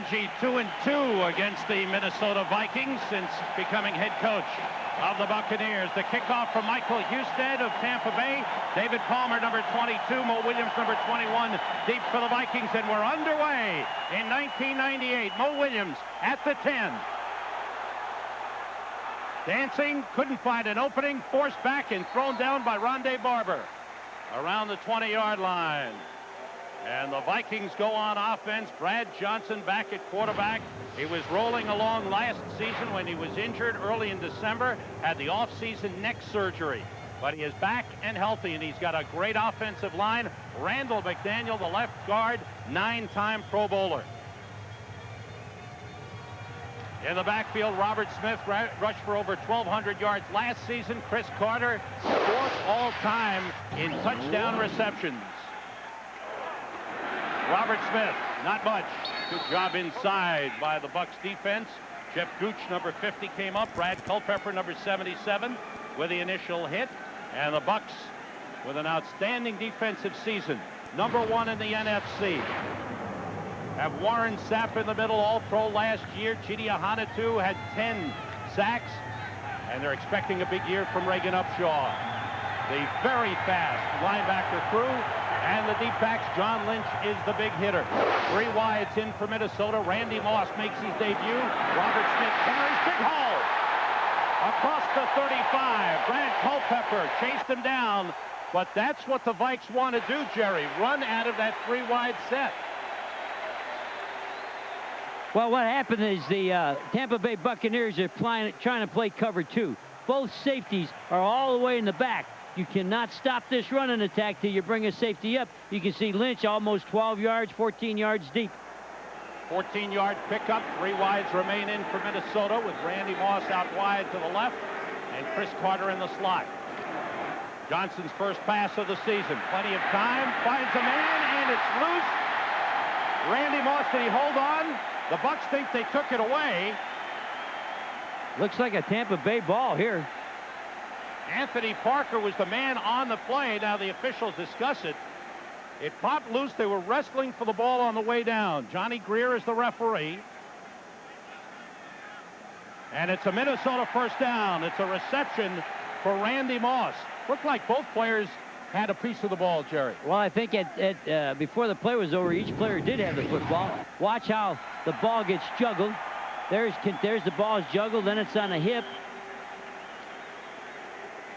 Dungy 2-2 against the Minnesota Vikings since becoming head coach of the Buccaneers. The kickoff from Michael Husted of Tampa Bay. David Palmer, number 22. Mo Williams, number 21, deep for the Vikings. And we're underway in 1998. Mo Williams at the 10. Dancing, couldn't find an opening, forced back and thrown down by Rondé Barber around the 20-yard line. And the Vikings go on offense. Brad Johnson back at quarterback. He was rolling along last season when he was injured early in December, had the off-season neck surgery. But he is back and healthy, and he's got a great offensive line. Randall McDaniel, the left guard, 9-time Pro Bowler. In the backfield, Robert Smith rushed for over 1,200 yards last season. Chris Carter, 4th all-time in touchdown receptions. Robert Smith, not much. Good job inside by the Bucs defense. Jeff Gooch, number 50, came up. Brad Culpepper, number 77, with the initial hit. And the Bucs with an outstanding defensive season. Number 1 in the NFC. Have Warren Sapp in the middle, all-pro last year. Chidi Ahanotu had 10 sacks. And they're expecting a big year from Reagan Upshaw. The very fast linebacker crew. And the deep backs, John Lynch is the big hitter. 3 wides in for Minnesota. Randy Moss makes his debut. Robert Smith carries, big hole. Across the 35. Brad Culpepper chased him down. But that's what the Vikes want to do, Jerry. Run out of that 3-wide set. Well, what happened is the Tampa Bay Buccaneers are trying to play cover 2. Both safeties are all the way in the back. You cannot stop this running attack till you bring a safety up. You can see Lynch almost 12 yards, 14 yards deep. 14-yard pickup. 3 wides remain in for Minnesota with Randy Moss out wide to the left and Chris Carter in the slot. Johnson's first pass of the season. Plenty of time. Finds a man, and it's loose. Randy Moss, did he hold on? The Bucs think they took it away. Looks like a Tampa Bay ball here. Anthony Parker was the man on the play. Now the officials discuss it. It popped loose. They were wrestling for the ball on the way down. Johnny Greer is the referee. And it's a Minnesota first down. It's a reception for Randy Moss. Looked like both players had a piece of the ball, Jerry. Well, I think before the play was over, each player did have the football. Watch how the ball gets juggled. There's the ball is juggled, then it's on a hip.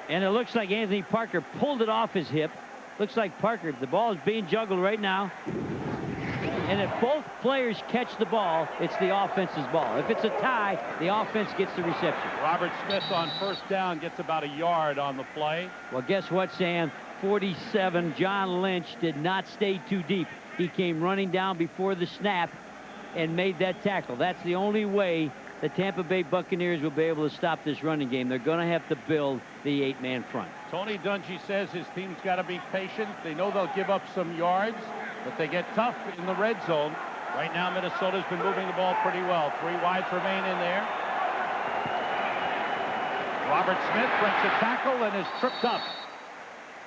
And it looks like Anthony Parker pulled it off his hip. Looks like Parker, the ball is being juggled right now. And if both players catch the ball, it's the offense's ball. If it's a tie, the offense gets the reception. Robert Smith on first down gets about a yard on the play. Well, guess what, Sam? 47, John Lynch did not stay too deep. He came running down before the snap and made that tackle. That's the only way the Tampa Bay Buccaneers will be able to stop this running game. They're going to have to build the 8-man front. Tony Dungy says his team's got to be patient. They know they'll give up some yards, but they get tough in the red zone. Right now, Minnesota's been moving the ball pretty well. 3 wides remain in there. Robert Smith breaks a tackle and is tripped up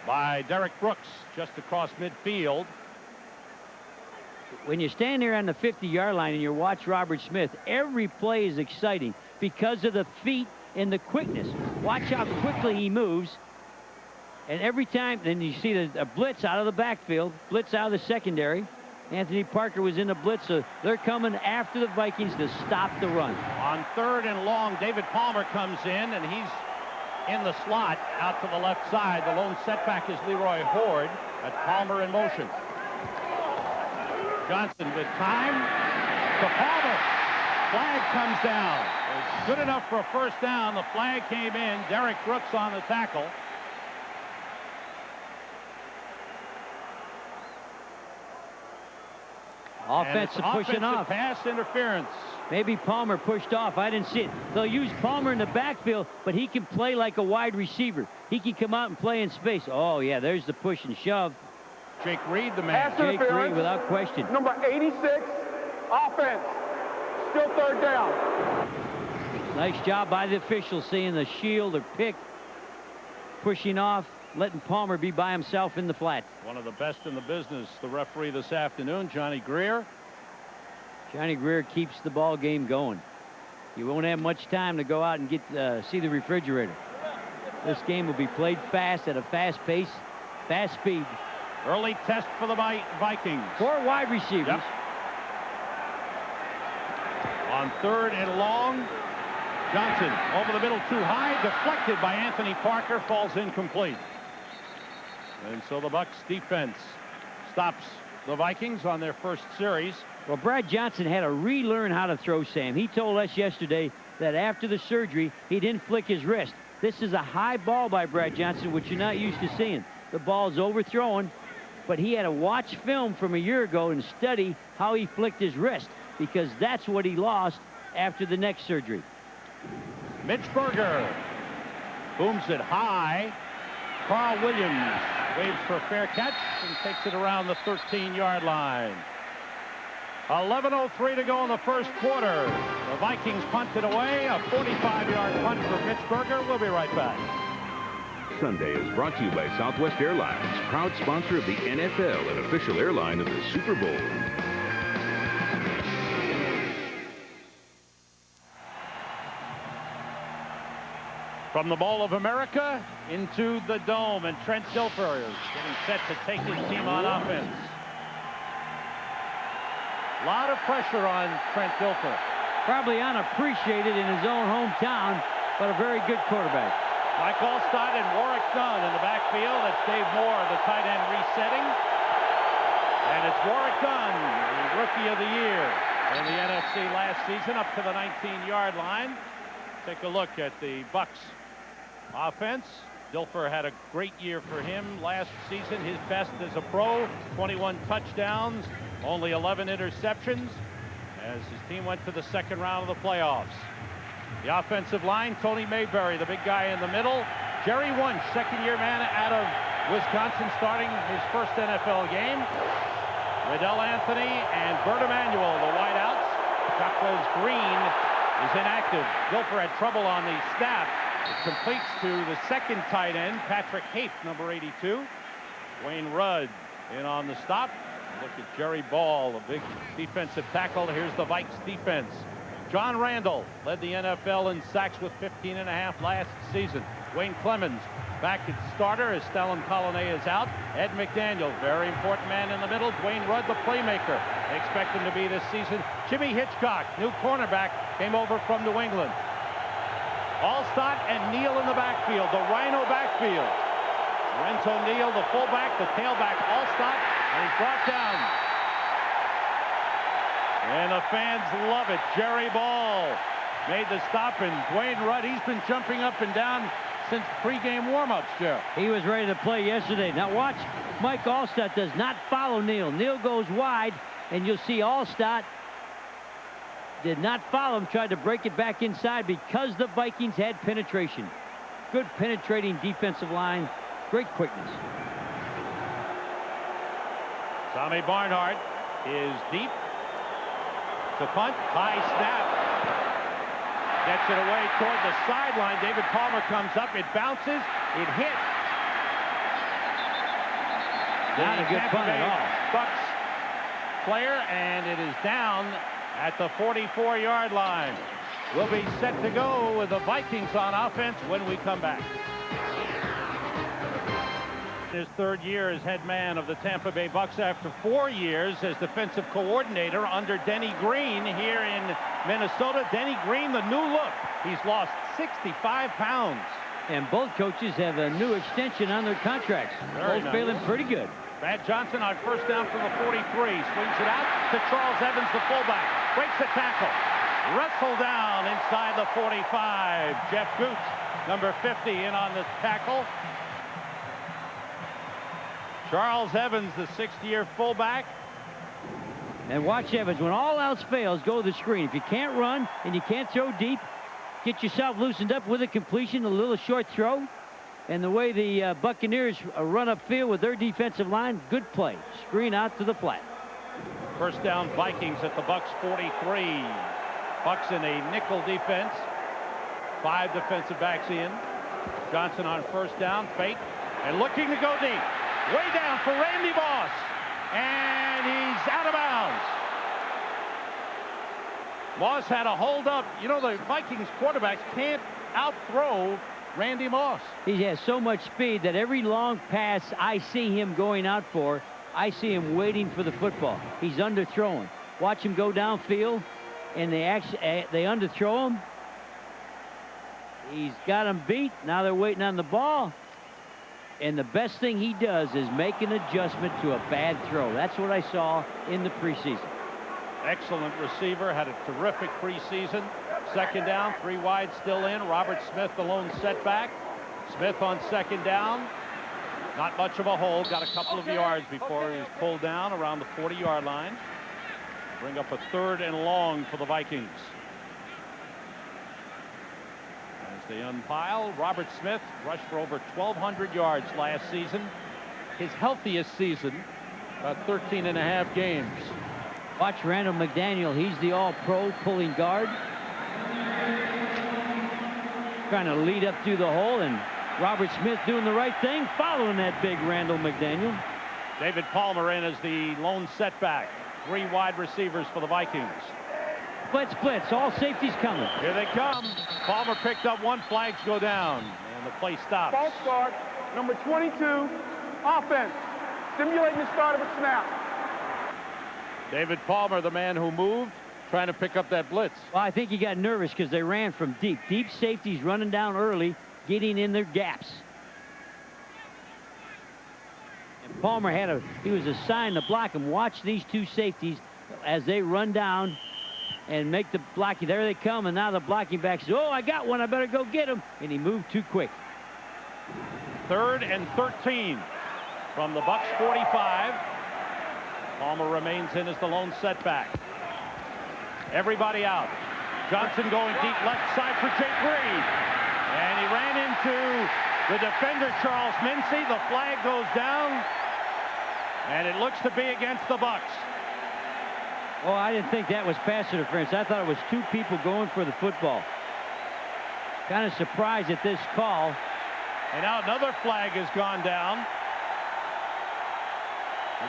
by Derek Brooks just across midfield. When you stand there on the 50-yard line and you watch Robert Smith, every play is exciting because of the feet and the quickness. Watch how quickly he moves. And every time, then you see a blitz out of the backfield, blitz out of the secondary. Anthony Parker was in the blitz, so they're coming after the Vikings to stop the run. On 3rd and long, David Palmer comes in, and he's in the slot out to the left side. The lone setback is Leroy Horde. That's Palmer in motion. Johnson with time to Palmer. Flag comes down. It's good enough for a first down. The flag came in. Derek Brooks on the tackle. Offensive pushing off. Pass interference. Maybe Palmer pushed off. I didn't see it. They'll use Palmer in the backfield, but he can play like a wide receiver. He can come out and play in space. Oh, yeah, there's the push and shove. Jake Reed, the man. Jake Reed, without question. Number 86, offense. Still 3rd down. Nice job by the officials seeing the shield or pick, pushing off, letting Palmer be by himself in the flat. One of the best in the business, the referee this afternoon, Johnny Greer. Johnny Greer keeps the ball game going. You won't have much time to go out and get see the refrigerator. This game will be played fast at a fast pace, fast speed. Early test for the Vikings. 4 wide receivers. Yep. On 3rd and long, Johnson over the middle too high, deflected by Anthony Parker, falls incomplete. And so the Bucs defense stops the Vikings on their first series. Well, Brad Johnson had to relearn how to throw, Sam. He told us yesterday that after the surgery, he didn't flick his wrist. This is a high ball by Brad Johnson, which you're not used to seeing. The ball's overthrown, but he had to watch film from a year ago and study how he flicked his wrist, because that's what he lost after the neck surgery. Mitch Berger booms it high. Carl Williams waves for a fair catch and takes it around the 13-yard line. 11:03 to go in the first quarter. The Vikings punted away. A 45-yard punt for Mitch Berger. We'll be right back. Sunday is brought to you by Southwest Airlines, proud sponsor of the NFL and official airline of the Super Bowl. From the Bowl of America into the Dome, and Trent Dilfer is getting set to take his team on offense. A lot of pressure on Trent Dilfer. Probably unappreciated in his own hometown, but a very good quarterback. Mike Allstott and Warwick Dunn in the backfield. That's Dave Moore, the tight end, resetting. And it's Warwick Dunn, the Rookie of the Year in the NFC last season, up to the 19-yard line. Take a look at the Bucs offense. Dilfer had a great year for him last season, his best as a pro. 21 touchdowns, only 11 interceptions, as his team went to the second round of the playoffs. The offensive line, Tony Mayberry, the big guy in the middle. Jerry Wunsch, second-year man out of Wisconsin, starting his first NFL game. Riddell Anthony and Bert Emanuel, the wideouts. Jacquez Green is inactive. Dilfer had trouble on the snap. It completes to the second tight end, Patrick Haight, number 82. Wayne Rudd in on the stop. Look at Jerry Ball, a big defensive tackle. Here's the Vikes defense. John Randall led the NFL in sacks with 15.5 last season. Wayne Clemens back at starter as Stellan Colonnay is out. Ed McDaniel, very important man in the middle. Dwayne Rudd, the playmaker. They expect him to be this season. Jimmy Hitchcock, new cornerback, came over from New England. Allstott and Neal in the backfield, the Rhino backfield. Lorenzo Neal, the fullback, the tailback, Allstott, and he's brought down. And the fans love it. Jerry Ball made the stop, and Dwayne Rudd, he's been jumping up and down since pregame warm-ups, Joe. He was ready to play yesterday. Now watch, Mike Allstott does not follow Neal. Neal goes wide, and you'll see Allstott did not follow him, tried to break it back inside because the Vikings had penetration. Good penetrating defensive line, great quickness. Tommy Barnhart is deep. To punt, high snap. Gets it away toward the sideline. David Palmer comes up. It bounces. It hits. Not a good punt at all. Bucs player, and it is down at the 44-yard line. We'll be set to go with the Vikings on offense when we come back. His third year as head man of the Tampa Bay Bucs after 4 years as defensive coordinator under Denny Green here in Minnesota. Denny Green, the new look. He's lost 65 pounds. And both coaches have a new extension on their contracts. Both feeling pretty good. Brad Johnson on first down from the 43. Swings it out to Charles Evans, the fullback. Breaks the tackle. Wrestled down inside the 45. Jeff Gooch, number 50, in on the tackle. Charles Evans, the 6th-year fullback. And watch Evans. When all else fails, go to the screen. If you can't run and you can't throw deep, get yourself loosened up with a completion, a little short throw. And the way the Buccaneers run upfield with their defensive line, good play. Screen out to the flat. First down, Vikings at the Bucs 43. Bucs in a nickel defense. 5 defensive backs in. Johnson on first down, fake, and looking to go deep. Way down for Randy Moss. And he's out of bounds. Moss had a hold up. You know, the Vikings quarterbacks can't outthrow Randy Moss. He has so much speed that every long pass I see him going out for, I see him waiting for the football. He's underthrowing. Watch him go downfield, and they underthrow him. He's got him beat. Now they're waiting on the ball. And the best thing he does is make an adjustment to a bad throw. That's what I saw in the preseason. Excellent receiver, had a terrific preseason. Second down, 3 wide, still in. Robert Smith, the lone setback. Smith on second down. Not much of a hole, got a couple of yards before he was pulled down around the 40-yard line. Bring up a 3rd and long for the Vikings. As they unpile, Robert Smith rushed for over 1,200 yards last season. His healthiest season, about 13 and a half games. Watch Randall McDaniel. He's the all-pro pulling guard. Trying to lead up through the hole, and Robert Smith doing the right thing, following that big Randall McDaniel. David Palmer in as the lone setback. 3 wide receivers for the Vikings. Blitz, blitz. All safeties coming. Here they come. Palmer picked up 1. Flags go down, and the play stops. False start, number 22, offense. Simulating the start of a snap. David Palmer, the man who moved, trying to pick up that blitz. Well, I think he got nervous because they ran from deep. Deep safeties running down early, getting in their gaps. And Palmer he was assigned to block him. Watch these 2 safeties as they run down and make the blocking. There they come, and now the blocking back says, oh, I got one, I better go get him. And he moved too quick. 3rd and 13 from the Bucs 45. Palmer remains in as the lone setback. Everybody out. Johnson going deep left side for Jake Reed. And he ran into the defender, Charles Mincy. The flag goes down. And it looks to be against the Bucs. Oh, I didn't think that was pass interference. I thought it was 2 people going for the football. Kind of surprised at this call. And now another flag has gone down.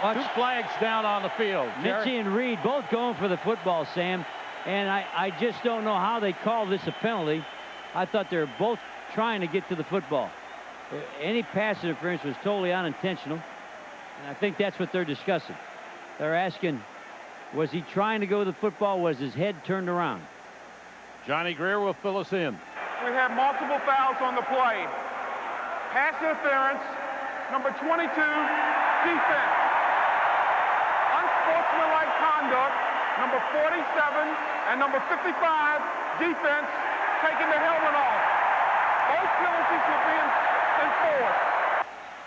Watch. 2 flags down on the field. Mincy and Reed both going for the football, Sam. And I just don't know how they call this a penalty. I thought they were both trying to get to the football. Any pass interference was totally unintentional. And I think that's what they're discussing. They're asking, was he trying to go to the football? Was his head turned around? Johnny Greer will fill us in. We have multiple fouls on the play. Pass interference, number 22, defense. Unsportsmanlike conduct, number 47 and number 55, defense, taking the helmet off. Both penalties were being enforced.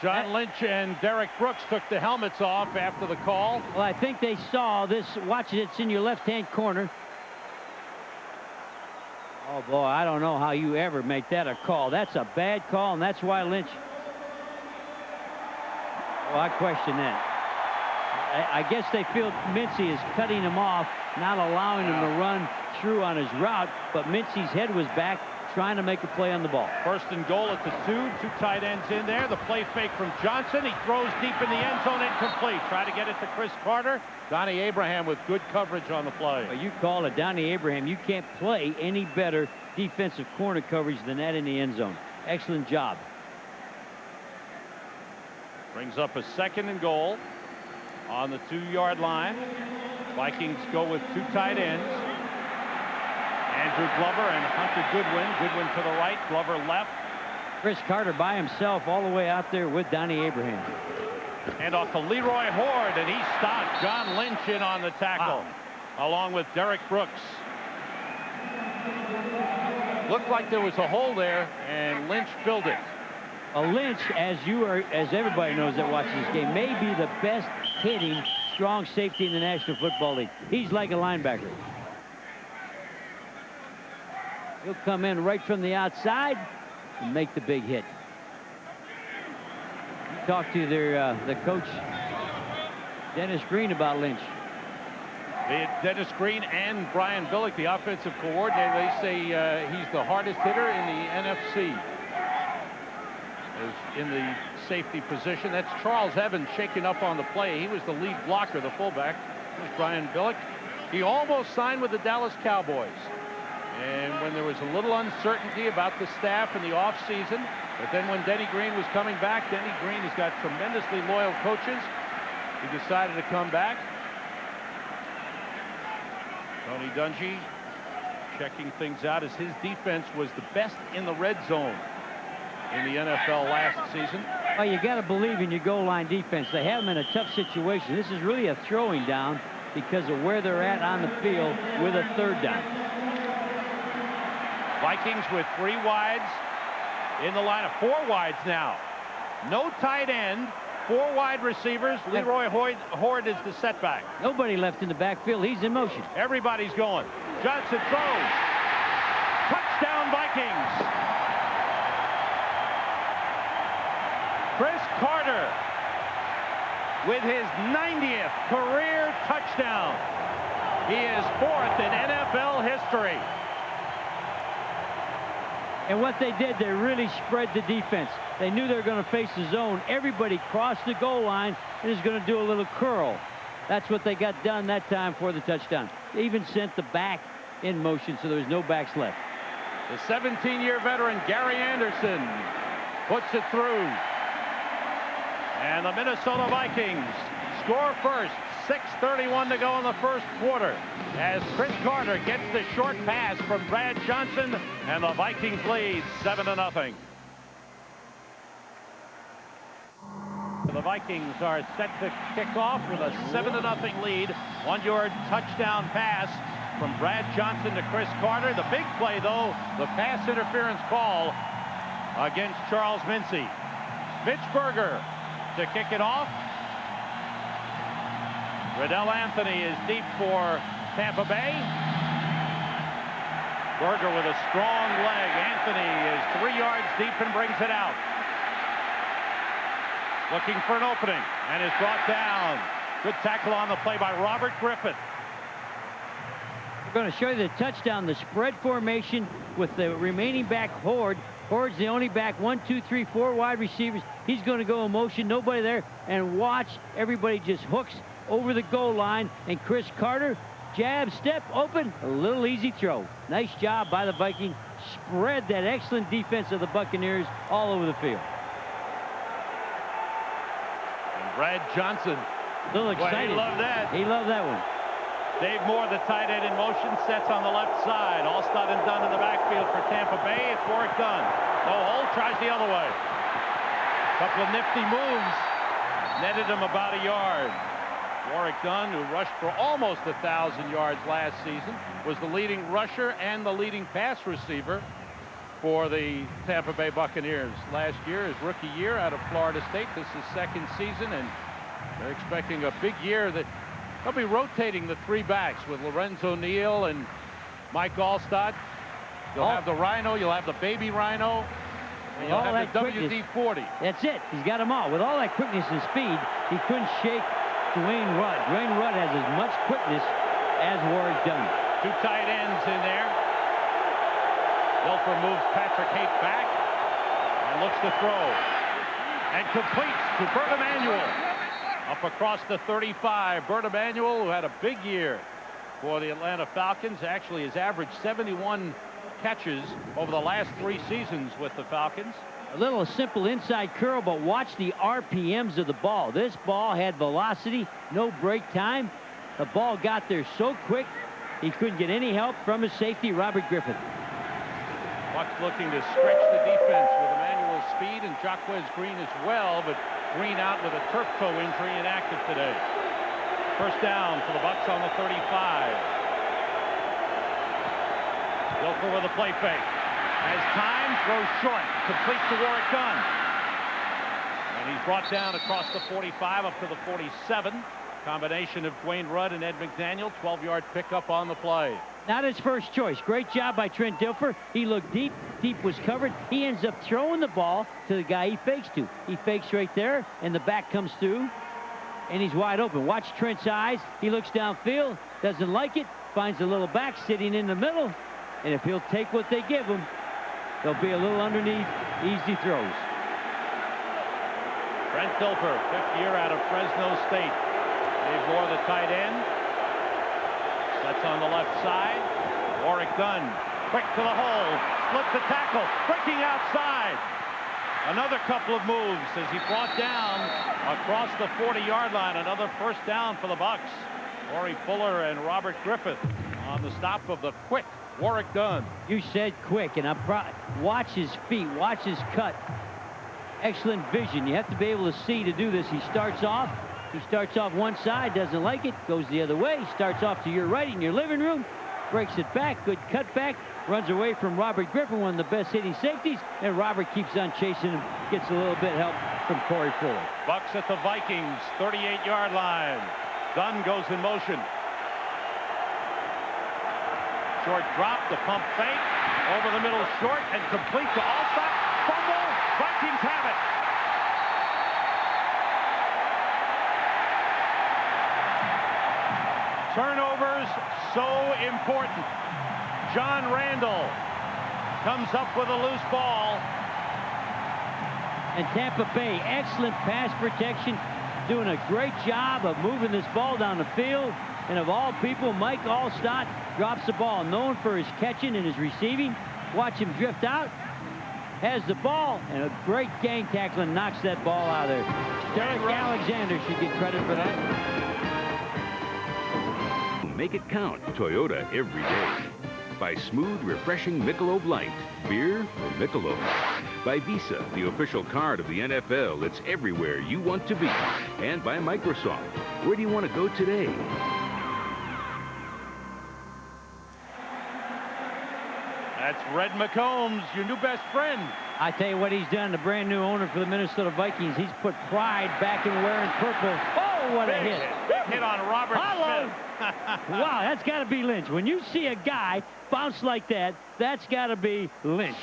John Lynch and Derek Brooks took the helmets off after the call. Well, I think they saw this. Watch it. It's in your left-hand corner. Oh, boy, I don't know how you ever make that a call. That's a bad call, and that's why Lynch... Oh, I question that. I guess they feel Mincy is cutting him off, not allowing him to run through on his route, but Mincy's head was back, trying to make a play on the ball. 1st and goal at the 2 tight ends in there. The play fake from Johnson. He throws deep in the end zone, incomplete. Try to get it to Chris Carter. Donnie Abraham with good coverage on the play. Well, you call it Donnie Abraham. You can't play any better defensive corner coverage than that in the end zone. Excellent job. Brings up a 2nd and goal on the 2-yard line. Vikings go with 2 tight ends. Andrew Glover and Hunter Goodwin. Goodwin to the right, Glover left. Chris Carter by himself all the way out there with Donnie Abraham. And off to Leroy Horde, and he stopped. John Lynch in on the tackle, along with Derek Brooks. Looked like there was a hole there, and Lynch filled it. Lynch, as everybody knows that watches this game, may be the best hitting strong safety in the National Football League. He's like a linebacker. He'll come in right from the outside and make the big hit. You talk to the coach, Dennis Green, about Lynch. Dennis Green and Brian Billick, the offensive coordinator, they say he's the hardest hitter in the NFC. In the safety position. That's Charles Evans shaking up on the play. He was the lead blocker, the fullback. Here's Brian Billick. He almost signed with the Dallas Cowboys. And when there was a little uncertainty about the staff in the offseason, but then when Denny Green was coming back, Denny Green has got tremendously loyal coaches. He decided to come back. Tony Dungy checking things out as his defense was the best in the red zone in the NFL last season. Well, you got to believe in your goal line defense. They have them in a tough situation. This is really a throwing down because of where they're at on the field with a third down. Vikings with 3 wides in the line of 4 wides now. No tight end, 4 wide receivers. Leroy Horde is the setback. Nobody left in the backfield. He's in motion. Everybody's going. Johnson throws. Touchdown Vikings. Chris Carter with his 90th career touchdown. He is 4th in NFL history. And what they did, they really spread the defense. They knew they were going to face the zone. Everybody crossed the goal line and is going to do a little curl. That's what they got done that time for the touchdown. They even sent the back in motion, so there was no backs left. The 17-year veteran Gary Anderson puts it through. And the Minnesota Vikings score first. 6:31 to go in the first quarter as Chris Carter gets the short pass from Brad Johnson, and the Vikings lead 7-0. The Vikings are set to kick off with a 7-0 lead. 1-yard touchdown pass from Brad Johnson to Chris Carter. The big play, though, the pass interference call against Charles Mincy. Mitch Berger to kick it off. Riddell Anthony is deep for Tampa Bay. Berger with a strong leg. Anthony is 3 yards deep and brings it out. Looking for an opening and is brought down. Good tackle on the play by Robert Griffith. We're going to show you the touchdown, the spread formation with the remaining back Horde. Horde's the only back. 1, 2, 3, 4 wide receivers. He's going to go in motion. Nobody there. And watch, everybody just hooks over the goal line. And Chris Carter, jab, step, open. A little easy throw. Nice job by the Vikings. Spread that excellent defense of the Buccaneers all over the field. And Brad Johnson. A little excited. Boy, he loved that. He loved that one. Dave Moore, the tight end in motion, sets on the left side. All said and done in the backfield for Tampa Bay. It's Warrick Dunn. No hold, tries the other way. Couple of nifty moves. Netted him about a yard. Warrick Dunn, who rushed for almost 1,000 yards last season, was the leading rusher and the leading pass receiver for the Tampa Bay Buccaneers. Last year, his rookie year out of Florida State. This is second season, and they're expecting a big year. That they'll be rotating the 3 backs with Lorenzo Neal and Mike Allstott. You'll have the Rhino, you'll have the baby Rhino, and you'll have the WD-40. That's it. He's got them all. With all that quickness and speed, he couldn't shake Dwayne Rudd. Dwayne Rudd has as much quickness as Warrick Dunn. 2 tight ends in there. Dilfer moves Patrick Haight back and looks to throw. And completes to Bert Emanuel. Up across the 35. Bert Emanuel, who had a big year for the Atlanta Falcons, actually has averaged 71 catches over the last 3 seasons with the Falcons. A little simple inside curl, but watch the RPMs of the ball. This ball had velocity, no break time. The ball got there so quick, he couldn't get any help from his safety, Robert Griffith. Bucs looking to stretch the defense with Emmanuel's speed and Jaquez Green as well, but Green out with a turf toe injury, inactive today. First down for the Bucs on the 35. Dilfer with a play fake. Has time, throws short, complete to Warrick Dunn. And he's brought down across the 45 up to the 47. Combination of Dwayne Rudd and Ed McDaniel. 12-yard pickup on the play. Not his first choice. Great job by Trent Dilfer. He looked deep. Deep was covered. He ends up throwing the ball to the guy he fakes to. He fakes right there, and the back comes through, and he's wide open. Watch Trent's eyes. He looks downfield, doesn't like it, finds a little back sitting in the middle, and if he'll take what they give him, there'll be a little underneath, easy throws. Trent Dilfer, 5th year out of Fresno State. Dave Moore, the tight end. That's on the left side. Warwick Dunn, quick to the hole, splits the tackle, breaking outside. Another couple of moves as he brought down across the 40-yard line. Another first down for the Bucs. Corey Fuller and Robert Griffith on the stop of the quick Warwick Dunn. You said quick, and watch his feet, watch his cut. Excellent vision. You have to be able to see to do this. He starts off one side, doesn't like it, goes the other way, starts off to your right in your living room, breaks it back, good cutback, runs away from Robert Griffin, one of the best hitting safeties, and Robert keeps on chasing him, gets a little bit of help from Corey Fuller. Bucs at the Vikings 38-yard line. Dunn goes in motion. Short drop, the pump fake, over the middle short, and complete to Allstott. Fumble, Vikings have it. Turnovers so important. John Randall comes up with a loose ball. And Tampa Bay, excellent pass protection, doing a great job of moving this ball down the field. And of all people, Mike Allstott drops the ball, known for his catching and his receiving. Watch him drift out, has the ball, and a great gang tackle and knocks that ball out of there. Derek Alexander should get credit for that. Make it count. Toyota every day. By Smooth, refreshing Michelob Light. Beer or Michelob. By Visa, the official card of the NFL that's everywhere you want to be. And by Microsoft. Where do you want to go today? That's Red McCombs, your new best friend. I tell you what he's done, the brand new owner for the Minnesota Vikings. He's put pride back in wearing purple. Oh, what a hit. Big hit on Robert Smith. Wow, that's got to be Lynch. When you see a guy bounce like that, that's got to be Lynch.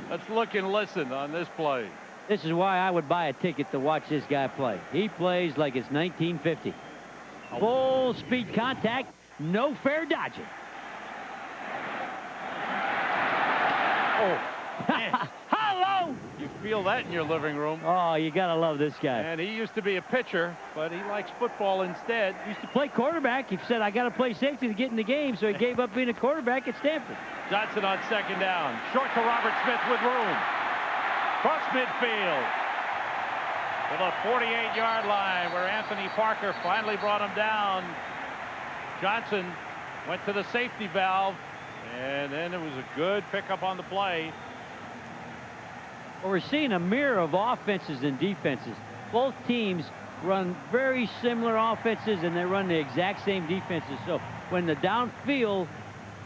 Let's look and listen on this play. This is why I would buy a ticket to watch this guy play. He plays like it's 1950. Full speed contact, no fair dodging. Oh, Hello! you feel that in your living room. Oh, you got to love this guy. And he used to be a pitcher, but he likes football instead. Used to play quarterback. He said, I got to play safety to get in the game, so he gave up being a quarterback at Stanford. Johnson on second down. Short to Robert Smith with room. Cross midfield. To the 48-yard line where Anthony Parker finally brought him down. Johnson went to the safety valve, and then it was a good pickup on the play. Well, we're seeing a mirror of offenses and defenses. Both teams run very similar offenses, and they run the exact same defenses. So when the downfield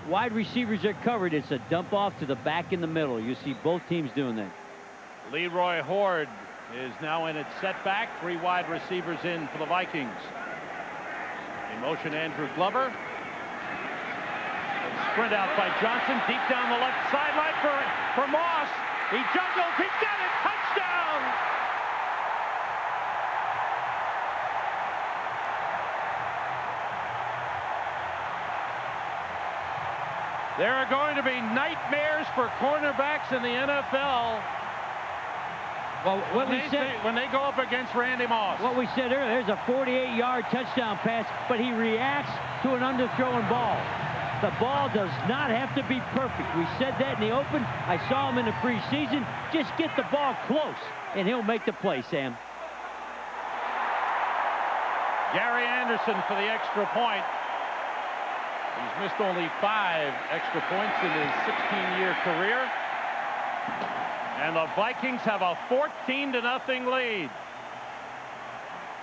wide receivers are covered, it's a dump off to the back in the middle. You see both teams doing that. Leroy Horde is now in its setback. 3 wide receivers in for the Vikings. In motion, Andrew Glover. Sprint out by Johnson, deep down the left sideline for Moss. He juggles, he's got it, touchdown! There are going to be nightmares for cornerbacks in the NFL. Well, when they go up against Randy Moss. What we said earlier, there's a 48-yard touchdown pass, but he reacts to an underthrown ball. The ball does not have to be perfect. We said that in the open. I saw him in the preseason. Just get the ball close, and he'll make the play, Sam. Gary Anderson for the extra point. He's missed only 5 extra points in his 16-year career. And the Vikings have a 14-0 lead.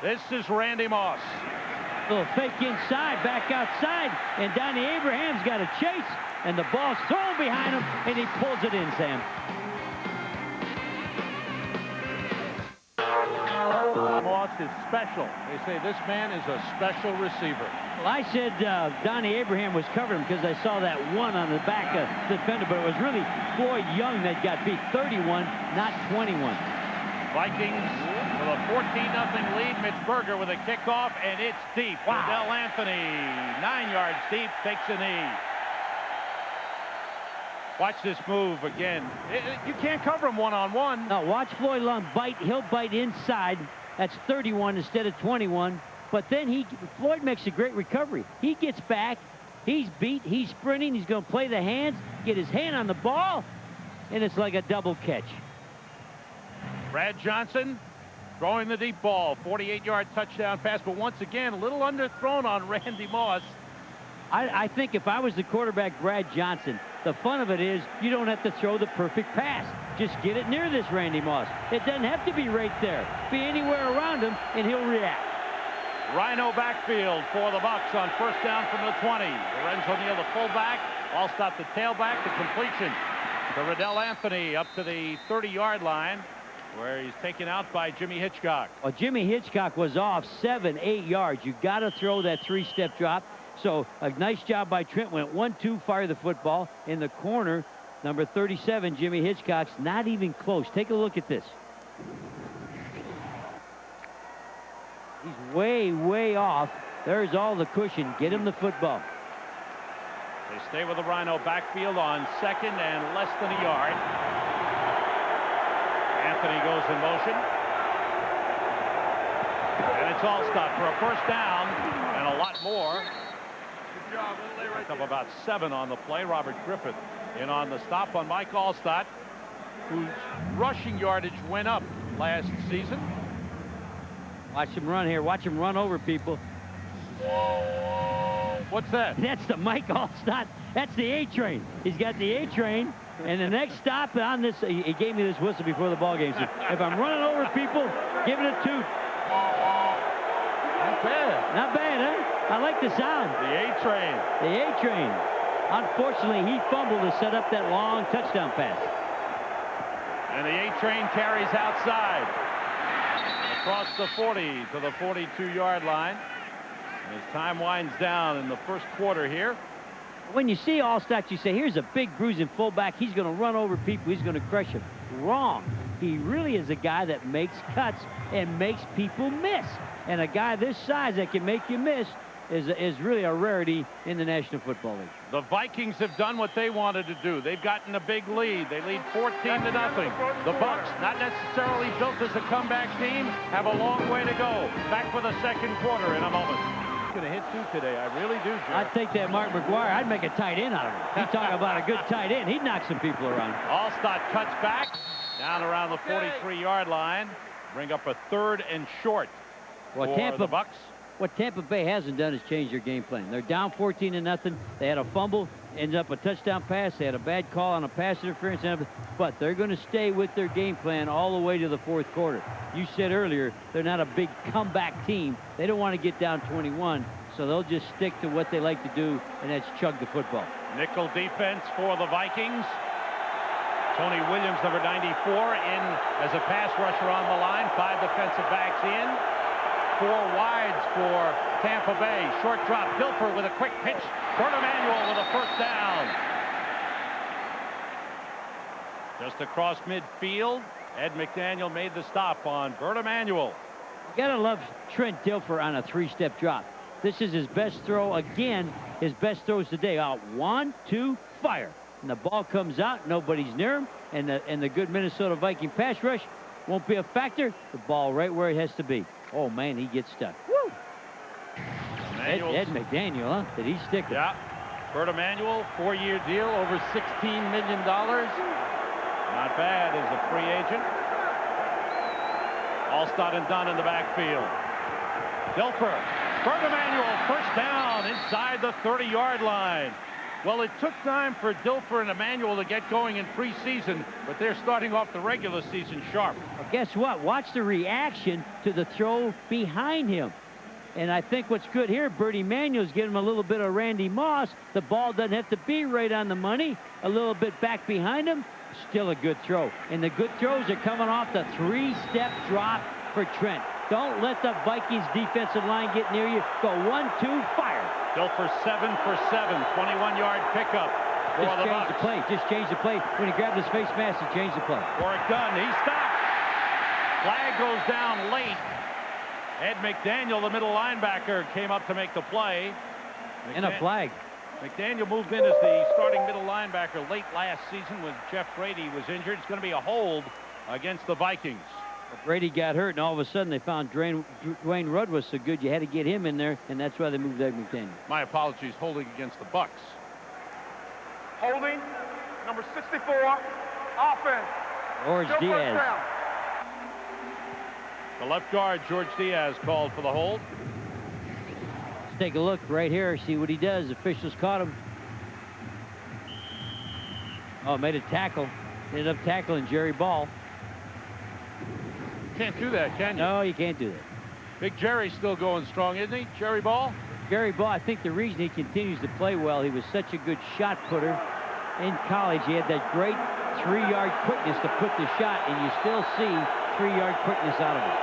This is Randy Moss. Little fake inside, back outside, and Donnie Abraham's got a chase, and the ball's thrown behind him, and he pulls it in, Sam. Moss is special. They say this man is a special receiver. Well, I said Donnie Abraham was covering him because I saw that one on the back of the defender, but it was really Floyd Young that got beat. 31, not 21. Vikings with a 14-0 lead. Mitch Berger with a kickoff, and it's deep. Wow. Del Anthony, 9 yards deep, takes a knee. Watch this move again. You can't cover him one-on-one. No, watch Floyd Young bite. He'll bite inside. That's 31 instead of 21. But then Floyd makes a great recovery. He gets back. He's beat. He's sprinting. He's going to play the hands, get his hand on the ball, and it's like a double catch. Brad Johnson throwing the deep ball. 48-yard touchdown pass, but once again, a little underthrown on Randy Moss. I think if I was the quarterback, Brad Johnson, the fun of it is you don't have to throw the perfect pass. Just get it near this Randy Moss. It doesn't have to be right there. Be anywhere around him, and he'll react. Rhino backfield for the Bucs on first down from the 20. Lorenzo Neal, the fullback. Allstott, the tailback. The completion to Riddell Anthony up to the 30-yard line, where he's taken out by Jimmy Hitchcock. Well, Jimmy Hitchcock was off 7-8 yards. You got to throw that 3-step drop. So a nice job by Trent. Went 1-2, fire the football in the corner. Number 37, Jimmy Hitchcock's not even close. Take a look at this. He's way, way off. There's all the cushion. Get him the football. They stay with the Rhino backfield on second and less than a yard. Anthony goes in motion. And it's Allstott for a first down and a lot more. Good job. Picked up about 7 on the play. Robert Griffith in on the stop on Mike Allstott, whose rushing yardage went up last season. Watch him run here. Watch him run over people. What's that? That's the Mike Allstott. That's the A-train. He's got the A-train. And the next stop on this, he gave me this whistle before the ball game. So if I'm running over people, give it a toot. Not bad. Not bad, huh? I like the sound. The A-train. The A-train. Unfortunately, he fumbled to set up that long touchdown pass. And the A-train carries outside. Across the 40 to the 42-yard line. And as time winds down in the first quarter here. When you see Allstott, you say, here's a big bruising fullback. He's going to run over people. He's going to crush them. Wrong. He really is a guy that makes cuts and makes people miss. And a guy this size that can make you miss is really a rarity in the National Football League. The Vikings have done what they wanted to do. They've gotten a big lead. They lead 14-0. The Bucs, not necessarily built as a comeback team, have a long way to go. Back for the second quarter in a moment. He's going to hit 2 today. I really do, Jerry. I'd take that Mark McGuire. I'd make a tight end out of him. You talk about a good tight end. He'd knock some people around. Allstott cuts back down around the 43-yard line. Bring up a 3rd and short for the Bucs. What Tampa Bay hasn't done is change their game plan. They're down 14-0. They had a fumble, ends up a touchdown pass. They had a bad call on a pass interference, but they're going to stay with their game plan all the way to the fourth quarter. You said earlier they're not a big comeback team. They don't want to get down 21, so they'll just stick to what they like to do, and that's chug the football. Nickel defense for the Vikings. Tony Williams, number 94, in as a pass rusher on the line. 5 defensive backs in. 4 wides for Tampa Bay. Short drop. Dilfer with a quick pitch. Bert Emanuel with a first down. Just across midfield, Ed McDaniel made the stop on Bert Emanuel. You gotta love Trent Dilfer on a 3-step drop. This is his best throw. Again, his best throws today. Out 1, 2, fire. And the ball comes out. Nobody's near him. And the good Minnesota Viking pass rush won't be a factor. The ball right where it has to be. Oh, man, he gets stuck. Woo! Ed McDaniel, huh? Did he stick it? Yeah. Bert Emanuel, 4-year deal, over $16 million. Not bad as a free agent. Allstott and Dunn in the backfield. Dilfer. Bert Emanuel, first down inside the 30-yard line. Well, it took time for Dilfer and Emanuel to get going in preseason, but they're starting off the regular season sharp. Well, guess what? Watch the reaction to the throw behind him. And I think what's good here, Bert Emanuel's giving him a little bit of Randy Moss. The ball doesn't have to be right on the money. A little bit back behind him. Still a good throw. And the good throws are coming off the 3-step drop for Trent. Don't let the Vikings defensive line get near you. Go 1, 2, fire. Dilfer 7 for 7, 21-yard pickup for Just the change Bucs. the play. Just change the play. When he grabbed his face mask, he changed the play. Warwick Dunn, he stopped. Flag goes down late. Ed McDaniel, the middle linebacker, came up to make the play. And a flag. McDaniel moved in as the starting middle linebacker late last season when Jeff Brady was injured. It's going to be a hold against the Vikings. Brady got hurt, and all of a sudden they found Dwayne Rudd was so good you had to get him in there, and that's why they moved Ed McDaniel. My apologies, holding against the Bucs. Holding, number 64, offense. George Still first Diaz. down. The left guard, George Diaz, called for the hold. Let's take a look right here, see what he does. Officials caught him. Oh, made a tackle. Ended up tackling Jerry Ball. Can't do that, can you? No, you can't do that. Big Jerry's still going strong, isn't he? Jerry Ball? Jerry Ball, I think the reason he continues to play well, he was such a good shot putter in college. He had that great 3-yard quickness to put the shot, and you still see 3-yard quickness out of him.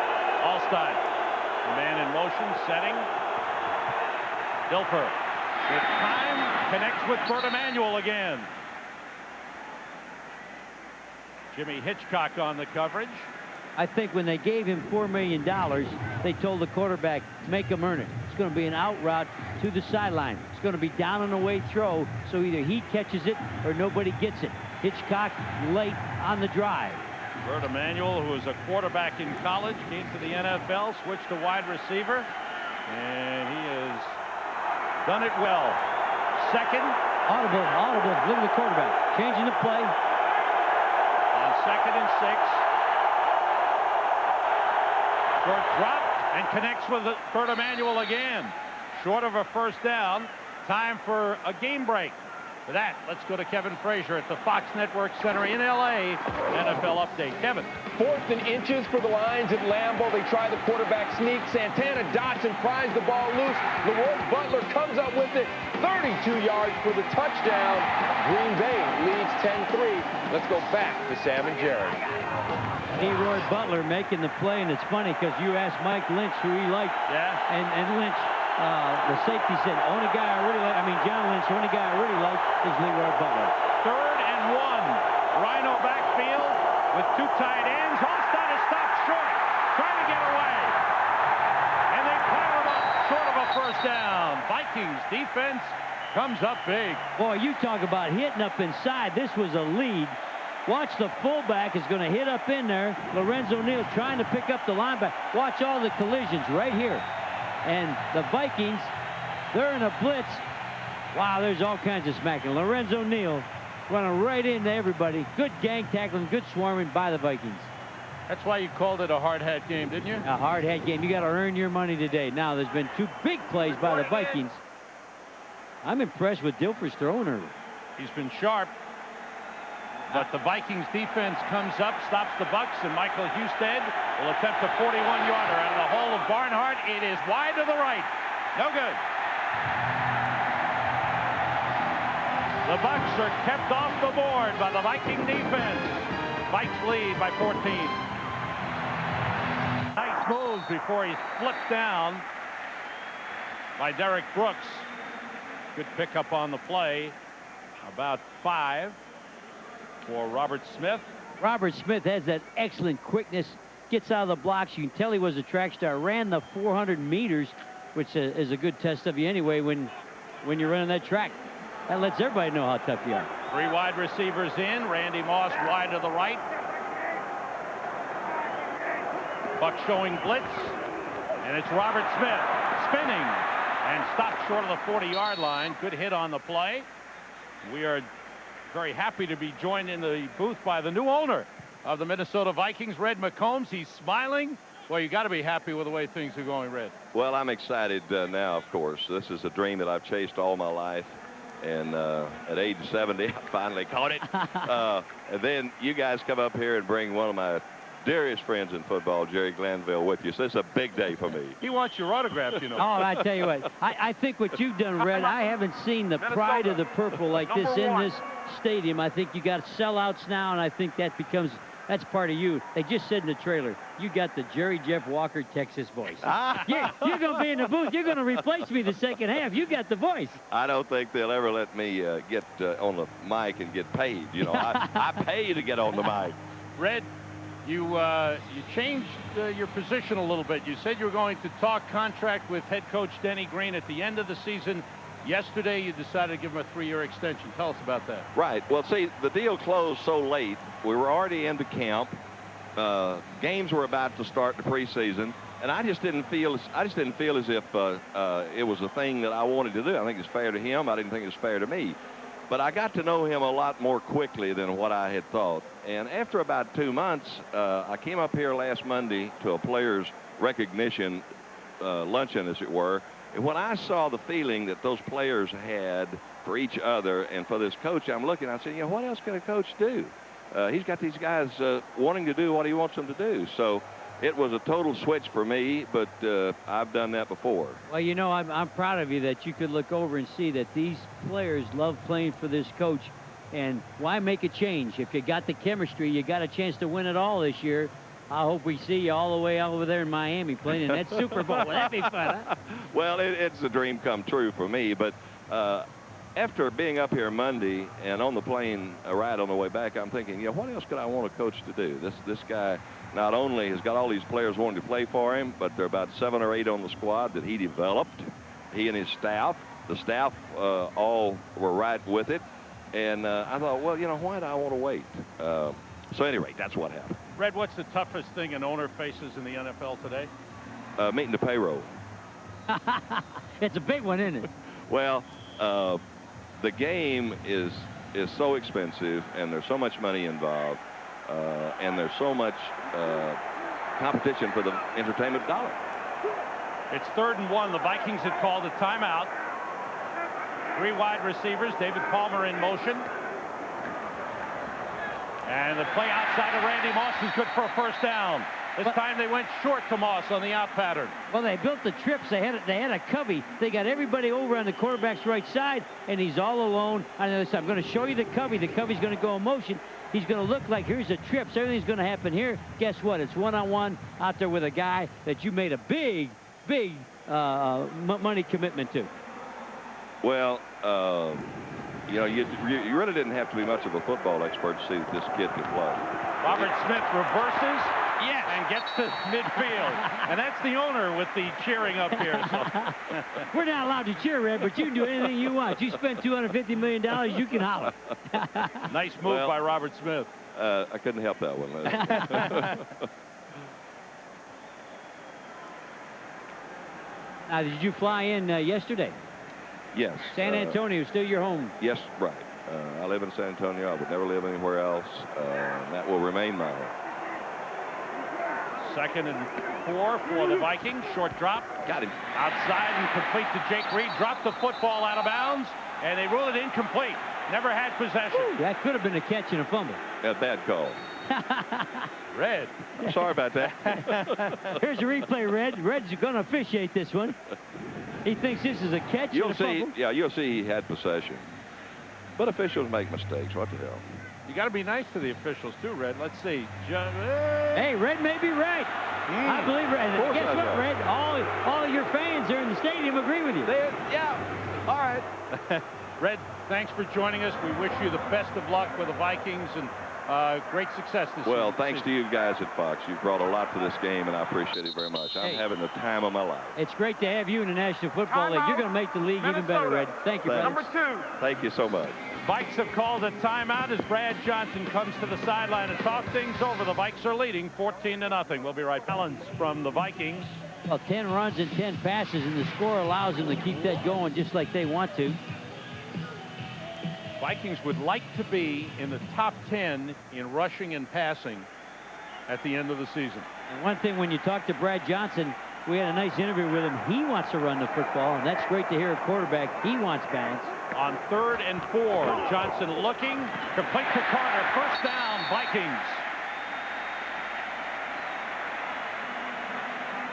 Allstein. The man in motion, setting. Dilfer. With time, connects with Bert Emanuel again. Jimmy Hitchcock on the coverage. I think when they gave him $4 million, they told the quarterback, make him earn it. It's going to be an out route to the sideline. It's going to be down and away throw, so either he catches it or nobody gets it. Hitchcock late on the drive. Bert Emanuel, who was a quarterback in college, came to the NFL, switched to wide receiver, and he has done it well. Second. Audible, look at the quarterback. Changing the play. On 2nd and 6. Short drop and connects with Bert Emanuel again. Short of a first down. Time for a game break. For that, let's go to Kevin Frazier at the Fox Network Center in L.A. NFL update. Kevin. 4th and inches for the Lions at Lambeau. They try the quarterback sneak. Santana dots and pries the ball loose. Leroy Butler comes up with it. 32 yards for the touchdown. Green Bay leads 10-3. Let's go back to Sam and Jerry. Leroy Butler making the play, and it's funny because you asked Mike Lynch who he liked. Yeah. And Lynch, the safety said, only guy I really like, John Lynch, the only guy I really like is Leroy Butler. 3rd and 1. Rhino backfield with 2 tight ends. Allstein is stopped short, trying to get away. And they pile him up short of a first down. Vikings defense comes up big. Boy, you talk about hitting up inside. This was a lead. Watch the fullback is going to hit up in there. Lorenzo Neal trying to pick up the linebacker. Watch all the collisions right here. And the Vikings, they're in a blitz. Wow, there's all kinds of smacking. Lorenzo Neal running right into everybody. Good gang tackling, good swarming by the Vikings. That's why you called it a hard hat game, didn't you? A hard hat game. You got to earn your money today. Now, there's been 2 big plays by the Vikings. I'm impressed with Dilfer's throwing early. He's been sharp. But the Vikings defense comes up, stops the Bucs, and Michael Husted will attempt a 41-yarder out of the hole of Barnhart. It is wide to the right. No good. The Bucs are kept off the board by the Viking defense. Vikes lead by 14. Nice moves before he's flipped down by Derek Brooks. Good pickup on the play. About 5. For Robert Smith. Robert Smith has that excellent quickness, gets out of the blocks. You can tell he was a track star, ran the 400 meters, which is a good test of you anyway when you're running that track. That lets everybody know how tough you are. 3 wide receivers in. Randy Moss wide to the right. Bucs showing blitz. And it's Robert Smith spinning and stopped short of the 40-yard line. Good hit on the play. We are very happy to be joined in the booth by the new owner of the Minnesota Vikings, Red McCombs. He's smiling. Well, you got to be happy with the way things are going, Red. Well, I'm excited now, of course. This is a dream that I've chased all my life. And at age 70, I finally caught it. And then you guys come up here and bring one of my dearest friends in football, Jerry Glanville, with you. So it's a big day for me. He wants your autograph, you know. Oh, I tell you what, I think what you've done, Red, I haven't seen the pride of the purple like this in this stadium. I think you got sellouts now, and I think that's part of you. They just said in the trailer, you got the Jerry Jeff Walker Texas voice. You're going to be in the booth. You're going to replace me the second half. You got the voice. I don't think they'll ever let me get on the mic and get paid. You know, I pay to get on the mic. Red, you changed your position a little bit. You said you were going to talk contract with head coach Denny Green at the end of the season. Yesterday, you decided to give him a 3-year extension. Tell us about that. Right. Well, see, the deal closed so late. We were already into camp, games were about to start the preseason, and I just didn't feel as if it was a thing that I wanted to do. I think it's fair to him. I didn't think it was fair to me. But I got to know him a lot more quickly than what I had thought. And after about 2 months, I came up here last Monday to a players' recognition luncheon, as it were. And when I saw the feeling that those players had for each other and for this coach, I'm looking, I said, you know, what else can a coach do? He's got these guys wanting to do what he wants them to do. So it was a total switch for me, but I've done that before. Well, you know, I'm proud of you that you could look over and see that these players love playing for this coach. And why make a change? If you got the chemistry, you got a chance to win it all this year. I hope we see you all the way over there in Miami playing in that Super Bowl. That'd be fun, huh? Well, it's a dream come true for me. But after being up here Monday and on the plane ride on the way back, I'm thinking, you know, what else could I want a coach to do? This guy not only has got all these players wanting to play for him, but there are about 7 or 8 on the squad that he developed, he and his staff. The staff all were right with it. And I thought, well, you know, why do I want to wait? So at any rate, that's what happened. Red, what's the toughest thing an owner faces in the NFL today? Meeting the payroll. It's a big one, isn't it? Well, the game is so expensive, and there's so much money involved, and there's so much competition for the entertainment dollar. It's 3rd and 1. The Vikings had called a timeout. 3 wide receivers. David Palmer in motion. And the play outside of Randy Moss is good for a first down. This time they went short to Moss on the out pattern. Well, they built the trips. They had a covey. They got everybody over on the quarterback's right side, and he's all alone on the other side. I'm going to show you the covey. The covey's going to go in motion. He's going to look like here's the trips. Everything's going to happen here. Guess what? It's one-on-one out there with a guy that you made a big money commitment to. Well, you know, you really didn't have to be much of a football expert to see that this kid could play. Robert Smith reverses, and gets to midfield. And that's the owner with the cheering up here. So. We're not allowed to cheer, Red, but you can do anything you want. You spend $250 million, you can holler. Nice move by Robert Smith. I couldn't help that one. Now, did you fly in yesterday? Yes. San Antonio, still your home? Yes, right. I live in San Antonio. I would never live anywhere else. That will remain my home. 2nd and 4 for the Vikings. Short drop. Got him. Outside and complete to Jake Reed. Dropped the football out of bounds, and they rule it incomplete. Never had possession. Ooh, that could have been a catch and a fumble. A bad call. Red. I'm sorry about that. Here's a replay, Red. Red's going to officiate this one. He thinks this is a catch and a fumble. Yeah, you'll see he had possession. But officials make mistakes. What the hell? You got to be nice to the officials, too, Red. Let's see. Hey, Red may be right. I believe Red. Guess what, Red? All of your fans there in the stadium agree with you. Yeah. All right. Red, thanks for joining us. We wish you the best of luck with the Vikings and great success this season. Well, thanks to you guys at Fox. You've brought a lot to this game, and I appreciate it very much. I'm having the time of my life. It's great to have you in the National Football League. You're going to make the league even better, Red. Thank you, brother. Number 2. Thank you so much. Vikes have called a timeout as Brad Johnson comes to the sideline and talk things over. The Vikes are leading 14-0. We'll be right back. Balance from the Vikings. Well, 10 runs and 10 passes, and the score allows them to keep that going just like they want to. Vikings would like to be in the top 10 in rushing and passing at the end of the season. And one thing, when you talk to Brad Johnson, we had a nice interview with him. He wants to run the football, and that's great to hear a quarterback. He wants balance. On 3rd and 4, Johnson looking, complete to Carter. First down, Vikings.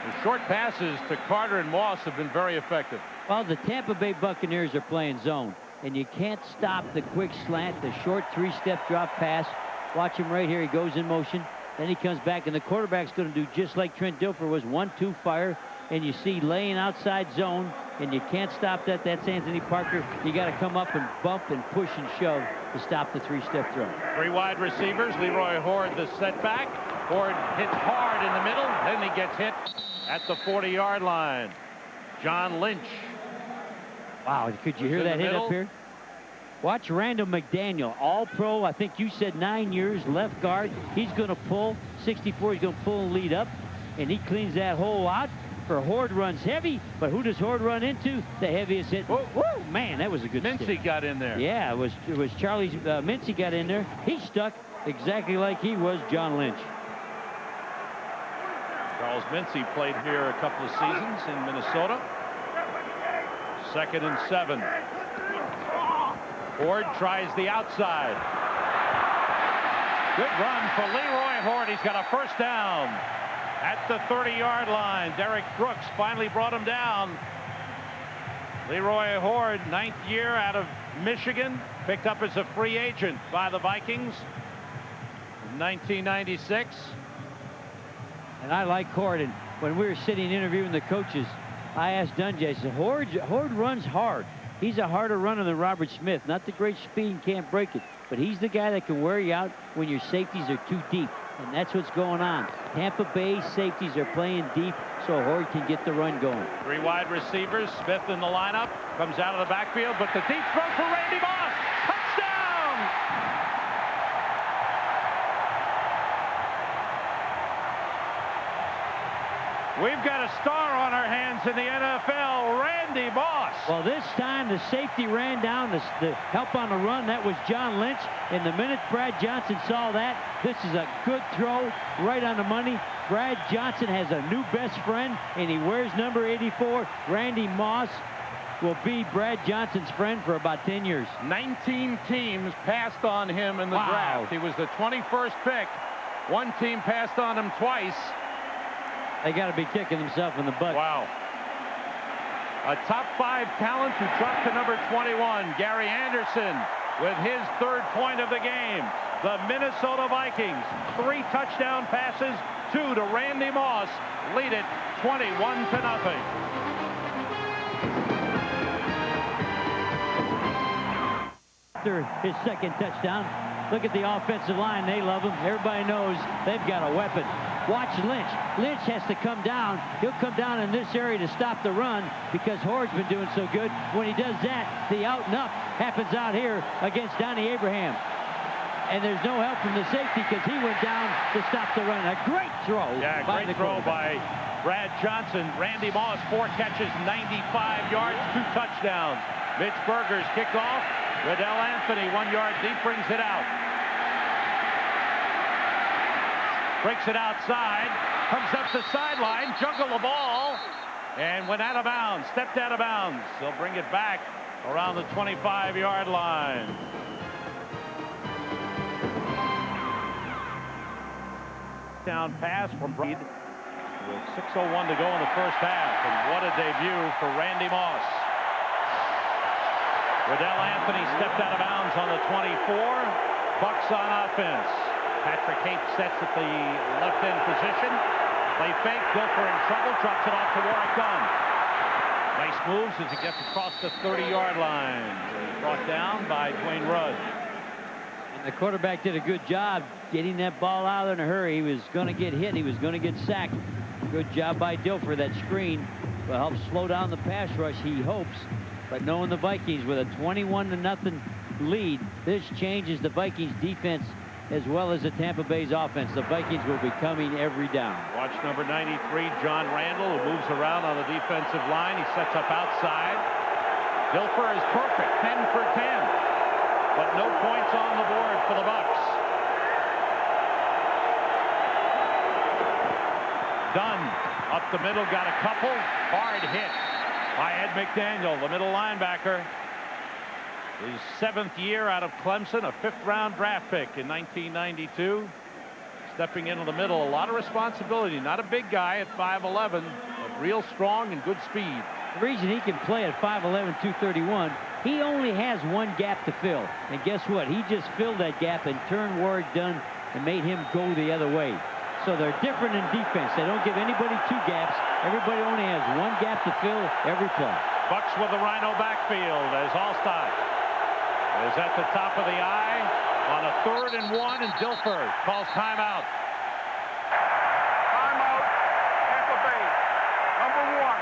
The short passes to Carter and Moss have been very effective. Well, the Tampa Bay Buccaneers are playing zone, and you can't stop the quick slant, the short 3-step drop pass. Watch him right here. He goes in motion. Then he comes back, and the quarterback's going to do just like Trent Dilfer was, 1-2 fire. And you see laying outside zone, and you can't stop that. That's Anthony Parker. You got to come up and bump and push and shove to stop the 3-step throw. 3 wide receivers. Leroy Horde the setback. Horde hits hard in the middle. Then he gets hit at the 40-yard line. John Lynch. Wow, could you hear that hit up here? Watch Randall McDaniel, all-pro. I think you said 9 years, left guard. He's going to pull. 64, he's going to pull and lead up, and he cleans that hole out. For Horde runs heavy, but who does Horde run into? The heaviest hit. Whoa, man, that was a good Mincy stick. got in there. Yeah, it was Charlie's. Mincy got in there. He stuck exactly like he was John Lynch. Charles Mincy played here a couple of seasons in Minnesota. 2nd and 7. Horde tries the outside. Good run for Leroy Horde. He's got a first down at the 30-yard line. Derek Brooks finally brought him down. Leroy Horde, 9th year out of Michigan, picked up as a free agent by the Vikings in 1996. And I like Horde. And when we were sitting interviewing the coaches, I asked Dungy, I said, Horde runs hard. He's a harder runner than Robert Smith. Not the great speed and can't break it, but he's the guy that can wear you out when your safeties are too deep. And that's what's going on. Tampa Bay safeties are playing deep, so Horde can get the run going. 3 wide receivers. Smith in the lineup. Comes out of the backfield, but the deep throw for Randy Moss. Touchdown! We've got a star on our hands in the NFL, Randy Moss. Well, this time the safety ran down the help on the run. That was John Lynch. And the minute Brad Johnson saw that, this is a good throw right on the money. Brad Johnson has a new best friend, and he wears number 84. Randy Moss will be Brad Johnson's friend for about 10 years. 19 teams passed on him in the draft. He was the 21st pick. One team passed on him twice. They got to be kicking themselves in the butt. Wow. A top 5 talent who dropped to number 21, Gary Anderson, with his 3rd point of the game. The Minnesota Vikings, 3 touchdown passes, 2 to Randy Moss, lead it 21-0. After his 2nd touchdown, look at the offensive line. They love him. Everybody knows they've got a weapon. Watch Lynch. Lynch has to come down. He'll come down in this area to stop the run because Horde's been doing so good. When he does that, the out and up happens out here against Donnie Abraham. And there's no help from the safety because he went down to stop the run. A great throw. Yeah, by great throw by Brad Johnson. Randy Moss, 4 catches, 95 yards, 2 touchdowns. Mitch Berger's kicked off. Riddell Anthony, 1 yard deep, brings it out. Breaks it outside, comes up the sideline, juggle the ball, and went out of bounds, stepped out of bounds. They'll bring it back around the 25-yard line. Down pass from Breed with 6:01 to go in the first half, and what a debut for Randy Moss. Riddell Anthony stepped out of bounds on the 24. Bucs on offense. Patrick Haight sets at the left end position. They fake. Dilfer in trouble. Drops it off to Warwick Dunn. Nice moves as he gets across the 30-yard line. Brought down by Dwayne Rudd. And the quarterback did a good job getting that ball out in a hurry. He was going to get hit. He was going to get sacked. Good job by Dilfer. That screen will help slow down the pass rush, he hopes. But knowing the Vikings with a 21-0 lead, this changes the Vikings defense as well as the Tampa Bay's offense. The Vikings will be coming every down. Watch number 93, John Randall, who moves around on the defensive line. He sets up outside. Dilfer is perfect, 10 for 10. But no points on the board for the Bucs. Dunn up the middle, got a couple. Hard hit by Ed McDaniel, the middle linebacker. His 7th year out of Clemson, a 5th-round draft pick in 1992. Stepping into the middle, a lot of responsibility. Not a big guy at 5'11", but real strong and good speed. The reason he can play at 5'11", 231, he only has one gap to fill. And guess what? He just filled that gap and turned Warwick Dunn and made him go the other way. So they're different in defense. They don't give anybody 2 gaps. Everybody only has one gap to fill every play. Bucs with the Rhino backfield as Allstott is at the top of the eye on a 3rd and 1, and Dilfer calls timeout. Timeout, Tampa Bay, number 1.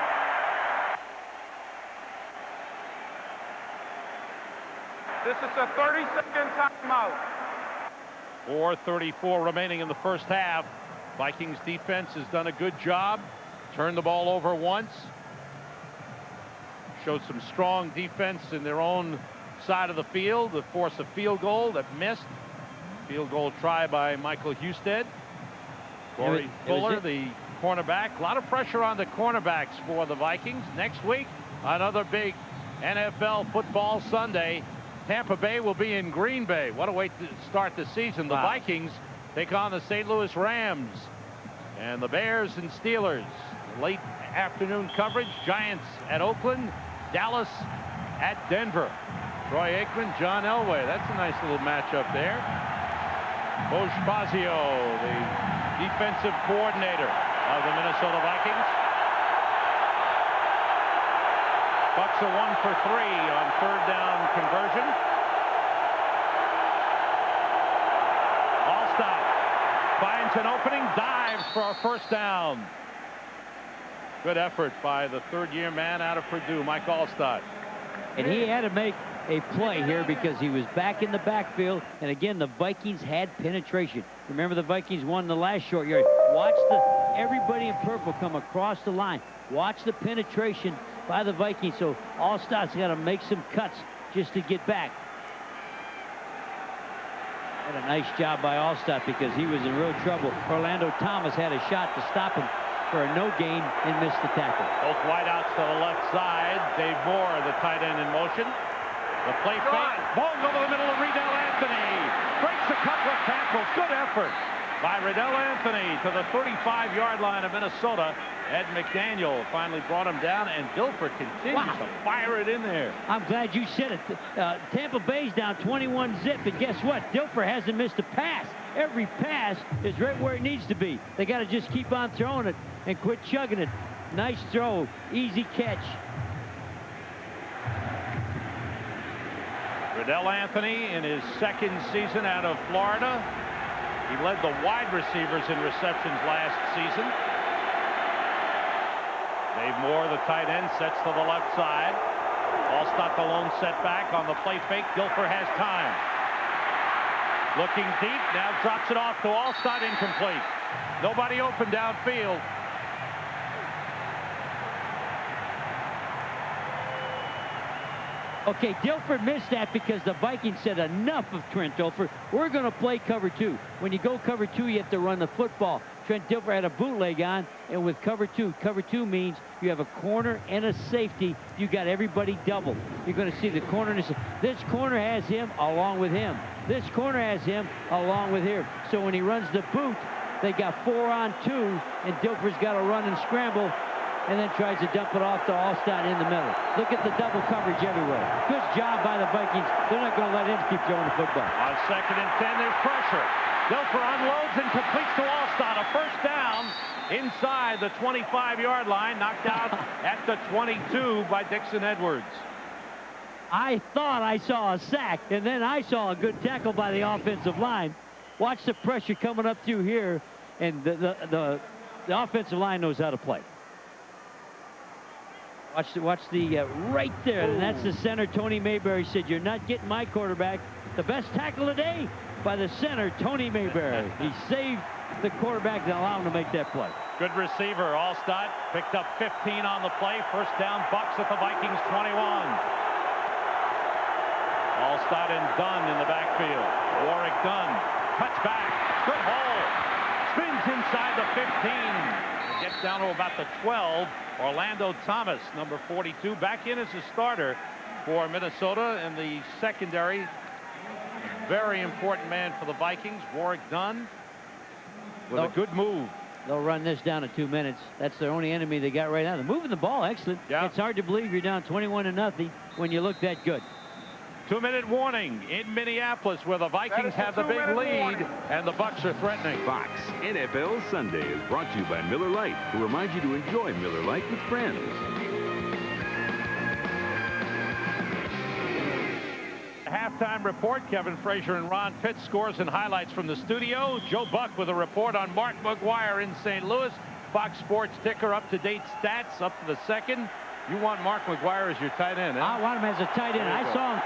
This is a 30-second timeout. 4:34 remaining in the first half. Vikings defense has done a good job. Turned the ball over once. Showed some strong defense in their own side of the field to force a field goal that missed. Field goal try by Michael Husted. Corey Fuller, the cornerback. A lot of pressure on the cornerbacks for the Vikings. Next week, another big NFL football Sunday. Tampa Bay will be in Green Bay. What a way to start the season. The Vikings take on the St. Louis Rams. And the Bears and Steelers. Late afternoon coverage. Giants at Oakland. Dallas at Denver. Troy Aikman, John Elway. That's a nice little matchup there. Bo Spazio, the defensive coordinator of the Minnesota Vikings. Bucs are 1 for 3 on third down conversion. Allstott finds an opening, dives for a first down. Good effort by the third-year man out of Purdue, Mike Allstott. And he had to make a play here because he was back in the backfield. And again, the Vikings had penetration. Remember, the Vikings won the last short yard. Watch everybody in purple come across the line. Watch the penetration by the Vikings. So Allstott's got to make some cuts just to get back. What a nice job by Allstott because he was in real trouble. Orlando Thomas had a shot to stop him for a no gain and missed the tackle. Both wideouts to the left side. Dave Moore, the tight end, in motion. The play fake. Ball over the middle of Riddell Anthony. Breaks a couple of tackles. Good effort by Riddell Anthony to the 35-yard line of Minnesota. Ed McDaniel finally brought him down, and Dilfer continues to fire it in there. I'm glad you said it. Tampa Bay's down 21-zip, and guess what? Dilfer hasn't missed a pass. Every pass is right where it needs to be. They got to just keep on throwing it and quit chugging it. Nice throw, easy catch. Riddell Anthony in his second season out of Florida. He led the wide receivers in receptions last season. Dave Moore, the tight end, sets to the left side. Allstott the lone setback on the play fake. Dilfer has time. Looking deep, now drops it off to Allstott, incomplete. Nobody open downfield. Okay, Dilfer missed that because the Vikings said enough of Trent Dilfer. We're going to play cover 2. When you go cover 2, you have to run the football. Trent Dilfer had a bootleg on, and with cover 2 means you have a corner and a safety. You got everybody doubled. You're going to see the corner. This corner has him along with him. This corner has him along with him. So when he runs the boot, they got 4 on 2, and Dilfer's got to run and scramble, and then tries to dump it off to Allstott in the middle. Look at the double coverage everywhere. Good job by the Vikings. They're not going to let him keep throwing the football. On 2nd and 10, there's pressure. Dilfer unloads and completes to Allstott. A first down inside the 25-yard line. Knocked out at the 22 by Dixon Edwards. I thought I saw a sack, and then I saw a good tackle by the offensive line. Watch the pressure coming up through here, and the offensive line knows how to play. Watch the right there, and that's the center. Tony Mayberry said, "You're not getting my quarterback." The best tackle today by the center, Tony Mayberry. He saved the quarterback and allowed him to make that play. Good receiver. Allstott picked up 15 on the play. First down, Bucs at the Vikings 21. Allstott and Dunn in the backfield. Warwick Dunn cuts back. Good hole. Spins inside the 15. Gets down to about the 12. Orlando Thomas, number 42, back in as a starter for Minnesota in the secondary. Very important man for the Vikings. Warwick Dunn with a good move. They'll run this down in 2 minutes. That's their only enemy they got right now. They're moving the ball excellent. Yeah. It's hard to believe you're down 21-0 when you look that good. 2-minute warning in Minneapolis, where the Vikings have the big lead and the Bucs are threatening. Fox NFL Sunday is brought to you by Miller Lite, who reminds you to enjoy Miller Lite with friends. Halftime report. Kevin Frazier and Ron Pitts, scores and highlights from the studio. Joe Buck with a report on Mark McGuire in St. Louis. Fox Sports ticker up-to-date stats up to the second. You want Mark McGuire as your tight end, huh? I want him as a tight end. I saw him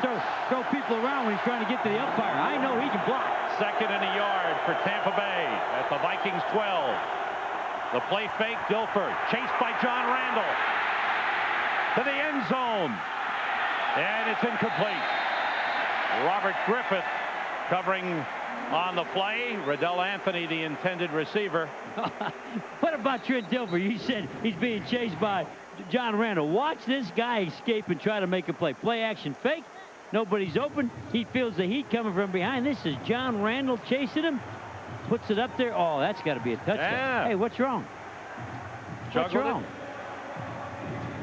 throw people around when he's trying to get to the umpire. I know he can block. 2nd and a yard for Tampa Bay at the Vikings 12. The play fake, Dilfer, chased by John Randall to the end zone, and it's incomplete. Robert Griffith covering on the play. Riddell Anthony, the intended receiver. What about Trent Dilfer? You said he's being chased by John Randall. Watch this guy escape and try to make a play. Play action fake. Nobody's open. He feels the heat coming from behind. This is John Randall chasing him. Puts it up there. Oh, that's got to be a touchdown. Yeah. Hey, what's wrong? What's wrong?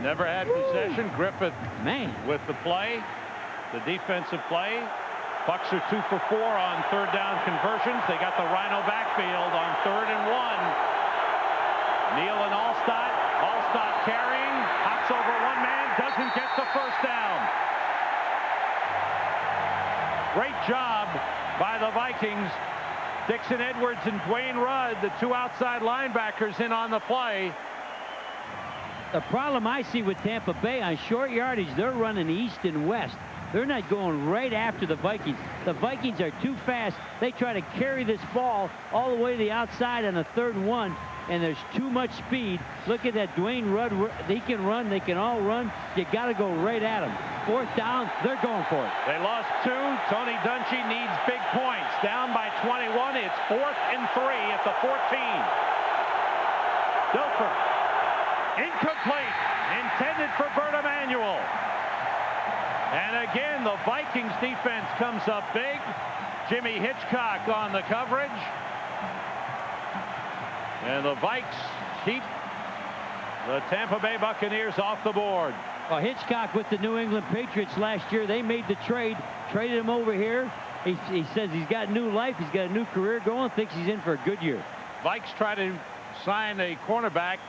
Never had possession. Griffith, man, with the play, the defensive play. Bucs are 2 for 4 on 3rd down conversions. They got the Rhino backfield on 3rd and 1. Neal and Allstott. Allstott carrying, hops over one man, doesn't get the first down. Great job by the Vikings. Dixon Edwards and Dwayne Rudd, the 2 outside linebackers, in on the play. The problem I see with Tampa Bay on short yardage, they're running east and west. They're not going right after the Vikings. The Vikings are too fast. They try to carry this ball all the way to the outside on a 3rd and 1, and there's too much speed. Look at that Dwayne Rudd. He can run. They can all run. You got to go right at him. 4th down, they're going for it. They lost 2. Tony Dungy needs big points. Down by 21. It's 4th and 3 at the 14. Dilfer. Incomplete. Intended for Bert Emanuel. And again, the Vikings defense comes up big. Jimmy Hitchcock on the coverage. And the Vikes keep the Tampa Bay Buccaneers off the board. Well, Hitchcock with the New England Patriots last year, they made the trade, traded him over here. He says he's got new life, he's got a new career going, thinks he's in for a good year. Vikes try to sign a cornerback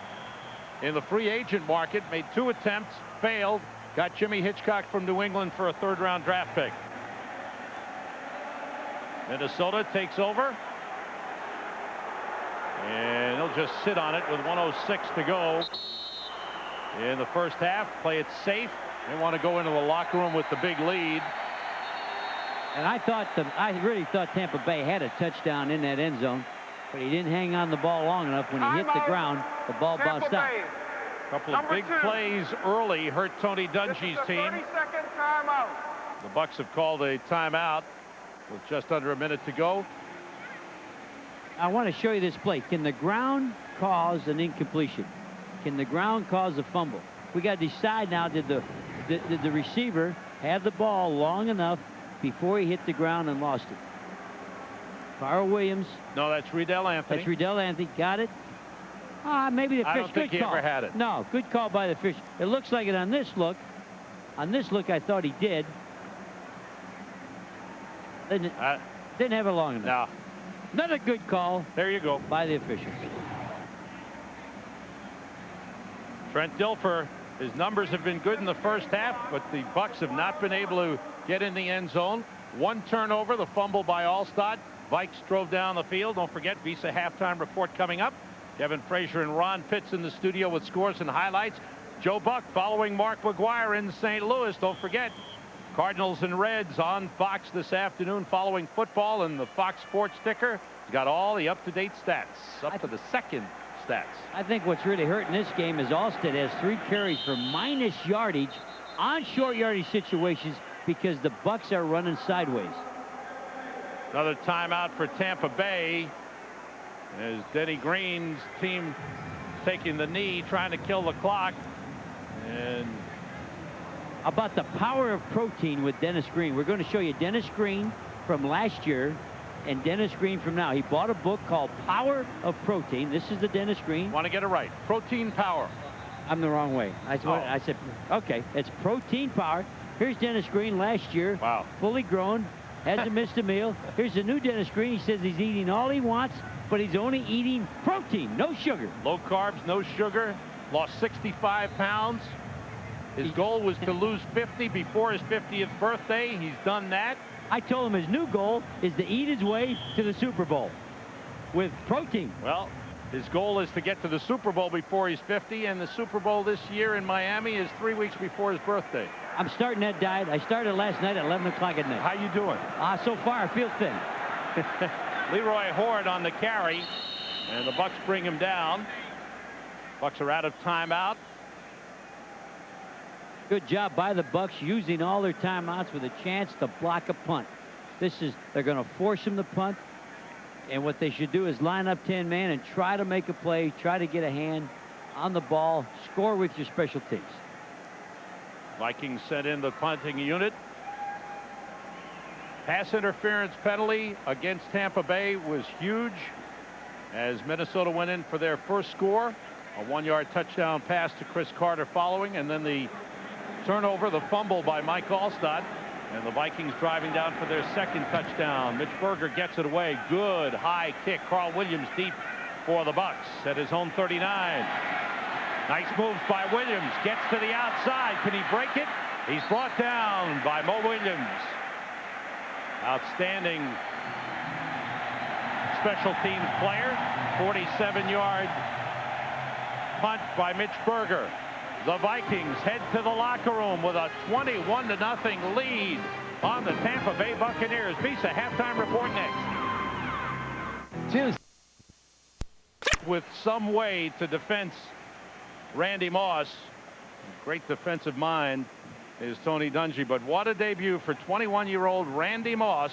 in the free agent market, made 2 attempts, failed. Got Jimmy Hitchcock from New England for a 3rd round draft pick. Minnesota takes over. And they'll just sit on it with 1:06 to go in the first half. Play it safe. They want to go into the locker room with the big lead. And I really thought Tampa Bay had a touchdown in that end zone, but he didn't hang on the ball long enough. When he hit the ground, the ball bounced out. A couple of big plays early hurt Tony Dungy's team. 30-second timeout. The Bucs have called a timeout with just under a minute to go. I want to show you this play. Can the ground cause an incompletion? Can the ground cause a fumble? We got to decide now, did the receiver have the ball long enough before he hit the ground and lost it? Carl Williams. No, that's Riddell Anthony. That's Riddell Anthony. Got it? Maybe the fish. I don't think he ever had it. No, good call by the fish. It looks like it on this look. On this look, I thought he did. Didn't have it long enough. No. Another good call. There you go. By the officials. Trent Dilfer, his numbers have been good in the first half, but the Bucs have not been able to get in the end zone. 1 turnover, the fumble by Allstott. Vikes drove down the field. Don't forget, Visa halftime report coming up. Kevin Frazier and Ron Pitts in the studio with scores and highlights. Joe Buck following Mark McGuire in St. Louis. Don't forget, Cardinals and Reds on Fox this afternoon following football, and the Fox Sports ticker has got all the up-to-date stats, up to the second stats. I think what's really hurting this game is Alstott has 3 carries for minus yardage on short yardage situations because the Bucs are running sideways. Another timeout for Tampa Bay as Denny Green's team taking the knee, trying to kill the clock. And how about the power of protein with Dennis Green? We're going to show you Dennis Green from last year and Dennis Green from now. He bought a book called Power of Protein. This is the Dennis Green. Want to get it right. Protein Power. I'm the wrong way. I said, okay, it's Protein Power. Here's Dennis Green last year. Wow. Fully grown. Hasn't missed a meal. Here's the new Dennis Green. He says he's eating all he wants, but he's only eating protein, no sugar. Low carbs, no sugar. Lost 65 pounds. His goal was to lose 50 before his 50th birthday. He's done that. I told him his new goal is to eat his way to the Super Bowl with protein. Well, His goal is to get to the Super Bowl before he's 50, and the Super Bowl this year in Miami is 3 weeks before his birthday. I'm starting that diet. I started last night at 11 o'clock at night. How you doing? So far, I feel thin. Leroy Horde on the carry, and the Bucs bring him down. Bucs are out of timeout. Good job by the Bucs using all their timeouts with a chance to block a punt. They're going to force him to punt, and what they should do is line up 10 man and try to make a play, try to get a hand on the ball, score with your special teams. Vikings sent in the punting unit. Pass interference penalty against Tampa Bay was huge as Minnesota went in for their first score. A 1-yard touchdown pass to Chris Carter following, and then the turnover, the fumble by Mike Allstott, and the Vikings driving down for their second touchdown. Mitch Berger gets it away. Good high kick. Carl Williams deep for the Bucs at his own 39. Nice moves by Williams. Gets to the outside. Can he break it? He's brought down by Mo Williams. Outstanding special teams player. 47-yard punt by Mitch Berger. The Vikings head to the locker room with a 21-0 lead on the Tampa Bay Buccaneers. Visa halftime report next. With some way to defense Randy Moss. Great defensive mind is Tony Dungy, but what a debut for 21-year-old Randy Moss.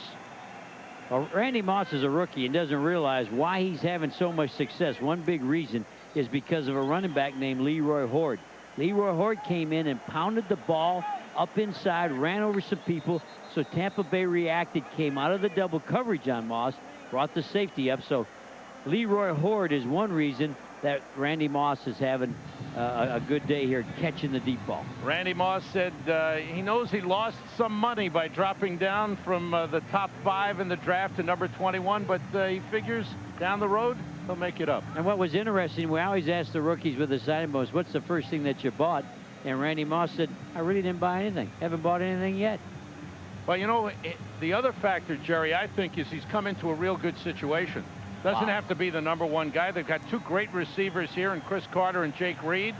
Well, Randy Moss is a rookie and doesn't realize why he's having so much success. One big reason is because of a running back named Leroy Horde. Leroy Horde came in and pounded the ball up inside, ran over some people, so Tampa Bay reacted, came out of the double coverage on Moss, brought the safety up. So Leroy Horde is one reason that Randy Moss is having a good day here catching the deep ball. Randy Moss said he knows he lost some money by dropping down from the top 5 in the draft to number 21, but he figures down the road he'll make it up. And what was interesting, we always ask the rookies with the signing bonus, what's the first thing that you bought? And Randy Moss said, I really didn't buy anything. Haven't bought anything yet. Well, you know, the other factor, Jerry, I think, is he's come into a real good situation. Doesn't have to be the number 1 guy. They've got 2 great receivers here in Chris Carter and Jake Reed.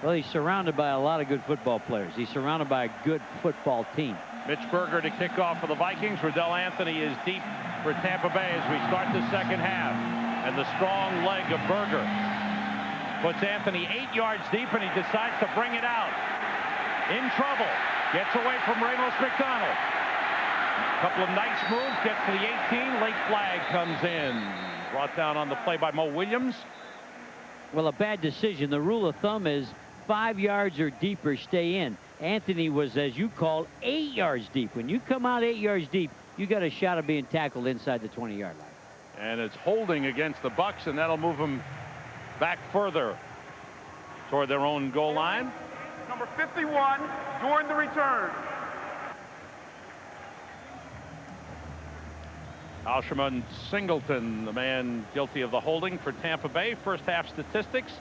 Well, he's surrounded by a lot of good football players. He's surrounded by a good football team. Mitch Berger to kick off for the Vikings. Riddell Anthony is deep for Tampa Bay as we start the second half. And the strong leg of Berger puts Anthony 8 yards deep, and he decides to bring it out. In trouble. Gets away from Ramos McDonald. Couple of nice moves, gets to the 18, late flag comes in. Brought down on the play by Mo Williams. Well, a bad decision. The rule of thumb is 5 yards or deeper, stay in. Anthony was, as you called, 8 yards deep. When you come out 8 yards deep, you got a shot of being tackled inside the 20-yard line. And it's holding against the Bucs, and that'll move them back further toward their own goal line. Number 51 during the return. Alshman Singleton, the man guilty of the holding for Tampa Bay. First half statistics.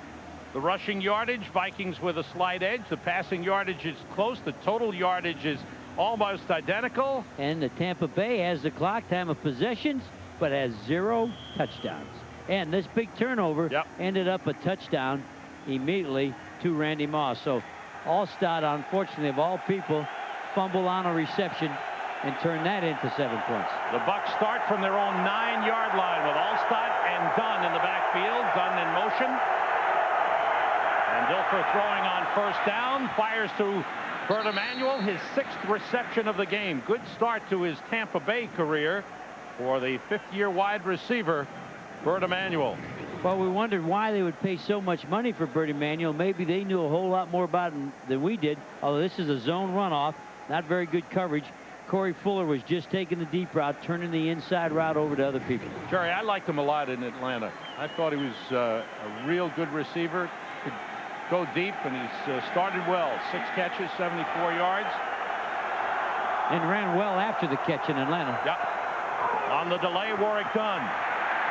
The rushing yardage, Vikings with a slight edge. The passing yardage is close. The total yardage is almost identical. And the Tampa Bay has the clock, time of possessions, but has 0 touchdowns. And this big turnover ended up a touchdown immediately to Randy Moss. So Allstott, unfortunately, of all people, fumble on a reception and turn that into 7 points. The Bucs start from their own 9-yard line with Allstott and Dunn in the backfield. Dunn in motion. And Dilfer throwing on first down. Fires to Bert Emanuel, his 6th reception of the game. Good start to his Tampa Bay career for the 5th-year wide receiver, Bert Emanuel. Well, we wondered why they would pay so much money for Bert Emanuel. Maybe they knew a whole lot more about him than we did. Although this is a zone runoff, not very good coverage. Corey Fuller was just taking the deep route, turning the inside route over to other people. Jerry, I liked him a lot in Atlanta. I thought he was a real good receiver. Could go deep, and he's started well. 6 catches, 74 yards. And ran well after the catch in Atlanta. Yep. On the delay, Warwick Dunn.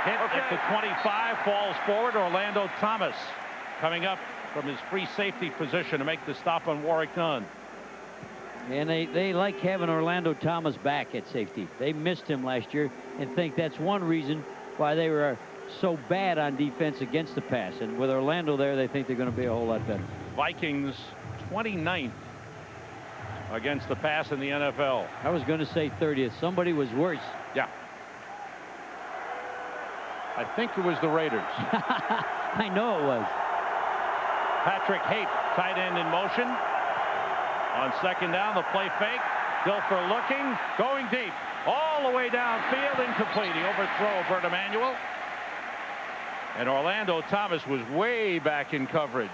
Hit at the 25, falls forward. Orlando Thomas coming up from his free safety position to make the stop on Warwick Dunn. And they like having Orlando Thomas back at safety. They missed him last year and think that's one reason why they were so bad on defense against the pass. And with Orlando there, they think they're going to be a whole lot better. Vikings 29th against the pass in the NFL. I was going to say 30th. Somebody was worse. Yeah. I think it was the Raiders. I know it was. Patrick Haight, tight end in motion. On second down, the play fake. Dilfer looking, going deep. All the way downfield, incomplete. He overthrow Bert Emanuel. And Orlando Thomas was way back in coverage.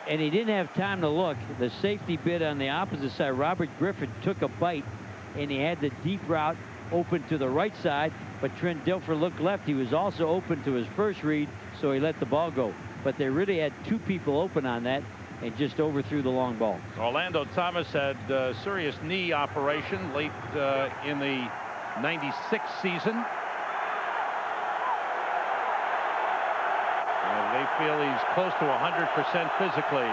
And he didn't have time to look. The safety bit on the opposite side, Robert Griffin took a bite, and he had the deep route open to the right side, but Trent Dilfer looked left. He was also open to his first read, so he let the ball go. But they really had two people open on that and just overthrew the long ball. Orlando Thomas had a serious knee operation late in the '96 season. And they feel he's close to 100% physically.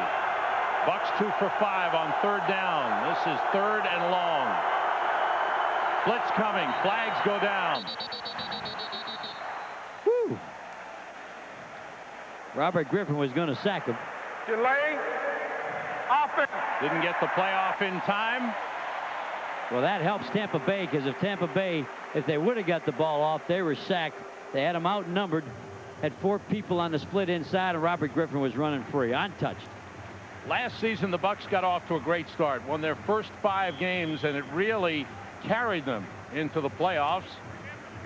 Bucs 2 for 5 on third down. This is third and long. Blitz coming. Flags go down. Whew. Robert Griffin was going to sack him. Delay. Offense. Didn't get the playoff in time. Well, that helps Tampa Bay, because if Tampa Bay, if they would have got the ball off, they were sacked. They had him outnumbered, had 4 people on the split inside, and Robert Griffin was running free, untouched. Last season, the Bucs got off to a great start. Won their first 5 games, and it really carried them into the playoffs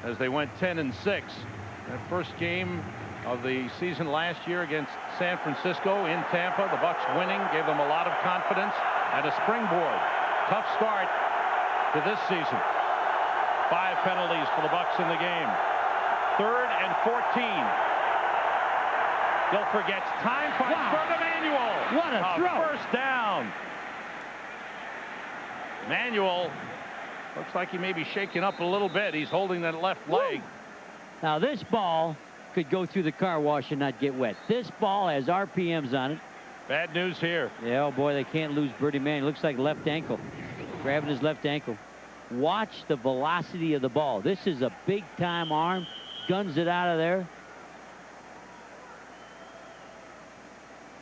as they went 10-6. That first game of the season last year against San Francisco in Tampa, the Bucs winning gave them a lot of confidence and a springboard. Tough start to this season. 5 penalties for the Bucs in the game. 3rd and 14. Dilfer gets time, finds Bert Emanuel. What a throw. First down. Emanuel looks like he may be shaking up a little bit. He's holding that left leg. Now this ball could go through the car wash and not get wet. This ball has RPMs on it. Bad news here. Yeah, oh boy, they can't lose Bertie Manning. Looks like left ankle. Grabbing his left ankle. Watch the velocity of the ball. This is a big-time arm. Guns it out of there.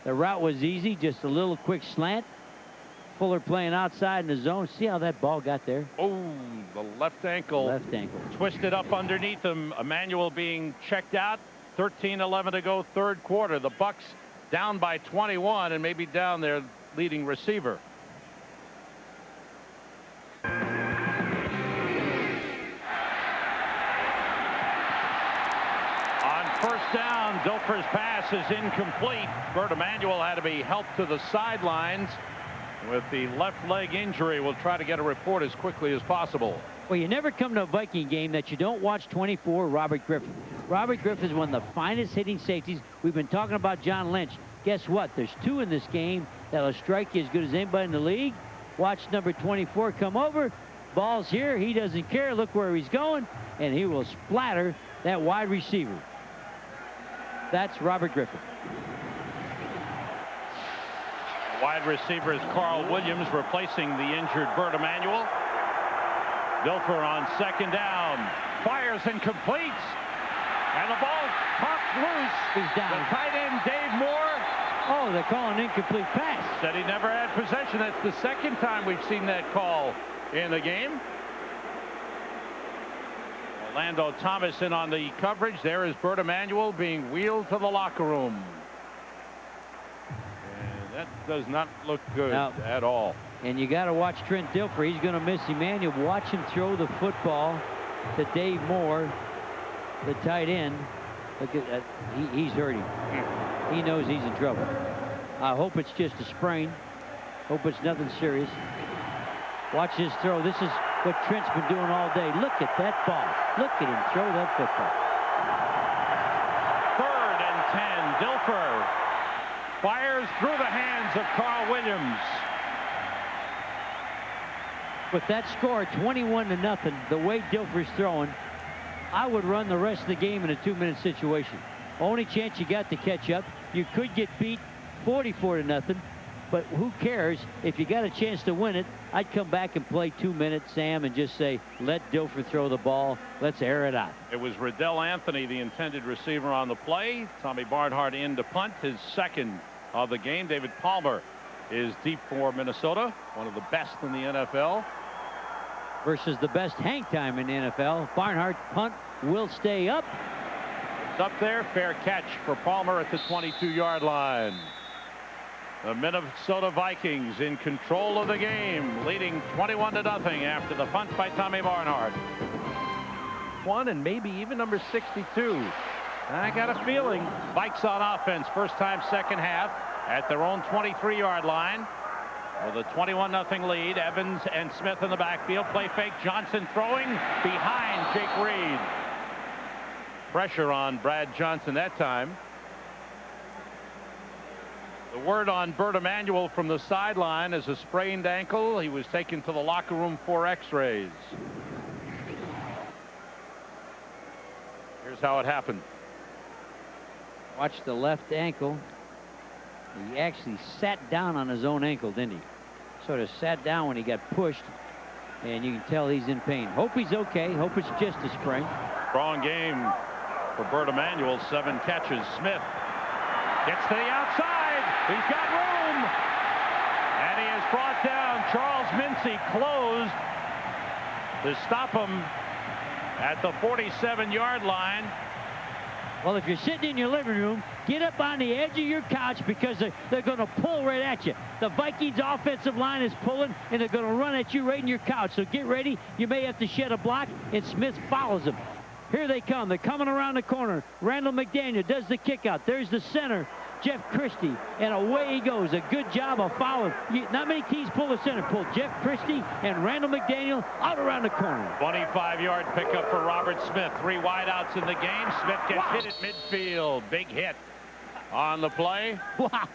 The route was easy, just a little quick slant. Fuller playing outside in the zone. See how that ball got there? Oh, the left ankle. Left ankle. Twisted up underneath him. Emanuel being checked out. 13-11 to go, third quarter. The Bucs down by 21 and maybe down their leading receiver. First down, Dilfer's pass is incomplete. Bert Emanuel had to be helped to the sidelines with the left leg injury. We'll try to get a report as quickly as possible. Well, you never come to a Viking game that you don't watch 24 Robert Griffin. Robert Griffin is one of the finest hitting safeties. We've been talking about John Lynch. Guess what? There's 2 in this game that'll strike you as good as anybody in the league. Watch number 24 come over. Ball's here. He doesn't care. Look where he's going. And he will splatter that wide receiver. That's Robert Griffin. Wide receiver is Carl Williams replacing the injured Bert Emanuel. Dilfer on second down. Fires and completes. And the ball popped loose. He's down. The tight end, Dave Moore. Oh, they're calling incomplete pass. Said he never had possession. That's the second time we've seen that call in the game. Orlando Thomas in on the coverage. There is Bert Emanuel being wheeled to the locker room. And that does not look good at all. And you got to watch Trent Dilfer. He's going to miss Emanuel. Watch him throw the football to Dave Moore, the tight end. Look at that. He's hurting. He knows he's in trouble. I hope it's just a sprain. Hope it's nothing serious. Watch his throw. This is what Trent's been doing all day. Look at that ball. Look at him throw that football. 3rd and 10. Dilfer fires through the hands of Carl Williams. With that score, 21-0, the way Dilfer's throwing, I would run the rest of the game in a 2-minute situation. Only chance you got to catch up. You could get beat 44-0. But who cares? If you got a chance to win it, I'd come back and play 2 minutes, Sam, and just say, let Dilfer throw the ball. Let's air it out. It was Riddell Anthony, the intended receiver on the play. Tommy Barnhart in to punt, his second of the game. David Palmer is deep for Minnesota, one of the best in the NFL. Versus the best hang time in the NFL. Barnhart punt will stay up. It's up there. Fair catch for Palmer at the 22-yard line. The Minnesota Vikings in control of the game, leading 21-0 after the punt by Tommy Barnhart. One and maybe even number 62. I got a feeling Vikes on offense, first time second half at their own 23-yard line. With a 21-0 lead, Evans and Smith in the backfield. Play fake. Johnson throwing behind Jake Reed. Pressure on Brad Johnson that time. The word on Bert Emanuel from the sideline is a sprained ankle. He was taken to the locker room for x-rays. Here's how it happened. Watch the left ankle. He actually sat down on his own ankle, didn't he? Sort of sat down when he got pushed, and you can tell he's in pain. Hope he's okay. Hope it's just a sprain. Strong game for Bert Emanuel. 7 catches. Smith gets to the outside. He's got room. And he has brought down Charles Mincy, closed to stop him at the 47-yard line. Well, if you're sitting in your living room, get up on the edge of your couch because they're going to pull right at you. The Vikings offensive line is pulling, and they're going to run at you right in your couch. So get ready. You may have to shed a block, and Smith follows them. Here they come. They're coming around the corner. Randall McDaniel does the kick out. There's the center, Jeff Christie, and away he goes. A good job of following. Not many teams pull the center. Pull Jeff Christie and Randall McDaniel out around the corner. 25-yard pickup for Robert Smith. 3 wideouts in the game. Smith gets hit at midfield. Big hit on the play. Wow.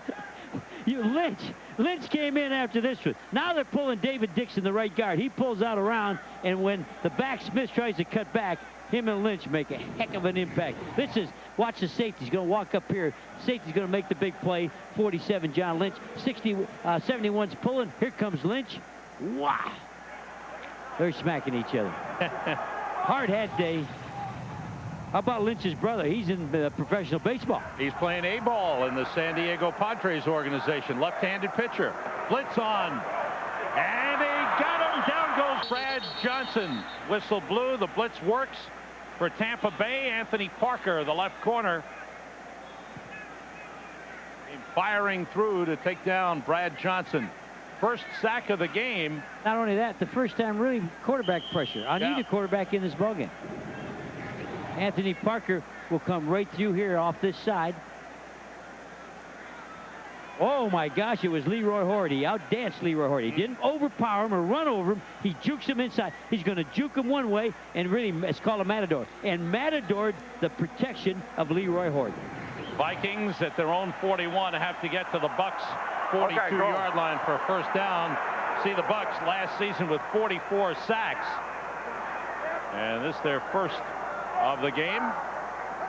Lynch came in after this one. Now they're pulling David Dixon, the right guard. He pulls out around, and when the back Smith tries to cut back, him and Lynch make a heck of an impact. Watch the safety. He's going to walk up here. Safety's going to make the big play. 47, John Lynch. 71's pulling. Here comes Lynch. Wow. They're smacking each other. Hard hat day. How about Lynch's brother? He's in professional baseball. He's playing A-ball in the San Diego Padres organization. Left-handed pitcher. Blitz on. And he got him. Down goes Brad Johnson. Whistle blew. The blitz works for Tampa Bay. Anthony Parker, the left corner, firing through to take down Brad Johnson. First sack of the game. Not only that, the first time really quarterback pressure on either quarterback in this ballgame. Anthony Parker will come right through here off this side. Oh my gosh, it was Leroy Horde. He outdanced Leroy Horde. He didn't overpower him or run over him. He jukes him inside. He's going to juke him one way, and really it's called a matador. And matadored the protection of Leroy Horde. Vikings at their own 41 have to get to the Bucs 42-yard line for a first down. See the Bucs last season with 44 sacks. And this is their first of the game.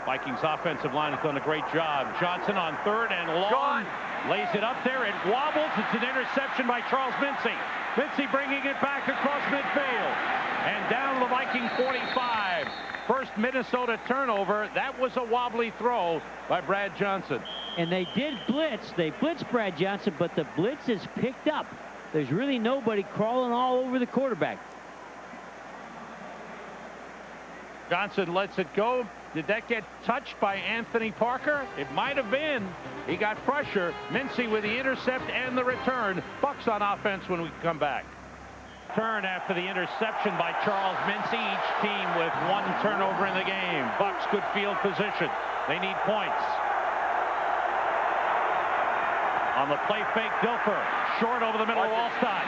Vikings offensive line has done a great job. Johnson on 3rd and long. Lays it up there. It wobbles. It's an interception by Charles Mincy. Mincy bringing it back across midfield. And down to the Viking 45. First Minnesota turnover. That was a wobbly throw by Brad Johnson. And they did blitz. They blitzed Brad Johnson, but the blitz is picked up. There's really nobody crawling all over the quarterback. Johnson lets it go. Did that get touched by Anthony Parker? It might have been. He got pressure. Mincy with the intercept and the return. Bucs on offense when we come back. Turn after the interception by Charles Mincy. Each team with 1 turnover in the game. Bucs good field position. They need points. On the play fake, Dilfer. Short over the middle of Alstad.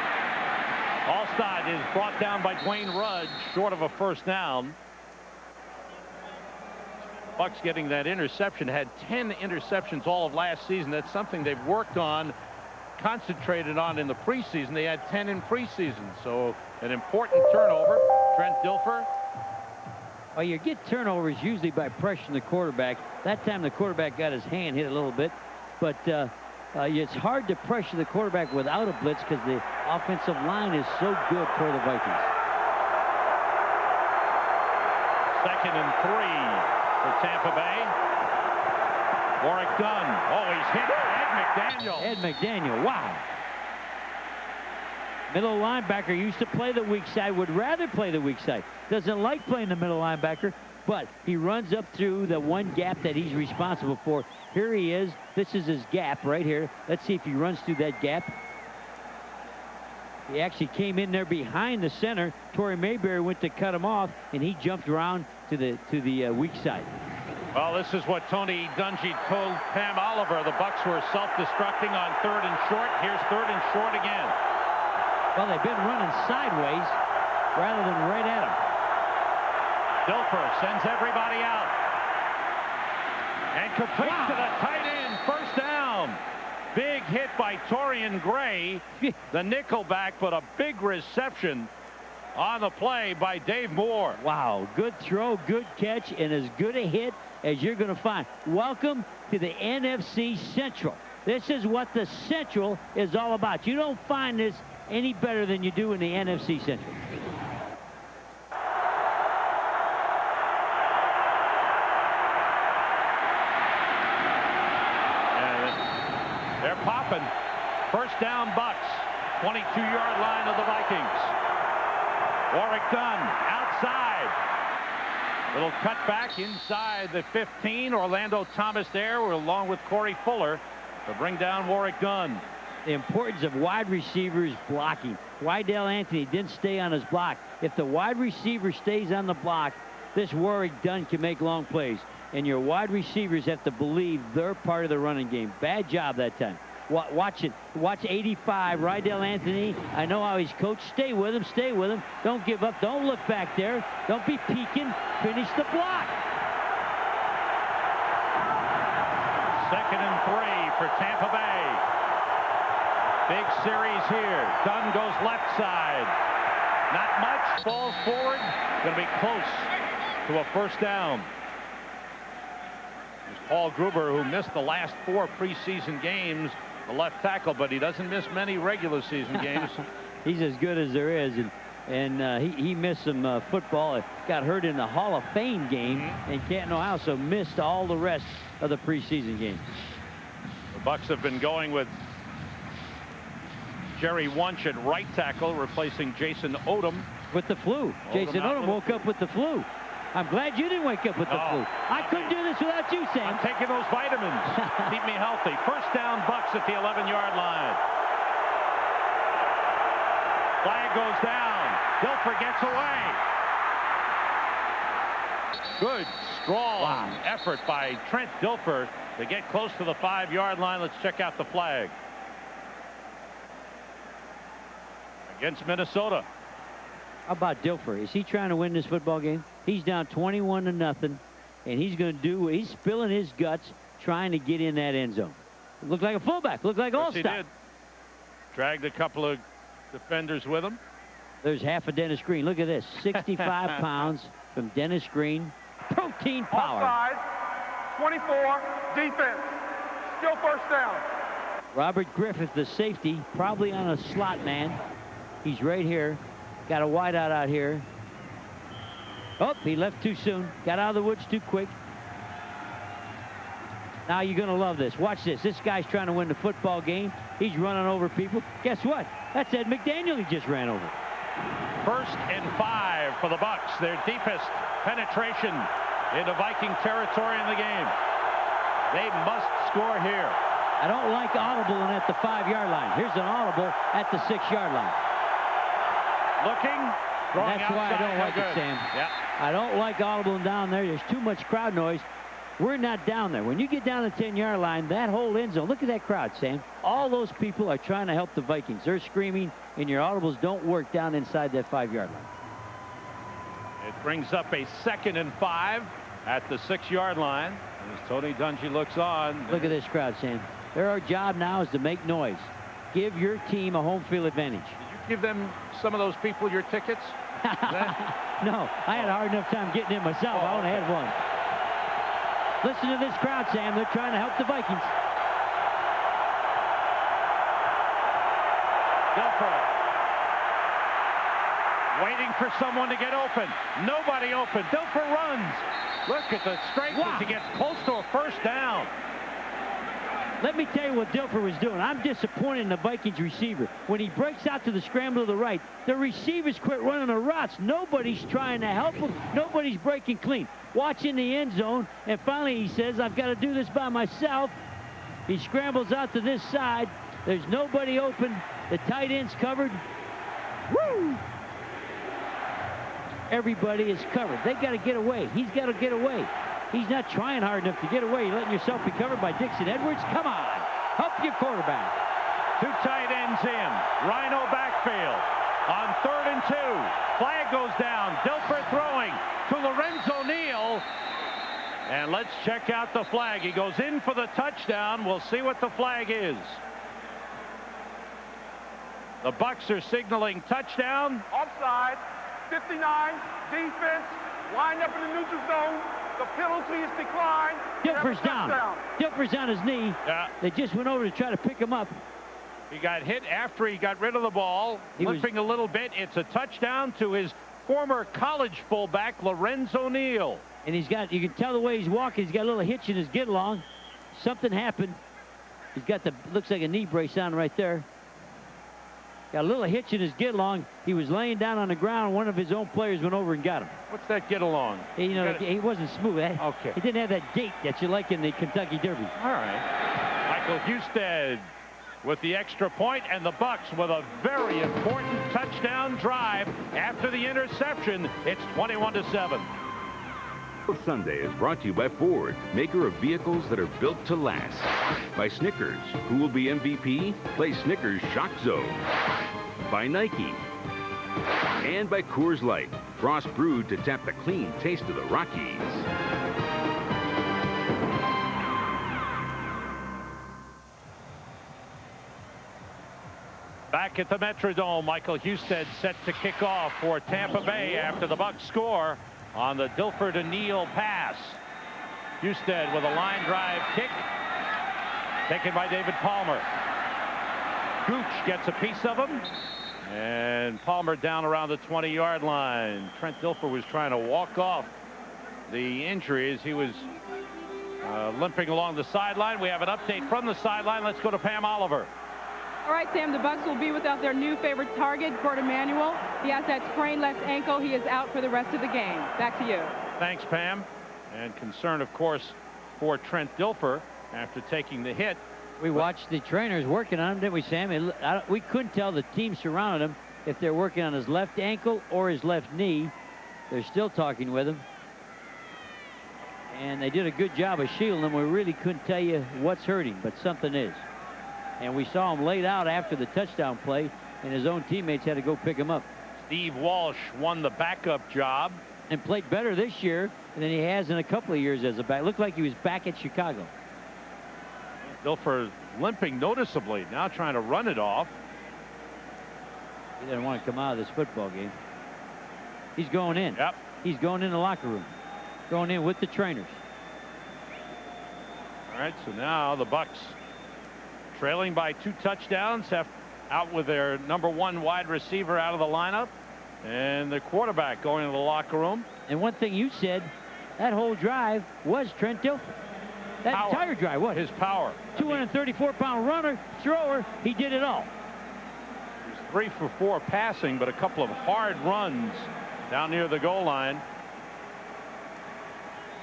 Alstad is brought down by Dwayne Rudge. Short of a first down. Bucs getting that interception. Had 10 interceptions all of last season. That's something they've worked on, concentrated on in the preseason. They had 10 in preseason. So an important turnover. Trent Dilfer. Well, you get turnovers usually by pressuring the quarterback. That time the quarterback got his hand hit a little bit. But It's hard to pressure the quarterback without a blitz because the offensive line is so good for the Vikings. 2nd and 3 for Tampa Bay. Warwick Dunn. Oh, he's hit Ed McDaniel. Ed McDaniel, wow. Middle linebacker used to play the weak side, would rather play the weak side. Doesn't like playing the middle linebacker, but he runs up through the one gap that he's responsible for. Here he is. This is his gap right here. Let's see if he runs through that gap. He actually came in there behind the center. Torrey Mayberry went to cut him off, and he jumped around to the weak side. Well, this is what Tony Dungy told Pam Oliver. The Bucs were self-destructing on 3rd and short. Here's 3rd and short again. Well, they've been running sideways rather than right at him. Dilfer sends everybody out. And complete to the tight end. First down. Big hit by Torian Gray, the nickelback, but a big reception on the play by Dave Moore. Wow, good throw, good catch, and as good a hit as you're going to find. Welcome to the NFC Central. This is what the Central is all about. You don't find this any better than you do in the NFC Central. They're popping. First down, Bucs. 22-yard line of the Vikings. Warwick Dunn outside. Little cutback inside the 15. Orlando Thomas there along with Corey Fuller to bring down Warwick Dunn. The importance of wide receivers blocking. Wydell Anthony didn't stay on his block. If the wide receiver stays on the block, this Warwick Dunn can make long plays. And your wide receivers have to believe they're part of the running game. Bad job that time. Watch it. Watch 85, Rydell Anthony. I know how he's coached. Stay with him. Stay with him. Don't give up. Don't look back there. Don't be peeking. Finish the block. 2nd and 3 for Tampa Bay. Big series here. Dunn goes left side. Not much. Falls forward. Going to be close to a first down. There's Paul Gruber, who missed the last 4 preseason games, the left tackle, but he doesn't miss many regular season games. He's as good as there is, and he missed some football. Got hurt in the Hall of Fame game in Canton, Ohio, so missed all the rest of the preseason games. The Bucs have been going with Jerry Wunsch at right tackle, replacing Jason Odom. With the flu. Jason Odom woke up with the flu. I'm glad you didn't wake up with the flu. I couldn't do this without you, Sam. I'm taking those vitamins. Keep me healthy. First down, Bucs at the 11-yard line. Flag goes down. Dilfer gets away. Good, strong effort by Trent Dilfer to get close to the 5-yard line. Let's check out the flag. Against Minnesota. How about Dilfer? Is he trying to win this football game? He's down 21-0, and he's going to do. He's spilling his guts trying to get in that end zone. Looked like a fullback. Looked like all-star. Yes, he did. Dragged a couple of defenders with him. There's half of Dennis Green. Look at this. 65 pounds from Dennis Green. Protein power. Offside, 24, defense. Still first down. Robert Griffith, the safety, probably on a slot man. He's right here. Got a wideout out here. Oh, he left too soon. Got out of the woods too quick. Now you're going to love this. Watch this. This guy's trying to win the football game. He's running over people. Guess what? That's Ed McDaniel he just ran over. 1st and 5 for the Bucs. Their deepest penetration into Viking territory in the game. They must score here. I don't like audible at the 5-yard line. Here's an audible at the 6-yard line. Looking. That's why I don't like it, Sam. Yeah. I don't like audible down there. There's too much crowd noise. We're not down there. When you get down the 10-yard line, that whole end zone, look at that crowd, Sam. All those people are trying to help the Vikings. They're screaming, and your audibles don't work down inside that 5-yard line. It brings up a 2nd and 5 at the 6-yard line. As Tony Dungy looks on. Look at this crowd, Sam. Their job now is to make noise. Give your team a home field advantage. Did you give them, some of those people, your tickets? No, I had a hard enough time getting in myself. I only had one. Listen to this crowd, Sam. They're trying to help the Vikings. Dilfer waiting for someone to get open. Nobody open. Dilfer runs. Look at the strength as he gets close to a first down. Let me tell you what Dilfer was doing. I'm disappointed in the Vikings receiver. When he breaks out to the scramble to the right, the receivers quit running the routes. Nobody's trying to help him. Nobody's breaking clean. Watching the end zone, and finally he says, I've got to do this by myself. He scrambles out to this side. There's nobody open. The tight end's covered. Woo! Everybody is covered. They got to get away. He's got to get away. He's not trying hard enough to get away. You're letting yourself be covered by Dixon Edwards. Come on. Help your quarterback. Two tight ends in. Rhino backfield. On 3rd and 2. Flag goes down. Dilfer throwing to Lorenzo Neal. And let's check out the flag. He goes in for the touchdown. We'll see what the flag is. The Bucs are signaling touchdown. Offside. 59. Defense. Lined up in the neutral zone. The penalty is declined. Dilfer's down. Dilfer's on his knee. Yeah. They just went over to try to pick him up. He got hit after he got rid of the ball. Limping a little bit. It's a touchdown to his former college fullback, Lorenzo Neal. And he's got, you can tell the way he's walking, he's got a little hitch in his get along. Something happened. He's got the, looks like a knee brace on right there. Got a little hitch in his get along. He was laying down on the ground. One of his own players went over and got him. What's that get along? You know, he wasn't smooth. Okay. He didn't have that gait that you like in the Kentucky Derby. All right. Michael Husted with the extra point, and the Bucs with a very important touchdown drive after the interception. It's 21-7. Sunday is brought to you by Ford, maker of vehicles that are built to last. By Snickers, who will be MVP? Play Snickers Shock Zone. By Nike. And by Coors Light, frost brewed to tap the clean taste of the Rockies. Back at the Metrodome, Michael Husted set to kick off for Tampa Bay after the Bucs score on the Dilfer to Neal pass. Husted with a line drive kick taken by David Palmer. Gooch gets a piece of him, and Palmer down around the 20-yard line. Trent Dilfer was trying to walk off the injury as he was limping along the sideline. We have an update from the sideline. Let's go to Pam Oliver. All right, Sam, the Bucs will be without their new favorite target, Cord Emanuel. He has that sprained left ankle. He is out for the rest of the game. Back to you. Thanks, Pam. And concern, of course, for Trent Dilfer after taking the hit. We watched the trainers working on him, didn't we, Sam? We couldn't tell the team surrounding him if they're working on his left ankle or his left knee. They're still talking with him. And they did a good job of shielding him. We really couldn't tell you what's hurting, but something is. And we saw him laid out after the touchdown play, and his own teammates had to go pick him up. Steve Walsh won the backup job. And played better this year than he has in a couple of years as a back. Looked like he was back at Chicago. Dilfer limping noticeably, now trying to run it off. He doesn't want to come out of this football game. He's going in. Yep. He's going in the locker room. Going in with the trainers. All right, so now the Bucs trailing by 2 touchdowns, have out with their #1 wide receiver out of the lineup, and the quarterback going to the locker room. And one thing you said, that whole drive was Trent Dilfer. That Power. entire drive, what? His power. 234-pound runner, thrower, he did it all. He was 3 for 4 passing, but a couple of hard runs down near the goal line.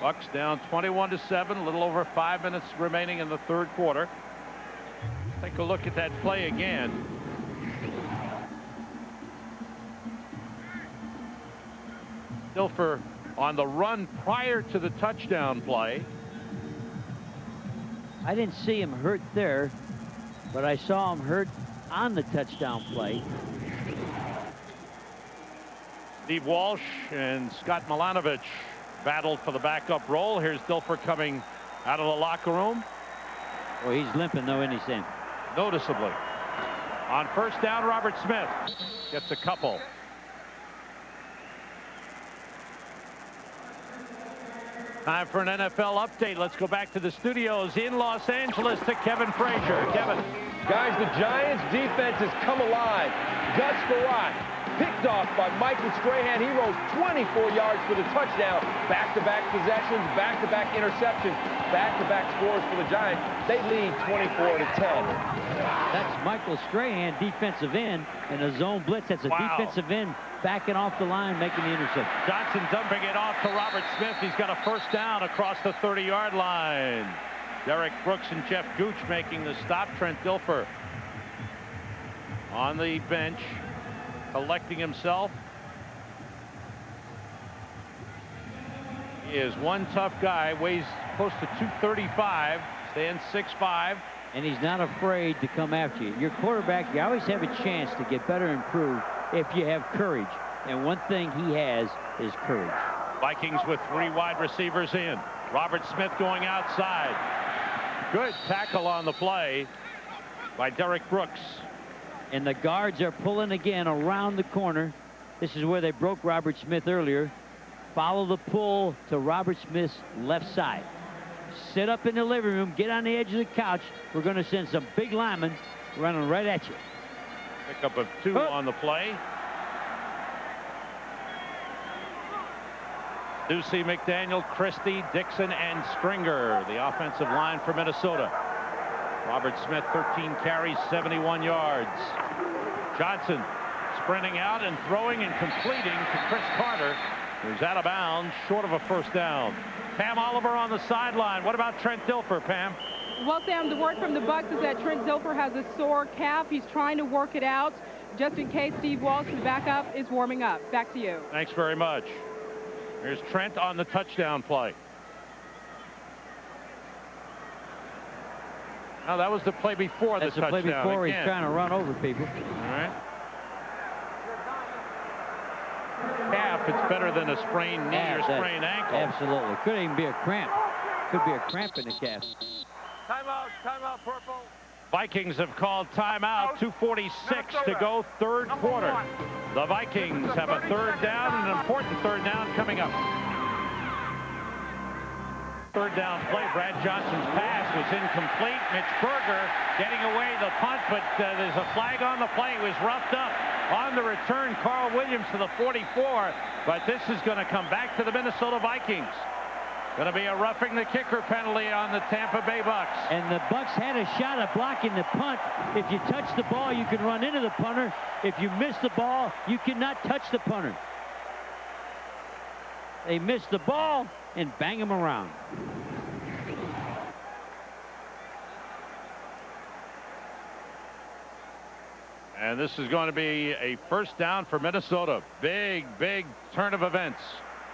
Bucs down 21-7, a little over 5 minutes remaining in the 3rd quarter. Take a look at that play again. Dilfer on the run prior to the touchdown play. I didn't see him hurt there, but I saw him hurt on the touchdown play. Steve Walsh and Scott Milanovich battled for the backup role. Here's Dilfer coming out of the locker room. Well, he's limping, though, isn't he, Sam? Noticeably. On 1st down, Robert Smith gets a couple. Time for an NFL update. Let's go back to the studios in Los Angeles to Kevin Frazier. Kevin. Guys, the Giants' defense has come alive. Gus Farrat picked off by Michael Strahan. He rolls 24 yards for the touchdown. Back-to-back possessions, back-to-back interceptions, back-to-back scores for the Giants. They lead 24-10. That's Michael Strahan, defensive end, in a zone blitz. That's a defensive end backing off the line, making the interception. Johnson dumping it off to Robert Smith. He's got a first down across the 30-yard line. Derek Brooks and Jeff Gooch making the stop. Trent Dilfer on the bench, collecting himself. He is one tough guy, weighs close to 235, stands 6'5". And he's not afraid to come after you. Your quarterback, you always have a chance to get better and improve if you have courage. And one thing he has is courage. Vikings with 3 wide receivers in. Robert Smith going outside. Good tackle on the play by Derek Brooks. And the guards are pulling again around the corner. This is where they broke Robert Smith earlier. Follow the pull to Robert Smith's left side. Sit up in the living room, get on the edge of the couch. We're going to send some big linemen running right at you. Pickup of 2 on the play. Ducey, McDaniel, Christie, Dixon, and Stringer, the offensive line for Minnesota. Robert Smith, 13 carries, 71 yards. Johnson sprinting out and throwing and completing to Chris Carter, who's out of bounds, short of a first down. Pam Oliver on the sideline. What about Trent Dilfer, Pam? Well, Sam, the word from the Bucs is that Trent Dilfer has a sore calf. He's trying to work it out just in case Steve Walsh, the backup, is warming up. Back to you. Thanks very much. Here's Trent on the touchdown play. Now, that was the play before the touchdown. That's the play before. Again. He's trying to run over people. All right. Calf, it's better than a sprained knee or sprained ankle. Absolutely. Could even be a cramp. Could be a cramp in the calf. Timeout, purple. Vikings have called timeout. 2:46 to go, third quarter. The Vikings have a third down, and an important third down coming up. Third down play. Brad Johnson's pass was incomplete. Mitch Berger getting away the punt, but there's a flag on the play. It was roughed up. On the return, Carl Williams to the 44, but this is going to come back to the Minnesota Vikings. Going to be a roughing the kicker penalty on the Tampa Bay Bucs. And the Bucs had a shot at blocking the punt. If you touch the ball, you can run into the punter. If you miss the ball, you cannot touch the punter. They missed the ball and bang him around. And this is going to be a first down for Minnesota. Big, big turn of events.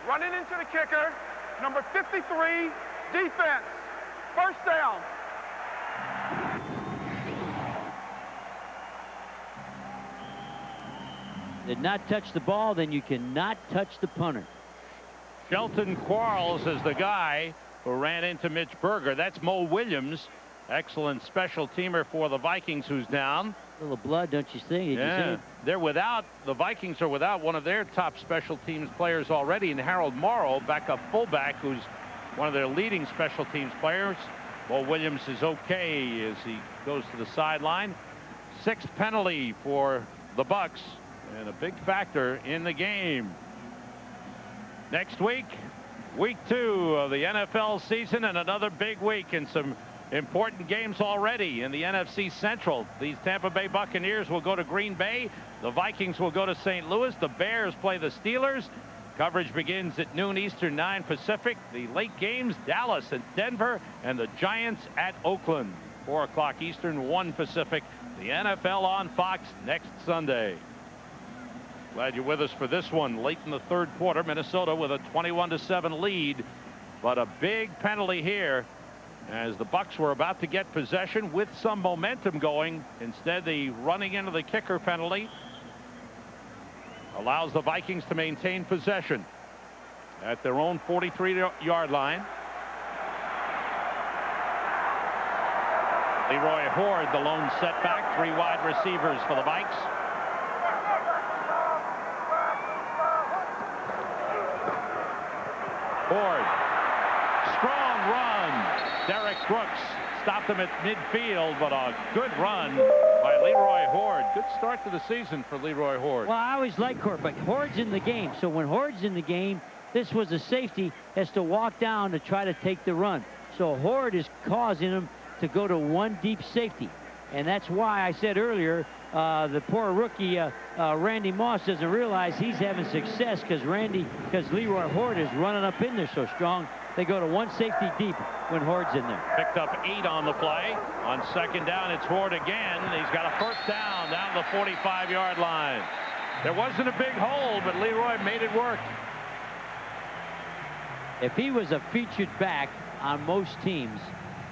Running into the kicker, number 53, defense. First down. Did not touch the ball, then you cannot touch the punter. Shelton Quarles is the guy who ran into Mitch Berger. That's Mo Williams, excellent special teamer for the Vikings, who's down. A little blood, don't you think? Yeah, they're without, the Vikings are without one of their top special teams players already, and Harold Morrow, backup fullback, who's one of their leading special teams players. Mo Williams is okay as he goes to the sideline. 6th penalty for the Bucs, and a big factor in the game. Next week, week 2 of the NFL season, and another big week and some important games already in the NFC Central. These Tampa Bay Buccaneers will go to Green Bay. The Vikings will go to St. Louis. The Bears play the Steelers. Coverage begins at noon Eastern, 9 Pacific. The late games, Dallas and Denver, and the Giants at Oakland. 4 o'clock Eastern, 1 Pacific. The NFL on Fox next Sunday. Glad you're with us for this one. Late in the third quarter, Minnesota with a 21-7 lead, but a big penalty here as the Bucs were about to get possession with some momentum going. Instead, the running into the kicker penalty allows the Vikings to maintain possession at their own 43-yard line. Leroy Horde, the lone setback. 3 wide receivers for the Vikes. Horde, strong run. Derek Brooks stopped them at midfield, but a good run by Leroy Horde. Good start to the season for Leroy Horde. Well, I always like Horde, but Horde's in the game. So when Horde's in the game, this was a safety, has to walk down to try to take the run. So Horde is causing him to go to one deep safety. And that's why I said earlier, the poor rookie, Randy Moss, doesn't realize he's having success because Leroy Horde is running up in there so strong. They go to one safety deep when Horde's in there. Picked up 8 on the play. On second down, it's Horde again. He's got a first down the 45-yard line. There wasn't a big hole, but Leroy made it work. If he was a featured back on most teams,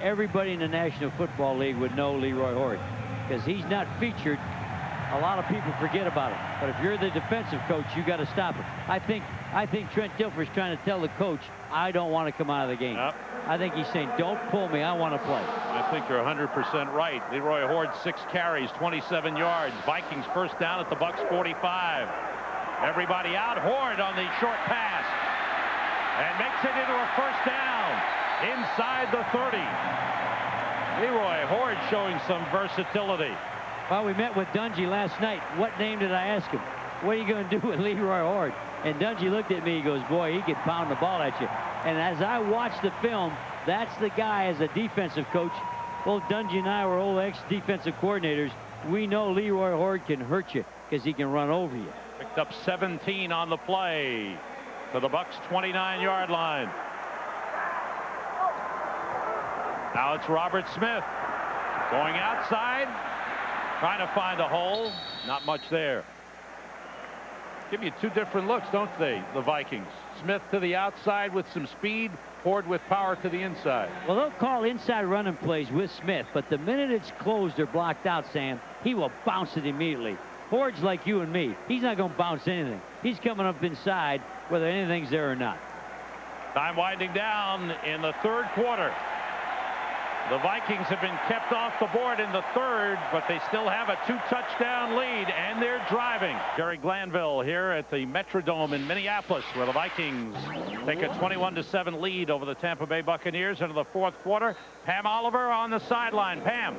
everybody in the National Football League would know Leroy Horde. Because he's not featured, a lot of people forget about him. But if you're the defensive coach, you got to stop him. I think Trent Dilfer's trying to tell the coach, I don't want to come out of the game. Yep. I think he's saying, don't pull me, I want to play. I think you're 100% right. Leroy Horde, 6 carries, 27 yards. Vikings first down at the Bucs 45. Everybody out. Horde on the short pass. And makes it into a first down inside the 30. Leroy Horde showing some versatility. Well, we met with Dungy last night. What name did I ask him? What are you going to do with Leroy Horde? And Dungy looked at me. He goes, boy, he could pound the ball at you. And as I watched the film, that's the guy as a defensive coach. Both Dungy and I were old ex-defensive coordinators. We know Leroy Horde can hurt you because he can run over you. Picked up 17 on the play to the Bucs 29-yard line. Now it's Robert Smith going outside, trying to find a hole. Not much there. Give you 2 different looks, don't they, the Vikings? Smith to the outside with some speed, Horde with power to the inside. Well, they'll call inside running plays with Smith, but the minute it's closed or blocked out, Sam, he will bounce it immediately. Horde's like you and me. He's not going to bounce anything. He's coming up inside, whether anything's there or not. Time winding down in the 3rd quarter. The Vikings have been kept off the board in the 3rd, but they still have a 2-touchdown lead, and they're driving. Jerry Glanville here at the Metrodome in Minneapolis, where the Vikings take a 21-7 lead over the Tampa Bay Buccaneers into the 4th quarter. Pam Oliver on the sideline. Pam.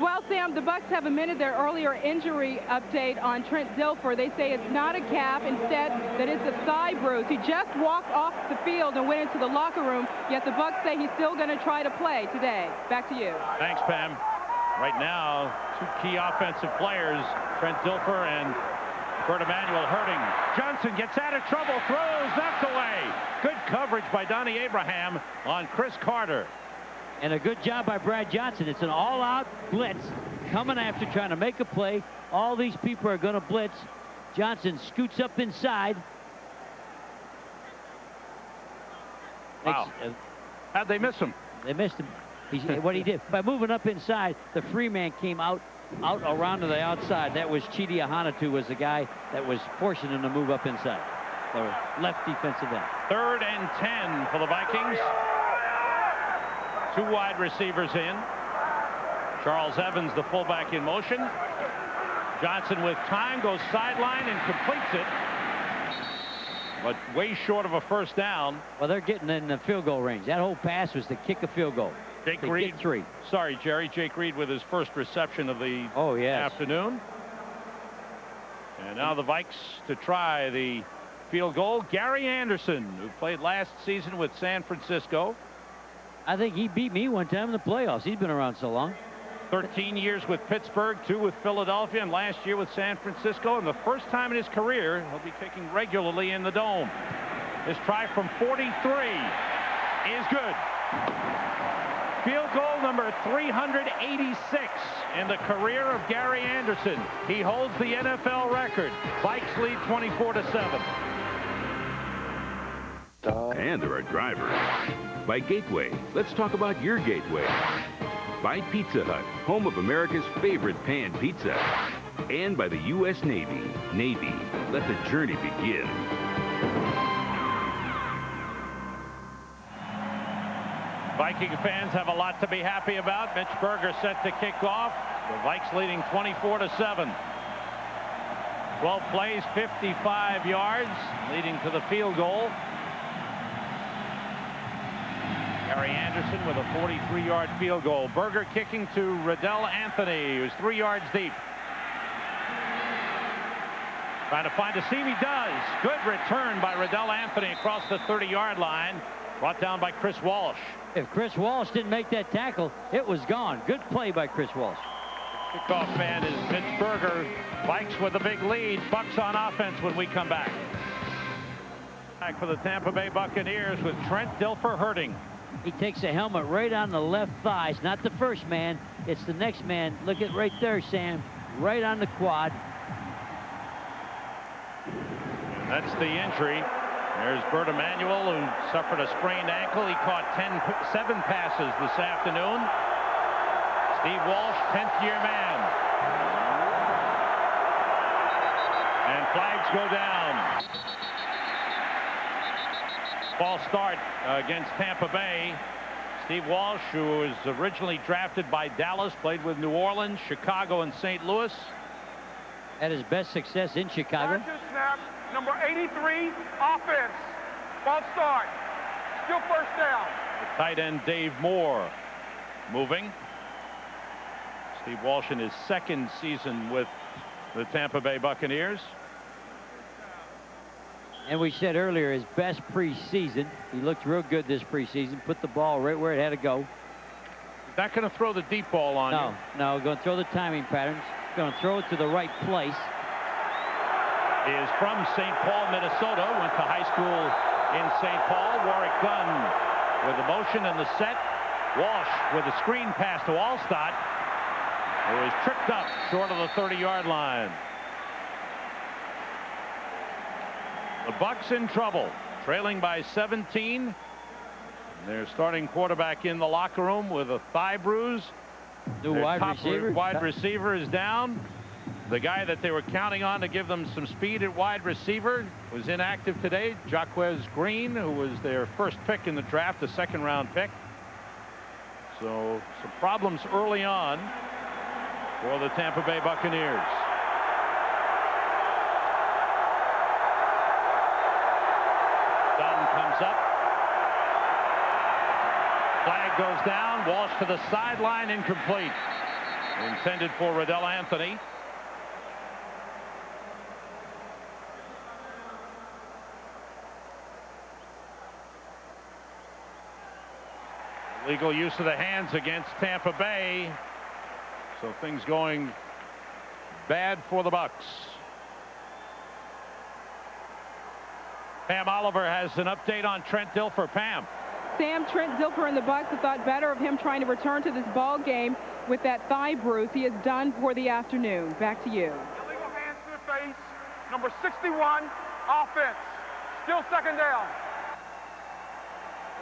Well, Sam, the Bucs have amended their earlier injury update on Trent Dilfer. They say it's not a calf, instead that it's a thigh bruise. He just walked off the field and went into the locker room, yet the Bucs say he's still going to try to play today. Back to you. Thanks, Pam. Right now, 2 key offensive players, Trent Dilfer and Kurt Emmanuel, hurting. Johnson gets out of trouble, throws, knocked away. Good coverage by Donnie Abraham on Chris Carter. And a good job by Brad Johnson. It's an all-out blitz coming after, trying to make a play. All these people are going to blitz. Johnson scoots up inside. Wow. How'd they miss him? They missed him. What he did, by moving up inside, the free man came out around to the outside. That was Chidi Ahanatu, was the guy that was forcing him to move up inside. The left defensive end. 3rd and 10 for the Vikings. 2 wide receivers in. Charles Evans, the fullback, in motion. Johnson with time goes sideline and completes it, but way short of a first down. Well, they're getting in the field goal range. That whole pass was to kick a field goal. Jake Reed, 3. Sorry, Jerry. Jake Reed with his first reception of the afternoon. And now the Vikes to try the field goal. Gary Anderson, who played last season with San Francisco. I think he beat me one time in the playoffs. He's been around so long. 13 years with Pittsburgh, 2 with Philadelphia, and last year with San Francisco. And the first time in his career, he'll be kicking regularly in the dome. This try from 43 is good. Field goal number 386 in the career of Gary Anderson. He holds the NFL record. Vikes lead 24-7. And there are drivers. By Gateway, let's talk about your Gateway. By Pizza Hut, home of America's favorite pan pizza. And by the U.S. Navy. Navy, let the journey begin. Viking fans have a lot to be happy about. Mitch Berger set to kick off. The Vikes leading 24-7. 12 plays, 55 yards, leading to the field goal. Harry Anderson with a 43-yard field goal. Berger kicking to Riddell Anthony, who's 3 yards deep. Trying to find a seam. He does. Good return by Riddell Anthony across the 30-yard line. Brought down by Chris Walsh. If Chris Walsh didn't make that tackle, it was gone. Good play by Chris Walsh. Kickoff man is Mitch Berger. Vikes with a big lead. Bucs on offense when we come back. Back for the Tampa Bay Buccaneers with Trent Dilfer hurting. He takes a helmet right on the left thigh. It's not the first man. It's the next man. Look at right there, Sam. Right on the quad. And that's the injury. There's Bert Emanuel, who suffered a sprained ankle. He caught 7 passes this afternoon. Steve Walsh, 10th-year man. And flags go down. False start against Tampa Bay. Steve Walsh, who was originally drafted by Dallas, played with New Orleans, Chicago, and St. Louis. Had his best success in Chicago. Snap, number 83, offense. False start. Still first down. The tight end Dave Moore moving. Steve Walsh in his 2nd season with the Tampa Bay Buccaneers. And we said earlier, his best preseason. He looked real good this preseason. Put the ball right where it had to go. He's not going to throw the deep ball on you. No, going to throw the timing patterns. Going to throw it to the right place. He is from St. Paul, Minnesota. Went to high school in St. Paul. Warwick Dunn with the motion and the set. Walsh with a screen pass to Allstott, who is tripped up short of the 30-yard line. The Bucs in trouble, trailing by 17. Their starting quarterback in the locker room with a thigh bruise. New wide receiver is down. The guy that they were counting on to give them some speed at wide receiver was inactive today. Jaquez Green, who was their first pick in the draft, a 2nd-round pick. So some problems early on for the Tampa Bay Buccaneers. Dunn comes up. Flag goes down. Walsh to the sideline, incomplete. Intended for Riddell Anthony. Legal use of the hands against Tampa Bay. So things going bad for the Bucs. Pam Oliver has an update on Trent Dilfer. Pam. Sam, Trent Dilfer and the Bucs have thought better of him trying to return to this ball game with that thigh bruise. He is done for the afternoon. Back to you. Illegal hands to the face. Number 61, offense. Still 2nd down.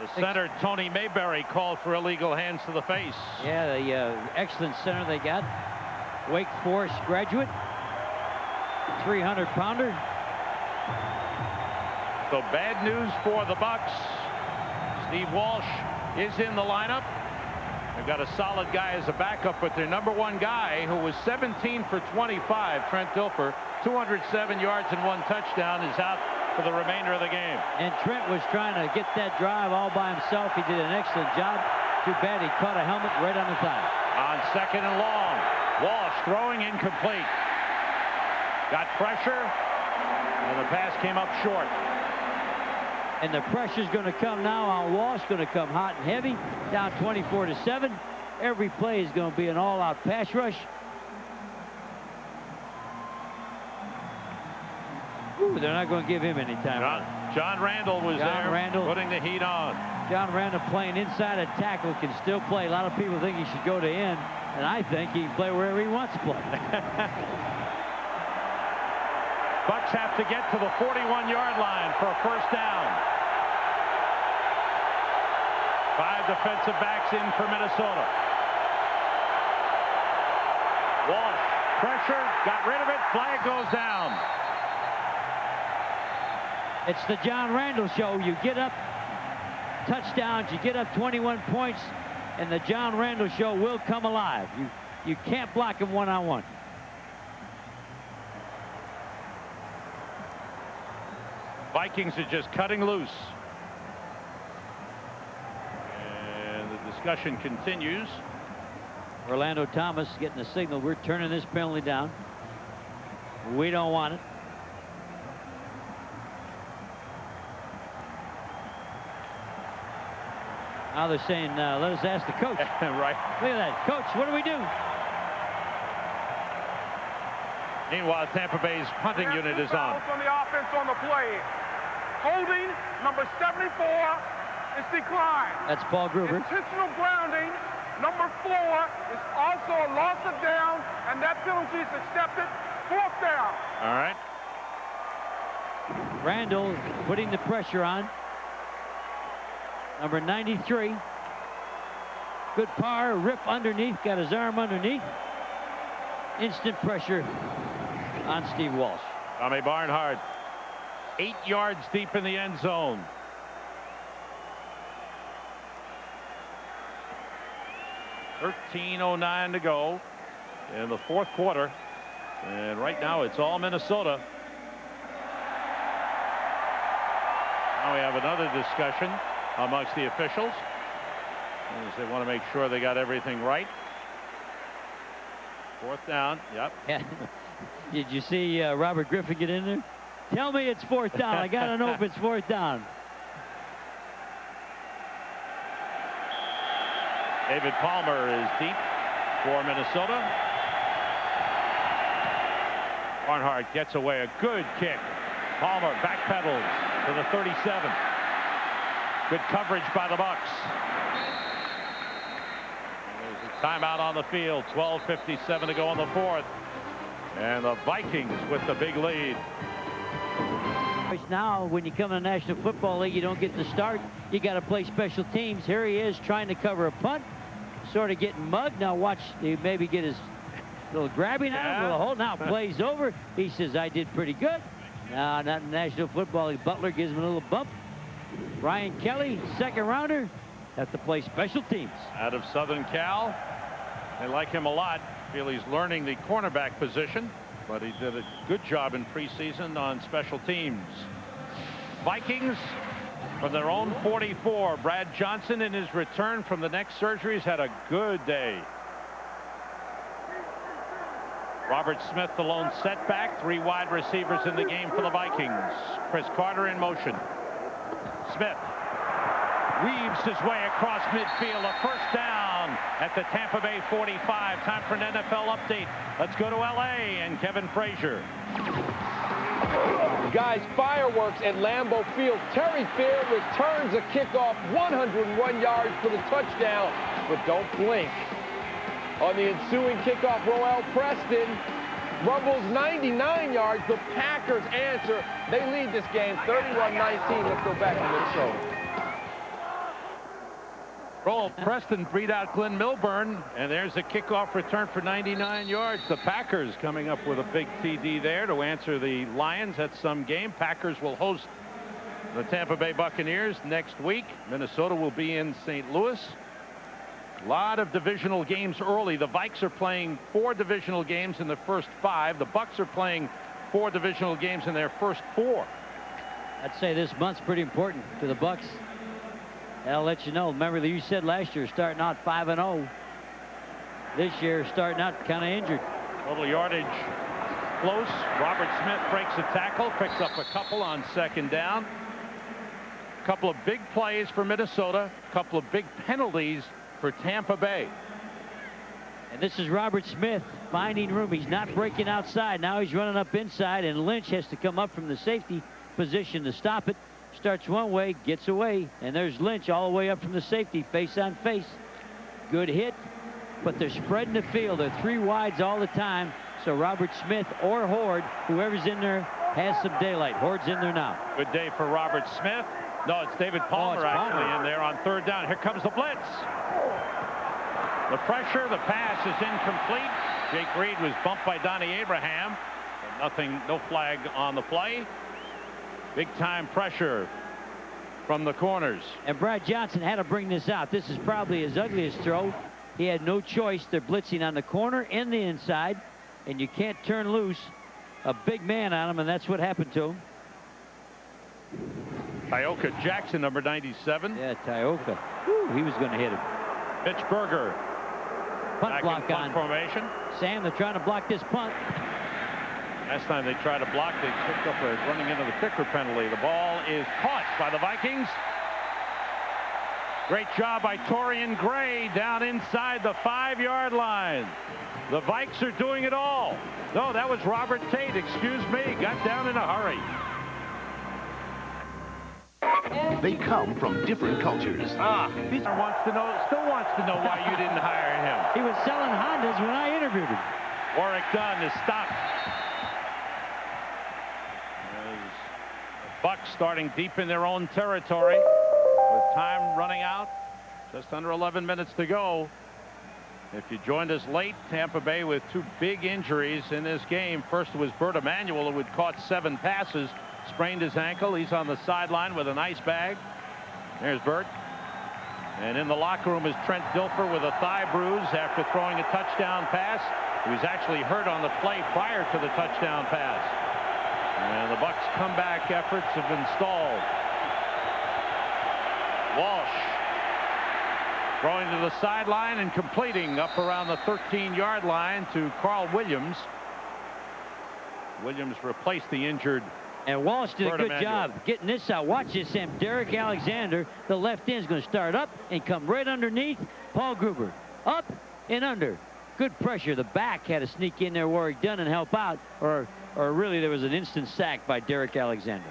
The center, Tony Mayberry, called for illegal hands to the face. Yeah, the excellent center they got. Wake Forest graduate. 300-pounder. So bad news for the Bucs. Steve Walsh is in the lineup. They've got a solid guy as a backup, but their #1 guy, who was 17 for 25, Trent Dilfer, 207 yards and 1 touchdown, is out for the remainder of the game. And Trent was trying to get that drive all by himself. He did an excellent job. Too bad he caught a helmet right on the thigh. On 2nd and long, Walsh throwing incomplete. Got pressure, and the pass came up short. And the pressure's going to come now on Walsh. Going to come hot and heavy. Down 24-7. Every play is going to be an all-out pass rush. Ooh, they're not going to give him any time. John Randall was putting the heat on. John Randall playing inside a tackle can still play. A lot of people think he should go to end, and I think he can play wherever he wants to play. Bucs have to get to the 41-yard line for a first down. 5 defensive backs in for Minnesota. Walsh, pressure, got rid of it, flag goes down. It's the John Randall show. You get up touchdowns, you get up 21 points, and the John Randall show will come alive. You can't block him one-on-one. Vikings are just cutting loose. discussion continues. Orlando Thomas getting the signal. We're turning this penalty down. We don't want it. Now they're saying, let us ask the coach. Right. Look at that. Coach, what do we do? Meanwhile, Tampa Bay's punting unit is on. On the offense on the play. Holding, number 74, is declined. That's Paul Gruber. Intentional grounding, number 4, is also a loss of down, and that penalty is accepted. 4th down. All right. Randall putting the pressure on. Number 93. Good power, rip underneath, got his arm underneath. Instant pressure on Steve Walsh. Tommy Barnhart, 8 yards deep in the end zone. .1309 to go in the 4th quarter. And right now it's all Minnesota. Now we have another discussion amongst the officials as they want to make sure they got everything right. 4th down. Yep. Yeah. Did you see Robert Griffin get in there? Tell me it's 4th down. I got to know if it's 4th down. David Palmer is deep for Minnesota. Barnhart gets away. A good kick. Palmer backpedals to the 37. Good coverage by the Bucs. There's a timeout on the field. 12:57 to go in the 4th. And the Vikings with the big lead. Now, when you come in the National Football League, you don't get the start. You got to play special teams. Here he is trying to cover a punt. Sort of getting mugged. Now watch, he maybe get his little grabbing out with a hold. Now plays over. He says, I did pretty good. No, not in the National Football League. Butler gives him a little bump. Brian Kelly, 2nd rounder, have to play special teams. Out of Southern Cal. They like him a lot. Feel he's learning the cornerback position, but he did a good job in preseason on special teams. Vikings from their own 44. Brad Johnson in his return from the neck surgery has had a good day. Robert Smith, the lone setback. 3 wide receivers in the game for the Vikings. Chris Carter in motion. Smith weaves his way across midfield. A 1st down at the Tampa Bay 45. Time for an NFL update. Let's go to LA and Kevin Frazier. Guys, fireworks at Lambeau Field. Terry Fair returns a kickoff, 101 yards for the touchdown, but don't blink. On the ensuing kickoff, Roel Preston rumbles 99 yards. The Packers answer. They lead this game 31-19. Let's go back to Minnesota. Roel Preston beat out Glenn Milburn, and there's a kickoff return for 99 yards. The Packers coming up with a big TD there to answer the Lions. That's some game. Packers will host the Tampa Bay Buccaneers next week. Minnesota will be in St. Louis. A lot of divisional games early. The Vikes are playing 4 divisional games in the first 5. The Bucs are playing 4 divisional games in their first 4. I'd say this month's pretty important to the Bucs. I'll let you know. Remember that you said last year starting out 5-0. This year starting out kind of injured. Total yardage close. Robert Smith breaks a tackle, picks up a couple on 2nd down. A couple of big plays for Minnesota. A couple of big penalties for Tampa Bay. And this is Robert Smith finding room. He's not breaking outside. Now he's running up inside, and Lynch has to come up from the safety position to stop it. Starts one way, gets away, and there's Lynch all the way up from the safety, face on face. Good hit, but they're spreading the field. They're 3 wides all the time, so Robert Smith or Horde, whoever's in there, has some daylight. Horde's in there now. Good day for Robert Smith. No, it's David Palmer actually in there on 3rd down. Here comes the blitz. The pressure, the pass is incomplete. Jake Reed was bumped by Donnie Abraham. But nothing, no flag on the play. Big time pressure from the corners. And Brad Johnson had to bring this out. This is probably his ugliest throw. He had no choice. They're blitzing on the corner and the inside, and you can't turn loose a big man on him, and that's what happened to him. Tyoka Jackson, number 97. Yeah, Tyoka. Whew, he was going to hit him. Pittsburgher Punt back block in punt on. formation. Sam, they're trying to block this punt. Last time they tried to block, they picked up a running into the kicker penalty. The ball is caught by the Vikings. Great job by Torian Gray down inside the 5-yard line. The Vikes are doing it all. No, that was Robert Tate. Excuse me. Got down in a hurry. They come from different cultures. Still wants to know why you didn't hire him. He was selling Hondas when I interviewed him. Warwick Dunn is stopped. The Bucs starting deep in their own territory with time running out. Just under 11 minutes to go. If you joined us late, Tampa Bay with 2 big injuries in this game. First was Bert Emanuel, who had caught 7 passes, sprained his ankle. He's on the sideline with an ice bag. There's Bert. And in the locker room is Trent Dilfer with a thigh bruise after throwing a touchdown pass. He was actually hurt on the play prior to the touchdown pass. And the Bucs comeback efforts have been stalled. Walsh throwing to the sideline and completing up around the 13-yard line to Carl Williams. Williams replaced the injured. And Walsh did a Bert good Emanuel. job getting this out. Watch this, Sam. Derek Alexander, the left end, is going to start up and come right underneath Paul Gruber. Up and under. Good pressure. The back had to sneak in there, Warwick Dunn, and help out, or really there was an instant sack by Derek Alexander.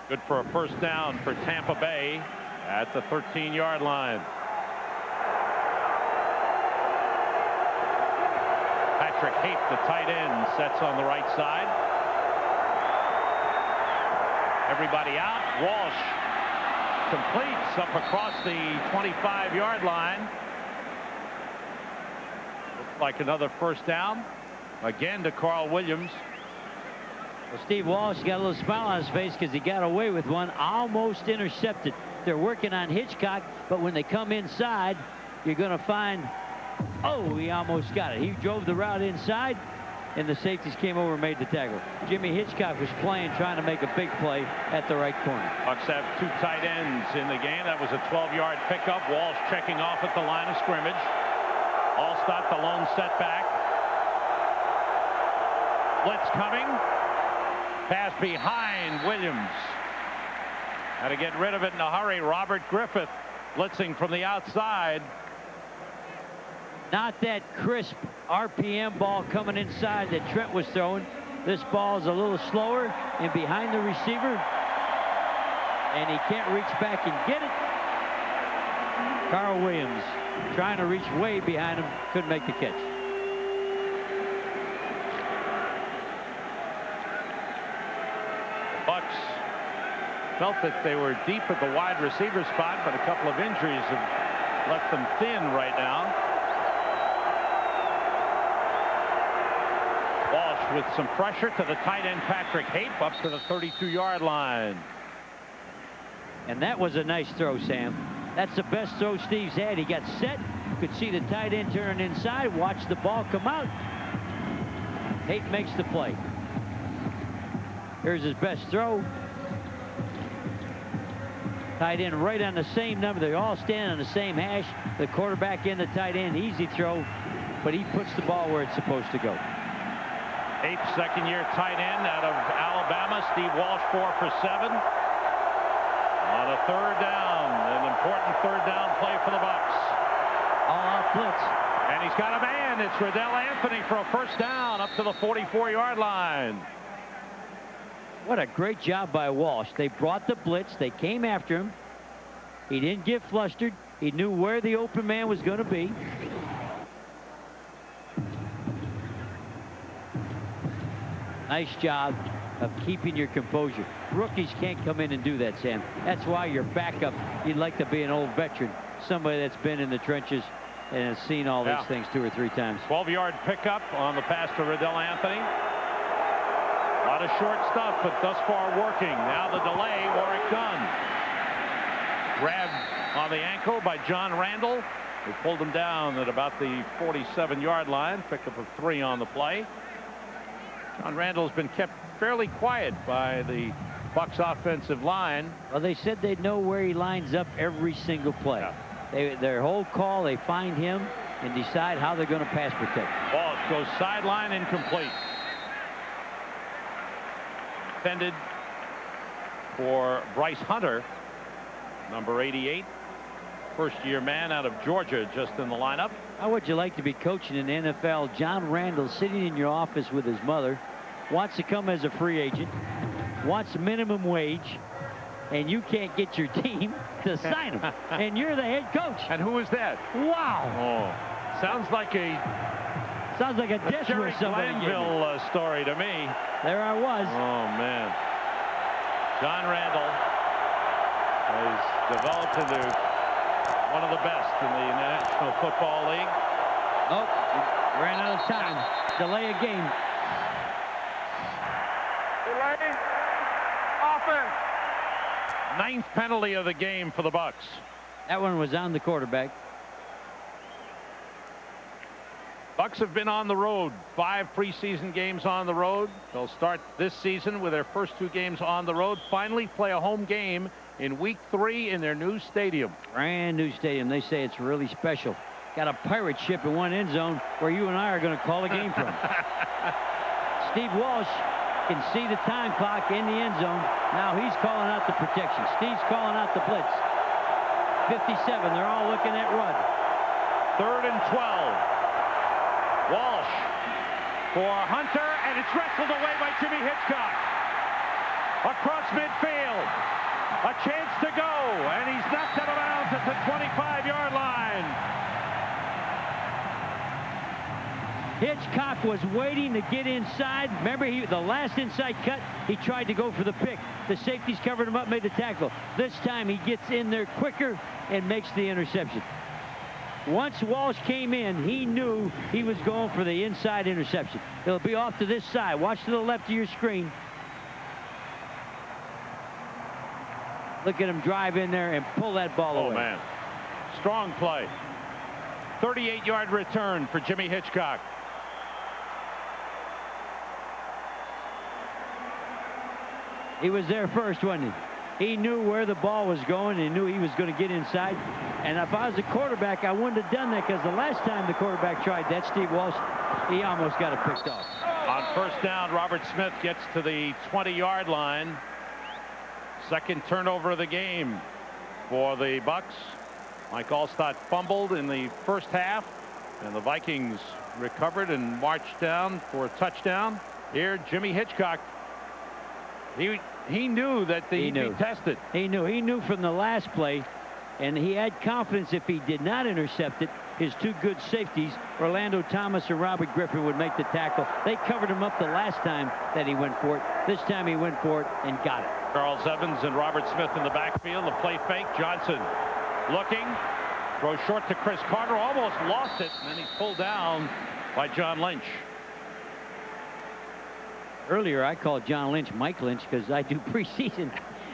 Good for a first down for Tampa Bay at the 13-yard line. Patrick Haight, the tight end, sets on the right side. Everybody out. Walsh completes up across the 25-yard line. Looks like another first down. Again to Carl Williams. Well, Steve Walsh got a little smile on his face because he got away with one, almost intercepted. They're working on Hitchcock, but when they come inside, you're going to find, oh, he almost got it. He drove the route inside, and the safeties came over and made the tackle. Jimmy Hitchcock was playing, trying to make a big play at the right corner. Bucs have 2 tight ends in the game. That was a 12-yard pickup. Walsh checking off at the line of scrimmage. Allstott, the lone setback. Blitz coming. Pass behind Williams. Had to get rid of it in a hurry. Robert Griffith blitzing from the outside. Not that crisp RPM ball coming inside that Trent was throwing. This ball is a little slower and behind the receiver, and he can't reach back and get it. Carl Williams trying to reach way behind him, couldn't make the catch. Bucs felt that they were deep at the wide receiver spot, but a couple of injuries have left them thin right now. Walsh with some pressure to the tight end Patrick Haight up to the 32-yard line. And that was a nice throw, Sam. That's the best throw Steve's had. He got set, could see the tight end turn inside, watch the ball come out. Haight makes the play. Here's his best throw. Tight end right on the same number. They all stand on the same hash. The quarterback and the tight end, easy throw, but he puts the ball where it's supposed to go. Haight, second-year tight end out of Alabama. Steve Walsh 4 for 7. On a third down, an important third down play for the Bucs. All-out blitz. And he's got a man. It's Riddell Anthony for a first down up to the 44-yard line. What a great job by Walsh. They brought the blitz. They came after him. He didn't get flustered. He knew where the open man was going to be. Nice job of keeping your composure. Rookies can't come in and do that, Sam. That's why your backup, you'd like to be an old veteran, somebody that's been in the trenches and has seen all these things 2 or 3 times. 12-yard pickup on the pass to Riddell Anthony. A lot of short stuff, but thus far working. Now the delay, Warwick Dunn. Grabbed on the ankle by John Randall, who pulled him down at about the 47-yard line. Pickup of 3 on the play. John Randall's been kept fairly quiet by the Bucs offensive line. Well, they said they'd know where he lines up every single play. Their whole call, they find him and decide how they're going to pass protect. Ball goes sideline, incomplete. Intended for Bryce Hunter, number 88. First-year man out of Georgia, just in the lineup. How would you like to be coaching in the NFL? John Randall sitting in your office with his mother, wants to come as a free agent, wants minimum wage, and you can't get your team to sign him. And you're the head coach. And who is that? Wow. Oh, sounds like a death Jerry wish somebody gave me. Glanville story to me. There I was. Oh, man. John Randall has developed into one of the best in the National Football League. Oh, ran out of time. Delay a game. Delay. Offense. 9th penalty of the game for the Bucs. That one was on the quarterback. Bucs have been on the road, 5 preseason games on the road. They'll start this season with their first 2 games on the road. Finally play a home game in week 3 in their new stadium. Brand new stadium. They say it's really special. Got a pirate ship in one end zone where you and I are going to call a game from. Steve Walsh can see the time clock in the end zone. Now he's calling out the protection. Steve's calling out the blitz. 57. They're all looking at Rudd. 3rd and 12. Walsh for Hunter, and it's wrestled away by Jimmy Hitchcock. Across midfield. A chance to go, and he's knocked out of bounds at the 25-yard line. Hitchcock was waiting to get inside. Remember, the last inside cut, he tried to go for the pick. The safeties covered him up, made the tackle. This time he gets in there quicker and makes the interception. Once Walsh came in, he knew he was going for the inside interception. It'll be off to this side. Watch to the left of your screen. Look at him drive in there and pull that ball away. Oh, man. Strong play. 38-yard return for Jimmy Hitchcock. He was there first, wasn't he? He knew where the ball was going. He knew he was going to get inside. And if I was a quarterback, I wouldn't have done that, because the last time the quarterback tried that, Steve Walsh, he almost got it picked off. On first down, Robert Smith gets to the 20-yard line. Second turnover of the game for the Bucs. Mike Allstott fumbled in the first half, and the Vikings recovered and marched down for a touchdown. Here, Jimmy Hitchcock. He knew that he'd be tested. He knew from the last play, and he had confidence if he did not intercept it, his 2 good safeties, Orlando Thomas and Robert Griffin, would make the tackle. They covered him up the last time that he went for it. This time he went for it and got it. Charles Evans and Robert Smith in the backfield. The play fake. Johnson looking. Throws short to Chris Carter. Almost lost it, and then he's pulled down by John Lynch. Earlier, I called John Lynch Mike Lynch because I do preseason.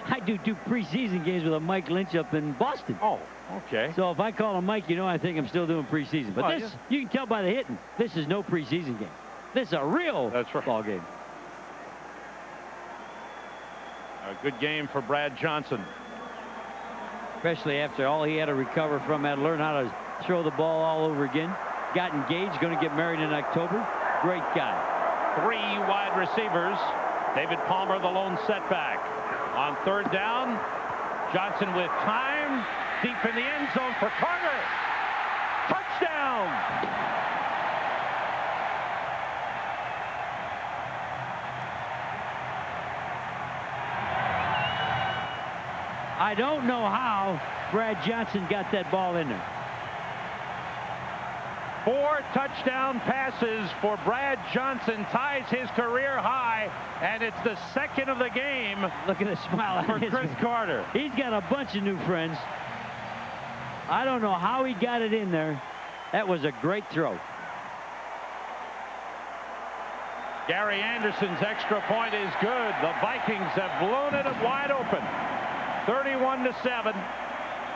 I do 2 preseason games with a Mike Lynch up in Boston. Oh, okay. So if I call him Mike, I think I'm still doing preseason. But you can tell by the hitting, this is no preseason game. This is a real ball game. A good game for Brad Johnson. Especially after all he had to recover from, had to learn how to throw the ball all over again. Got engaged, going to get married in October. Great guy. 3 wide receivers. David Palmer, the lone setback. On third down, Johnson with time. Deep in the end zone for Carter. Touchdown! I don't know how Brad Johnson got that ball in there. 4 touchdown passes for Brad Johnson, ties his career high, and it's the 2nd of the game. Look at the smile for Chris Carter. He's got a bunch of new friends. I don't know how he got it in there. That was a great throw. Gary Anderson's extra point is good. The Vikings have blown it wide open. 31-7.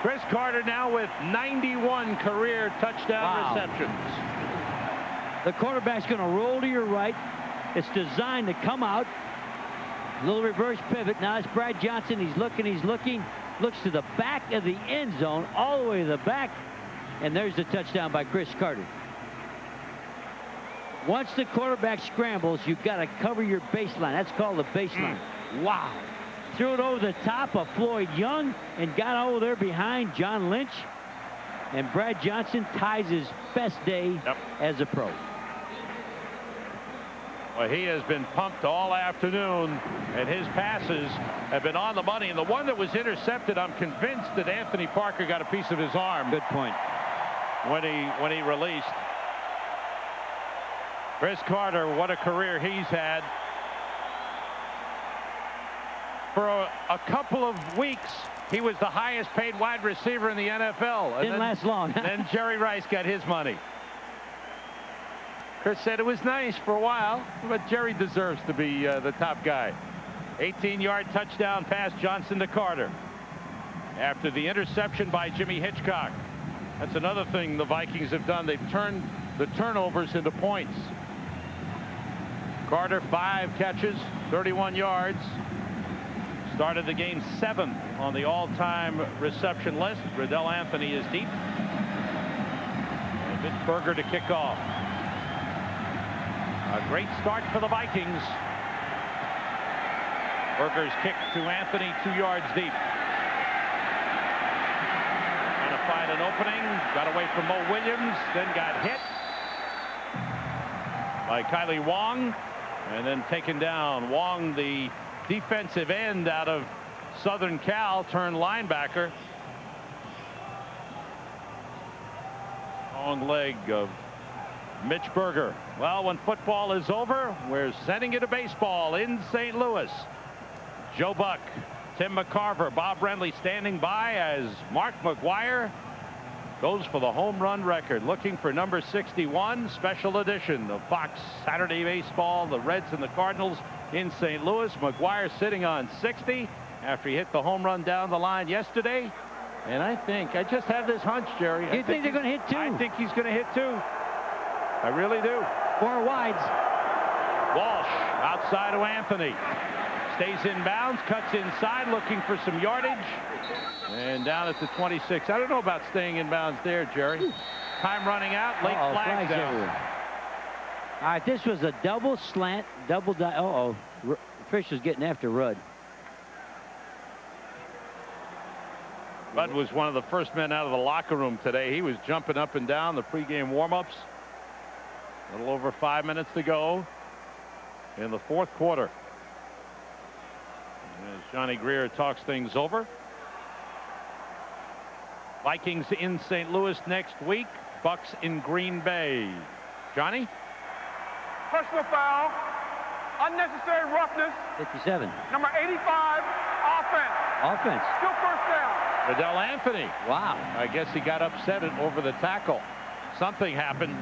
Chris Carter now with 91 career touchdown receptions. The quarterback's going to roll to your right. It's designed to come out. A little reverse pivot. Now it's Brad Johnson. He's looking. looks to the back of the end zone, all the way to the back, and there's the touchdown by Chris Carter. Once the quarterback scrambles, you've got to cover your baseline. That's called the baseline. Wow. Threw it over the top of Floyd Young and got over there behind John Lynch. And Brad Johnson ties his best day as a pro. Well, he has been pumped all afternoon, and his passes have been on the money. And the one that was intercepted, I'm convinced that Anthony Parker got a piece of his arm. Good point. When he released. Chris Carter, what a career he's had. For a couple of weeks, he was the highest paid wide receiver in the NFL. And Didn't last long. Then Jerry Rice got his money. Chris said it was nice for a while, but Jerry deserves to be the top guy. 18-yard touchdown pass, Johnson to Carter. After the interception by Jimmy Hitchcock. That's another thing the Vikings have done. They've turned the turnovers into points. Carter, 5 catches, 31 yards. Started the game 7th on the all-time reception list. Riddell Anthony is deep. And Mitch Berger to kick off. A great start for the Vikings. Berger's kick to Anthony, 2 yards deep. Trying to find an opening. Got away from Mo Williams, then got hit by Kylie Wong, and then taken down. Wong, the defensive end out of Southern Cal, turned linebacker. Long leg of Mitch Berger. Well, when football is over, we're sending you to baseball in St. Louis. Joe Buck, Tim McCarver, Bob Brenly standing by as Mark McGwire goes for the home run record, looking for number 61, special edition of Fox Saturday Baseball, the Reds and the Cardinals in St. Louis. McGwire sitting on 60 after he hit the home run down the line yesterday. And I just have this hunch, Jerry. You think they're going to hit 2? I think he's going to hit 2. I really do. 4 wides. Walsh outside of Anthony. Stays in bounds, cuts inside, looking for some yardage. And down at the 26. I don't know about staying in bounds there, Jerry. Time running out. Late flag down. All right, this was a double slant, double die. Fisher's getting after Rudd. Rudd was one of the first men out of the locker room today. He was jumping up and down the pregame warm-ups. A little over 5 minutes to go in the 4th quarter. As Johnny Greer talks things over. Vikings in St. Louis next week. Bucs in Green Bay. Johnny? Personal foul. Unnecessary roughness. 57. Number 85. Offense. Still first down. Riddell Anthony. Wow. I guess he got upset over the tackle. Something happened.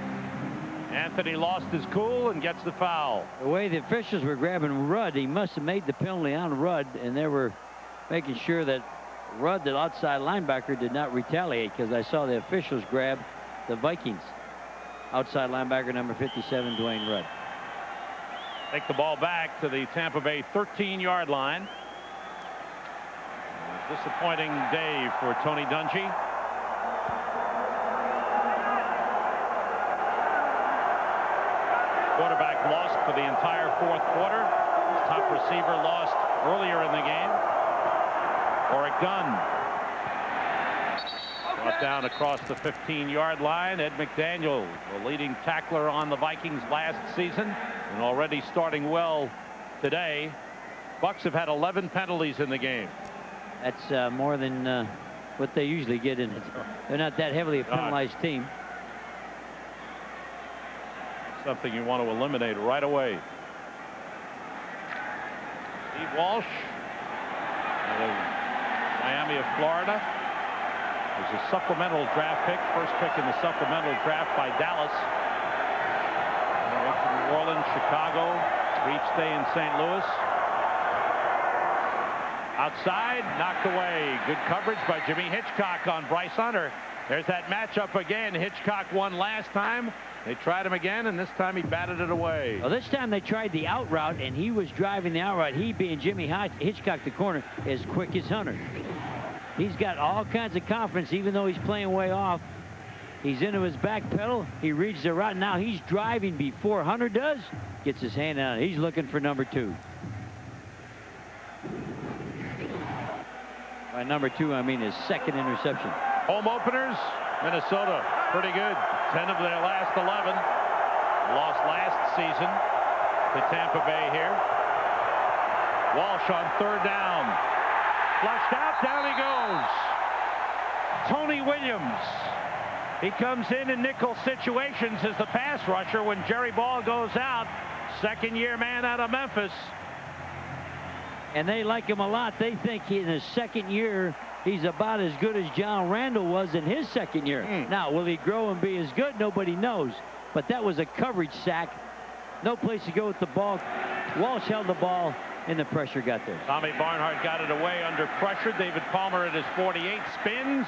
Anthony lost his cool and gets the foul. The way the officials were grabbing Rudd, he must have made the penalty on Rudd, and they were making sure that Rudd, the outside linebacker, did not retaliate, because I saw the officials grab the Vikings outside linebacker number 57, Dwayne Rudd. Take the ball back to the Tampa Bay 13-yard line. Disappointing day for Tony Dungy. Quarterback lost for the entire 4th quarter. His top receiver lost earlier in the game. Oric Dunn brought down across the 15-yard line. Ed McDaniel, the leading tackler on the Vikings last season, and already starting well today. Bucs have had 11 penalties in the game. That's more than what they usually get in it. They're not that heavily a penalized team. Something you want to eliminate right away. Steve Walsh out of Miami of Florida. There's a supplemental draft pick, first pick in the supplemental draft by Dallas. Went to New Orleans, Chicago, brief stay in St. Louis. Outside, knocked away. Good coverage by Jimmy Hitchcock on Bryce Hunter. There's that matchup again. Hitchcock won last time. They tried him again, and this time he batted it away. Well, this time they tried the out route, and he was driving the out route. He, being Jimmy Hitchcock, the corner, as quick as Hunter. He's got all kinds of confidence, even though he's playing way off. He's into his back pedal. He reads the route. Now he's driving before Hunter does. Gets his hand out. He's looking for number 2. By number 2, I mean his second interception. Home openers, Minnesota, pretty good. 10 of their last 11. Lost last season to Tampa Bay here. Walsh on 3rd down. Flushed out, down he goes. Tony Williams. He comes in nickel situations as the pass rusher when Jerry Ball goes out. Second-year man out of Memphis. And they like him a lot. They think in his second year, he's about as good as John Randall was in his second year. Now, will he grow and be as good? Nobody knows. But that was a coverage sack. No place to go with the ball. Walsh held the ball, and the pressure got there. Tommy Barnhart got it away under pressure. David Palmer at his 48 spins.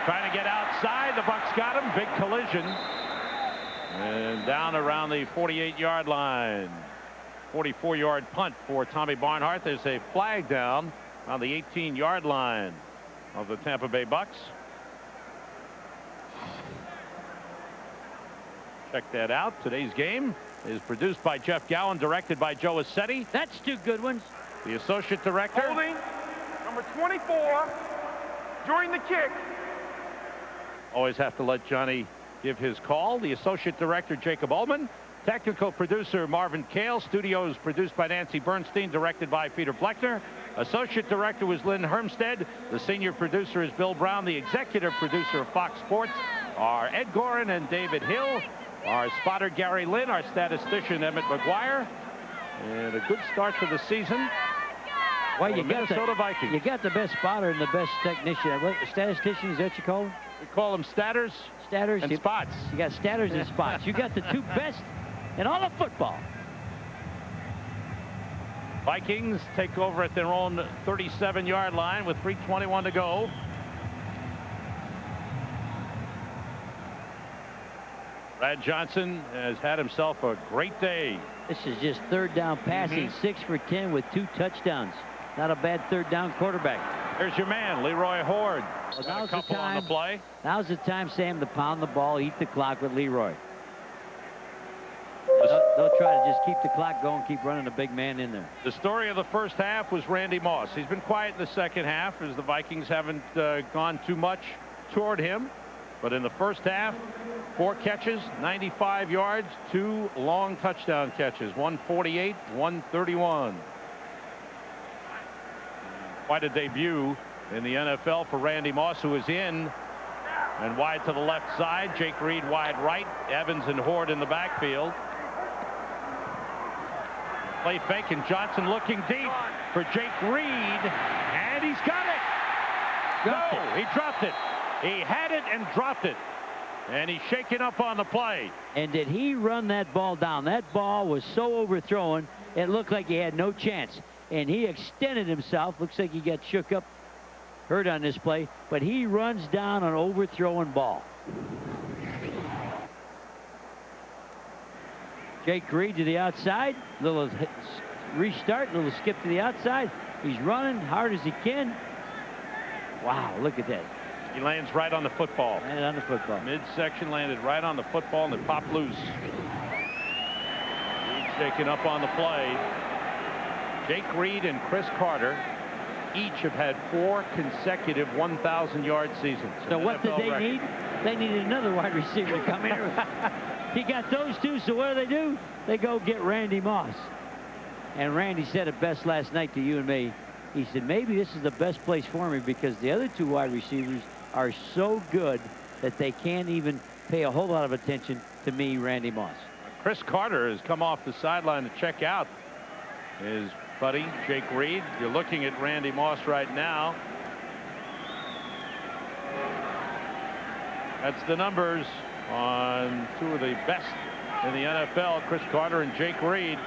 Trying to get outside. The Bucs got him. Big collision. And down around the 48-yard line. 44-yard punt for Tommy Barnhart. There's a flag down on the 18-yard line of the Tampa Bay Bucs. Check that out. Today's game is produced by Jeff Gowan, directed by Joe Assetti. That's 2 good ones. The associate director. Holding number 24 during the kick. Always have to let Johnny give his call. The associate director, Jacob Ullman. Technical producer, Marvin Kale. Studios produced by Nancy Bernstein, directed by Peter Bleckner. Associate director was Lynn Hermstead. The senior producer is Bill Brown. The executive producer of Fox Sports are Ed Gorin and David Hill. Our spotter, Gary Lynn. Our statistician, Emmett McGuire. And a good start to the season. Well, you got Minnesota Vikings. You got the best spotter and the best technician. What, statistician, is that what you call them? We call them statters. Statters and spots. You got statters and spots. You got the 2 best in all of football. Vikings take over at their own 37-yard line with 3:21 to go. Brad Johnson has had himself a great day. This is just 3rd down passing, 6 for 10 with 2 touchdowns. Not a bad 3rd down quarterback. There's your man, Leroy Horde. Well, now's a couple the time, on the play. Now's the time, Sam, to pound the ball, eat the clock with Leroy. They'll try to just keep the clock going, keep running the big man in there. The story of the first half was Randy Moss. He's been quiet in the second half as the Vikings haven't gone too much toward him. But in the first half, 4 catches, 95 yards, 2 long touchdown catches, 148, 131. Quite a debut in the NFL for Randy Moss, who is in and wide to the left side. Jake Reed wide right. Evans and Horde in the backfield. Play fake, and Johnson looking deep for Jake Reed, and he's got it. He dropped it. He had it and dropped it, and he's shaking up on the play. And did he run that ball down? That ball was so overthrown, it looked like he had no chance. And he extended himself. Looks like he got shook up, hurt on this play, but he runs down an overthrown ball. Jake Reed to the outside, little restart, little skip to the outside. He's running hard as he can. Wow, look at that. He lands right on the football. Landed on the football. Midsection landed right on the football, and it popped loose. Reed shaking up on the play. Jake Reed and Chris Carter each have had 4 consecutive 1,000-yard seasons. So what did they need? They needed another wide receiver to come in. He got those 2, so what do? They go get Randy Moss. And Randy said it best last night to you and me. He said, maybe this is the best place for me because the other 2 wide receivers are so good that they can't even pay a whole lot of attention to me, Randy Moss. Chris Carter has come off the sideline to check out his buddy, Jake Reed. You're looking at Randy Moss right now. That's the numbers on 2 of the best in the NFL, Chris Carter and Jake Reed.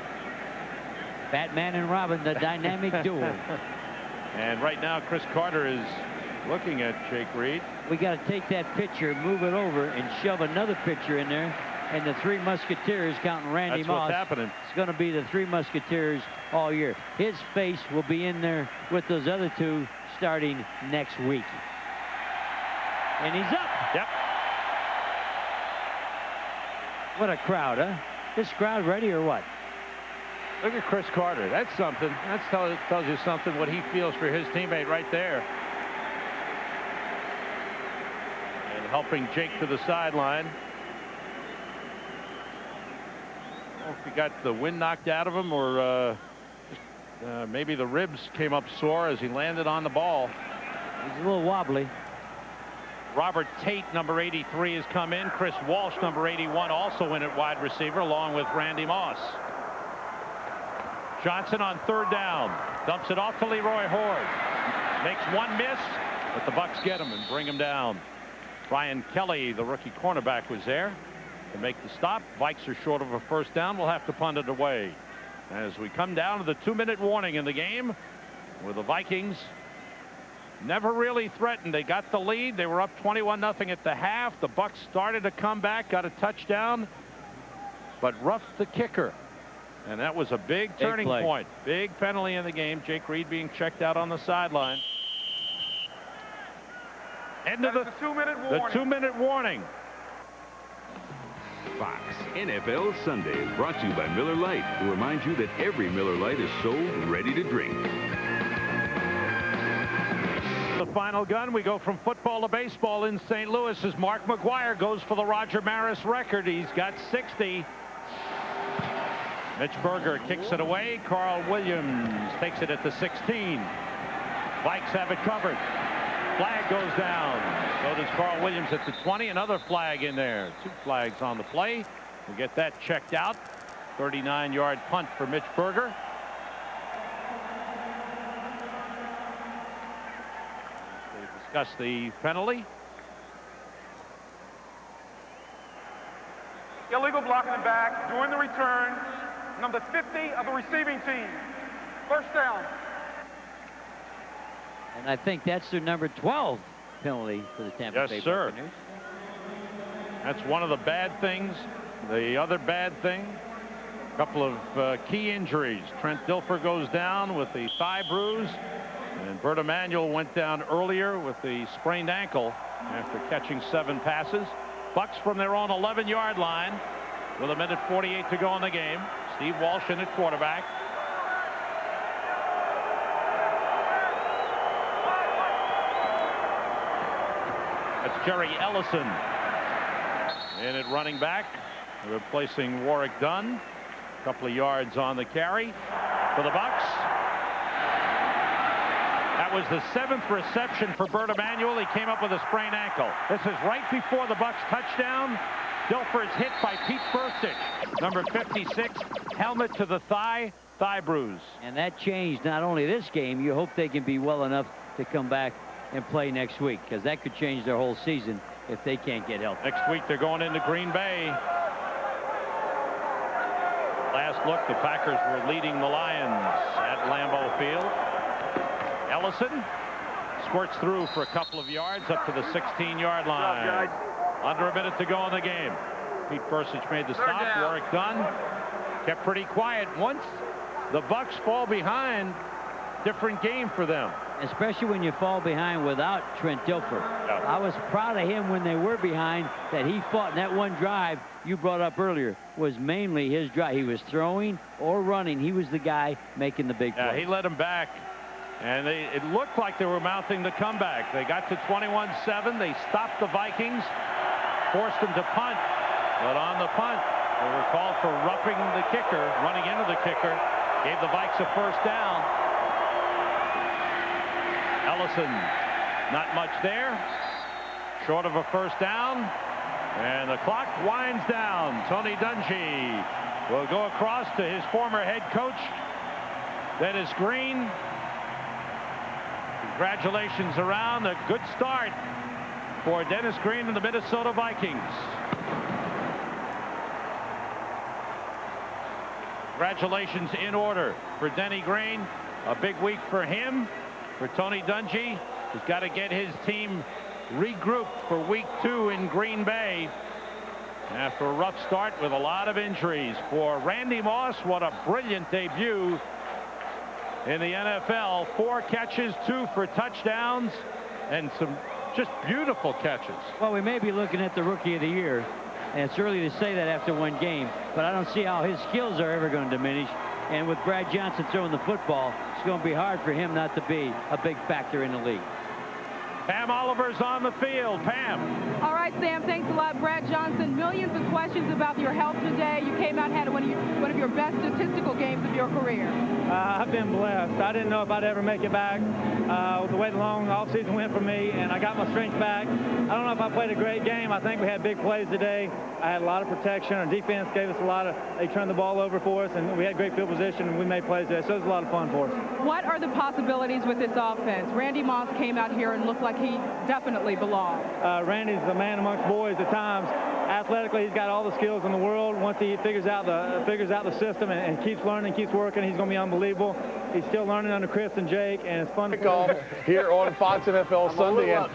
Batman and Robin, the dynamic duo. And right now, Chris Carter is looking at Jake Reed. We got to take that picture, move it over, and shove another picture in there and the Three Musketeers, counting Randy That's Moss. what's happening. It's going to be the Three Musketeers all year. His face will be in there with those other two starting next week. And he's up. Yep. What a crowd, huh? This crowd ready or what? Look at Chris Carter. That's something. That tells you something, what he feels for his teammate right there. And helping Jake to the sideline. I don't know if he got the wind knocked out of him, or maybe the ribs came up sore as he landed on the ball. He's a little wobbly. Robert Tate, number 83, has come in. Chris Walsh, number 81, also in at wide receiver, along with Randy Moss. Johnson on third down. Dumps it off to Leroy Horde. Makes one miss, but the Bucs get him and bring him down. Brian Kelly, the rookie cornerback, was there to make the stop. Vikes are short of a first down. We'll have to punt it away. As we come down to the 2-minute warning in the game, with the Vikings never really threatened. They got the lead. They were up 21-0 at the half. The Bucs started to come back, got a touchdown, but roughed the kicker. And that was a big turning point. Big penalty in the game. Jake Reed being checked out on the sideline. End of the 2-minute warning. Fox NFL Sunday is brought to you by Miller Lite, who reminds you that every Miller Lite is so ready to drink. The final gun. We go from football to baseball in St. Louis as Mark McGwire goes for the Roger Maris record. He's got 60. Mitch Berger kicks it away. Carl Williams takes it at the 16. Vikes have it covered. Flag goes down. So does Carl Williams at the 20. Another flag in there. 2 flags on the play. We'll get that checked out. 39-yard punt for Mitch Berger. They discuss the penalty. Illegal blocking the back during the return. Number 50 of the receiving team. First down. And I think that's their number 12 penalty for the Tampa Bay Buccaneers. That's one of the bad things. The other bad thing, a couple of key injuries. Trent Dilfer goes down with the thigh bruise, and Bert Emanuel went down earlier with the sprained ankle after catching 7 passes. Bucs from their own 11-yard line with 1:48 to go in the game. Steve Walsh in at quarterback. That's Jerry Ellison in at running back, replacing Warwick Dunn. A couple of yards on the carry for the Bucs. That was the 7th reception for Bert Emanuel. He came up with a sprained ankle. This is right before the Bucs touchdown. Dilfer is hit by Pete Burstich, number 56, helmet to the thigh bruise. And that changed not only this game. You hope they can be well enough to come back and play next week, because that could change their whole season if they can't get healthy. Next week they're going into Green Bay. Last look, the Packers were leading the Lions at Lambeau Field. Ellison squirts through for a couple of yards up to the 16-yard line. Under a minute to go in the game. Pete Burstich made the stop. Warwick Dunn kept pretty quiet. Once the Bucs fall behind, different game for them. Especially when you fall behind without Trent Dilfer. Yeah. I was proud of him when they were behind, that he fought. And that one drive you brought up earlier was mainly his drive. He was throwing or running. He was the guy making the big play. Yeah, he led them back. And it looked like they were mounting the comeback. They got to 21-7. They stopped the Vikings, forced them to punt. But on the punt, they were called for roughing the kicker, running into the kicker. Gave the Vikes a first down. Ellison, not much there. Short of a first down. And the clock winds down. Tony Dungy will go across to his former head coach, Dennis Green. Congratulations around. A good start for Dennis Green and the Minnesota Vikings. Congratulations in order for Denny Green. A big week for him. For Tony Dungy, he's got to get his team regrouped for week 2 in Green Bay. After a rough start with a lot of injuries for Randy Moss. What a brilliant debut in the NFL. 4 catches, 2 for touchdowns, and some just beautiful catches. Well, we may be looking at the Rookie of the Year, and it's early to say that after one game, but I don't see how his skills are ever going to diminish. And with Brad Johnson throwing the football, it's going to be hard for him not to be a big factor in the league. Pam Oliver's on the field. Pam. All right, Sam, thanks a lot. Brad Johnson, millions of questions about your health today. You came out and had one of your best statistical games of your career. I've been blessed. I didn't know if I'd ever make it back. The way the long offseason went for me, and I got my strength back. I don't know if I played a great game. I think we had big plays today. I had a lot of protection. Our defense gave us a lot of, they turned the ball over for us, and we had great field position, and we made plays today. So it was a lot of fun for us. What are the possibilities with this offense? Randy Moss came out here and looked like he definitely belongs. Randy's the man amongst boys at times. Athletically, he's got all the skills in the world. Once he figures out the system and keeps learning, keeps working, he's going to be unbelievable. He's still learning under Chris and Jake, and it's fun. Kickoff here on Fox NFL Sunday. And